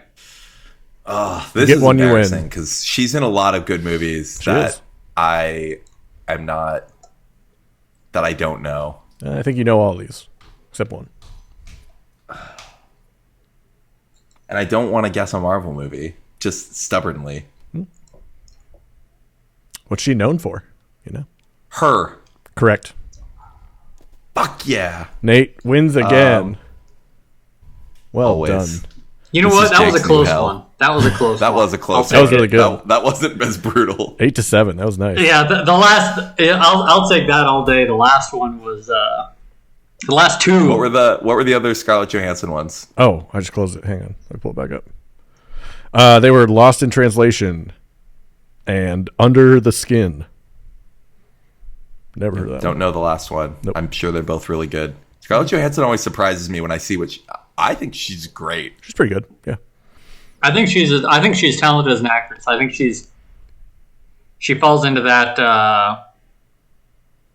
Speaker 2: This
Speaker 1: get
Speaker 2: is
Speaker 1: one, you win.
Speaker 2: embarrassing because she's in a lot of good movies
Speaker 1: She
Speaker 2: that
Speaker 1: is.
Speaker 2: I am not. That I don't know.
Speaker 1: I think you know all these. Except one.
Speaker 2: And I don't want to guess a Marvel movie. Just stubbornly.
Speaker 1: What's she known for? You know?
Speaker 2: Her.
Speaker 1: Correct.
Speaker 2: Fuck yeah.
Speaker 1: Nate wins again. Well
Speaker 2: Always.
Speaker 1: done.
Speaker 3: You know
Speaker 2: This
Speaker 3: what?
Speaker 2: is
Speaker 3: That was a
Speaker 2: Jake's
Speaker 3: close
Speaker 2: new hell.
Speaker 3: one. That was a close
Speaker 2: That
Speaker 3: one.
Speaker 2: was a close
Speaker 1: That was
Speaker 2: one.
Speaker 1: really good.
Speaker 2: That wasn't as brutal.
Speaker 1: 8-7. That was nice.
Speaker 3: Yeah, the last. I'll take that all day. The last one was. The last two.
Speaker 2: What were the other Scarlett Johansson ones?
Speaker 1: Oh, I just closed it. Hang on. Let me pull it back up. They were Lost in Translation and Under the Skin. Never heard of that
Speaker 2: Don't
Speaker 1: one.
Speaker 2: know the last one.
Speaker 1: Nope.
Speaker 2: I'm sure they're both really good. Scarlett Johansson always surprises me when I see I think she's great.
Speaker 1: She's pretty good. Yeah.
Speaker 3: I think she's talented as an actress. I think she falls into that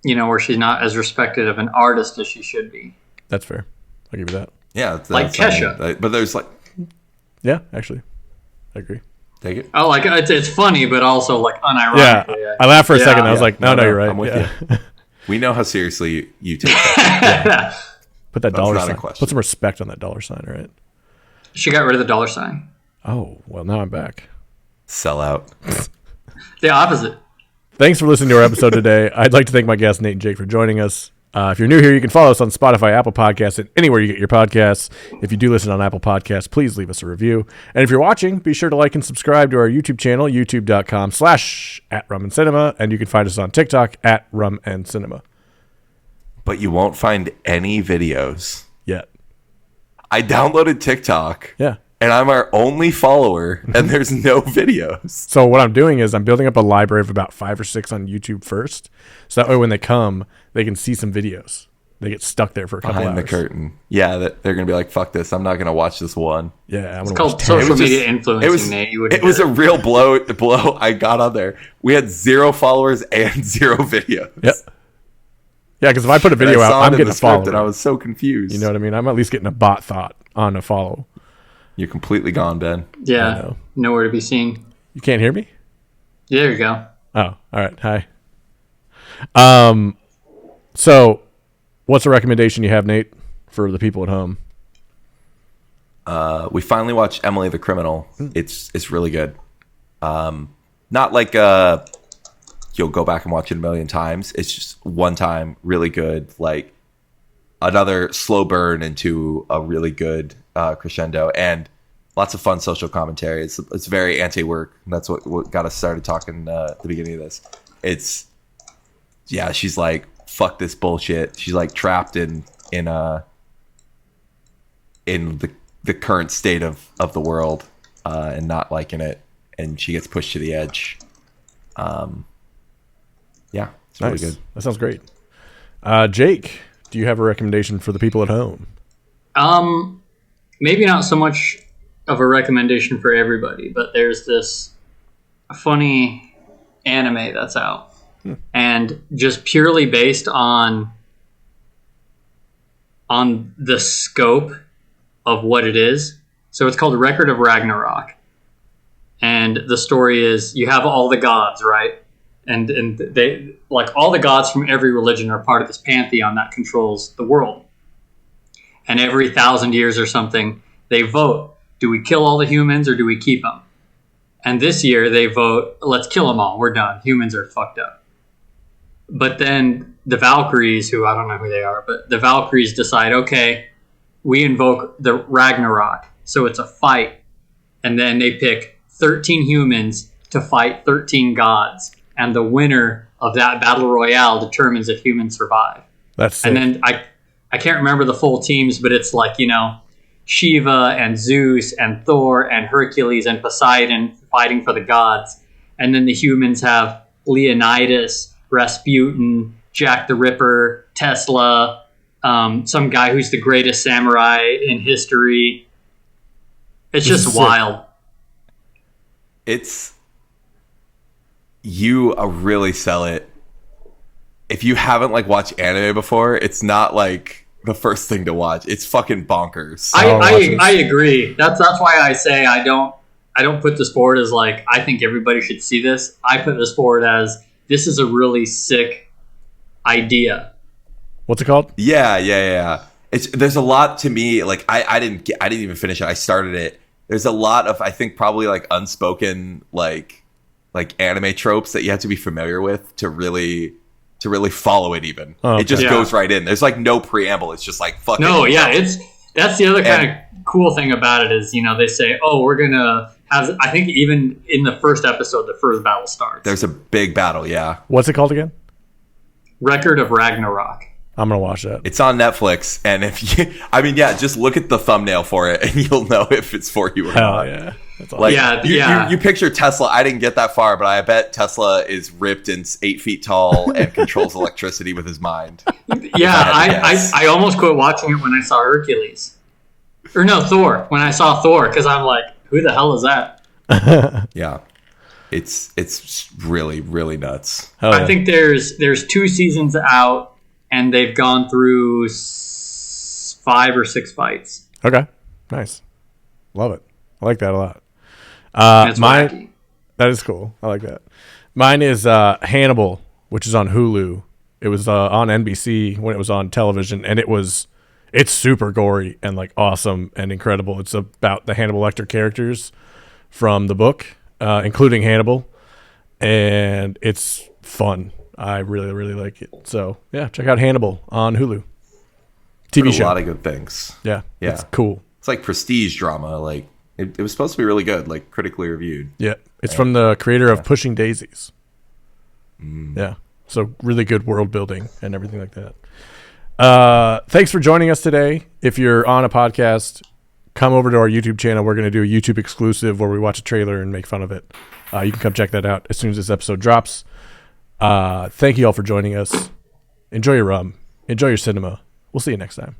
Speaker 3: where she's not as respected of an artist as she should be.
Speaker 1: That's fair. I'll give you that.
Speaker 2: Yeah,
Speaker 3: Like Kesha.
Speaker 2: But there's like,
Speaker 1: Yeah, actually. I agree.
Speaker 2: take it.
Speaker 3: Oh, like it's funny, but also like
Speaker 1: Yeah.
Speaker 3: unironically.
Speaker 1: I laughed for a
Speaker 3: Yeah.
Speaker 1: second. I was like, no, you're right.
Speaker 2: I'm with
Speaker 1: Yeah.
Speaker 2: you. We know how seriously you take that.
Speaker 1: Put that dollar
Speaker 2: not a
Speaker 1: sign.
Speaker 2: question.
Speaker 1: Put some respect on that dollar sign, all right?
Speaker 3: She got rid of the dollar sign.
Speaker 1: Oh, well, now I'm back.
Speaker 2: Sell out.
Speaker 3: The opposite.
Speaker 1: Thanks for listening to our episode today. I'd like to thank my guests, Nate and Jake, for joining us. If you're new here, you can follow us on Spotify, Apple Podcasts, and anywhere you get your podcasts. If you do listen on Apple Podcasts, please leave us a review. And if you're watching, be sure to like and subscribe to our YouTube channel, youtube.com/@rumandcinema. And you can find us on TikTok @rumandcinema.
Speaker 2: But you won't find any videos.
Speaker 1: Yet.
Speaker 2: I downloaded TikTok.
Speaker 1: Yeah.
Speaker 2: And I'm our only follower, and there's no videos.
Speaker 1: So what I'm doing is I'm building up a library of about 5 or 6 on YouTube first. So that way when they come, they can see some videos. They get stuck there for a couple
Speaker 2: Behind the
Speaker 1: hours.
Speaker 2: curtain. Yeah, they're going to be like, fuck this. I'm not going to watch this one.
Speaker 1: Yeah, I'm
Speaker 3: It's
Speaker 1: gonna
Speaker 3: called
Speaker 1: watch
Speaker 3: social
Speaker 2: It was
Speaker 3: media
Speaker 2: just-
Speaker 3: influencing, Nate. You
Speaker 2: it was a real blow I got on there. We had 0 followers and 0 videos.
Speaker 1: Yep. Yeah, because if I put a
Speaker 2: And I
Speaker 1: video out,
Speaker 2: saw it
Speaker 1: I'm
Speaker 2: in
Speaker 1: getting
Speaker 2: the
Speaker 1: a
Speaker 2: script,
Speaker 1: follow.
Speaker 2: and I was so confused.
Speaker 1: You know what I mean? I'm at least getting a bot thought on a follow.
Speaker 2: You're completely gone, Ben.
Speaker 1: I
Speaker 3: Yeah,
Speaker 1: know.
Speaker 3: nowhere to be seen.
Speaker 1: You can't hear me?
Speaker 3: There you go.
Speaker 1: Oh, all right. Hi. So What's a recommendation you have, Nate, for the people at home?
Speaker 2: We finally watched Emily the Criminal. It's really good. Not like you'll go back and watch it a million times. It's just one time, really good. Like another slow burn into a really good crescendo, and lots of fun social commentary. It's very anti-work. That's what got us started talking at the beginning of this. She's like, fuck this bullshit. She's like trapped in the current state of the world and not liking it, and she gets pushed to the edge. It's really good.
Speaker 1: That sounds great. Jake, do you have a recommendation for the people at home?
Speaker 3: Maybe not so much of a recommendation for everybody, but there's this funny anime that's out, and just purely based on the scope of what it is. So it's called Record of Ragnarok, and the story is you have all the gods, right? And they, like, all the gods from every religion are part of this pantheon that controls the world. And every 1,000 years or something, they vote: do we kill all the humans or do we keep them? And this year they vote, let's kill them all. We're done. Humans are fucked up. But then the Valkyries, who I don't know who they are, but the Valkyries decide, okay, we invoke the Ragnarok. So it's a fight. And then they pick 13 humans to fight 13 gods. And the winner of that battle royale determines if humans survive.
Speaker 1: That's sick.
Speaker 3: And then I can't remember the full teams, but it's like, Shiva and Zeus and Thor and Hercules and Poseidon fighting for the gods. And then the humans have Leonidas, Rasputin, Jack the Ripper, Tesla, some guy who's the greatest samurai in history. It's just wild.
Speaker 2: You really sell it. If you haven't watched anime before, it's not like the first thing to watch. It's fucking bonkers.
Speaker 3: I agree. That's why I say I don't put this forward as I think everybody should see this. I put this forward as this is a really sick idea.
Speaker 1: What's it called?
Speaker 2: Yeah. There's a lot to me. I didn't even finish it. I started it. There's a lot of, I think, probably unspoken anime tropes that you have to be familiar with to really follow it. Even it just goes right in. There's no preamble. It's just fucking.
Speaker 3: No, yeah, that's the other kind of cool thing about it is they say, oh, we're gonna have. I think even in the first episode, the first battle starts.
Speaker 2: There's a big battle. Yeah.
Speaker 1: What's it called again?
Speaker 3: Record of Ragnarok.
Speaker 1: I'm gonna watch that.
Speaker 2: It's on Netflix, and if you, just look at the thumbnail for it, and you'll know if it's for you or not.
Speaker 1: Yeah. That's awesome.
Speaker 2: You picture Tesla. I didn't get that far, but I bet Tesla is ripped and 8 feet tall and controls electricity with his mind.
Speaker 3: Yeah, I almost quit watching it when I saw Hercules. Or no, Thor. When I saw Thor, because I'm like, who the hell is that?
Speaker 2: Yeah. It's really, really nuts.
Speaker 3: I think there's 2 seasons out, and they've gone through 5 or 6 fights.
Speaker 1: Okay. Nice. Love it. I like that a lot.
Speaker 3: Mine, wacky.
Speaker 1: That is cool. I like that. Mine is Hannibal, which is on Hulu. It was on NBC when it was on television, and it's super gory and awesome and incredible. It's about the Hannibal Lecter characters from the book, including Hannibal, and it's fun. I really, really like it. So yeah, check out Hannibal on Hulu. TV show.
Speaker 2: A lot of good things.
Speaker 1: Yeah. It's cool.
Speaker 2: It's prestige drama. It was supposed to be really good, critically reviewed.
Speaker 1: Yeah. It's from the creator of Pushing Daisies. Yeah. So really good world building and everything like that. Thanks for joining us today. If you're on a podcast, come over to our YouTube channel. We're going to do a YouTube exclusive where we watch a trailer and make fun of it. You can come check that out as soon as this episode drops. Thank you all for joining us. Enjoy your rum. Enjoy your cinema. We'll see you next time.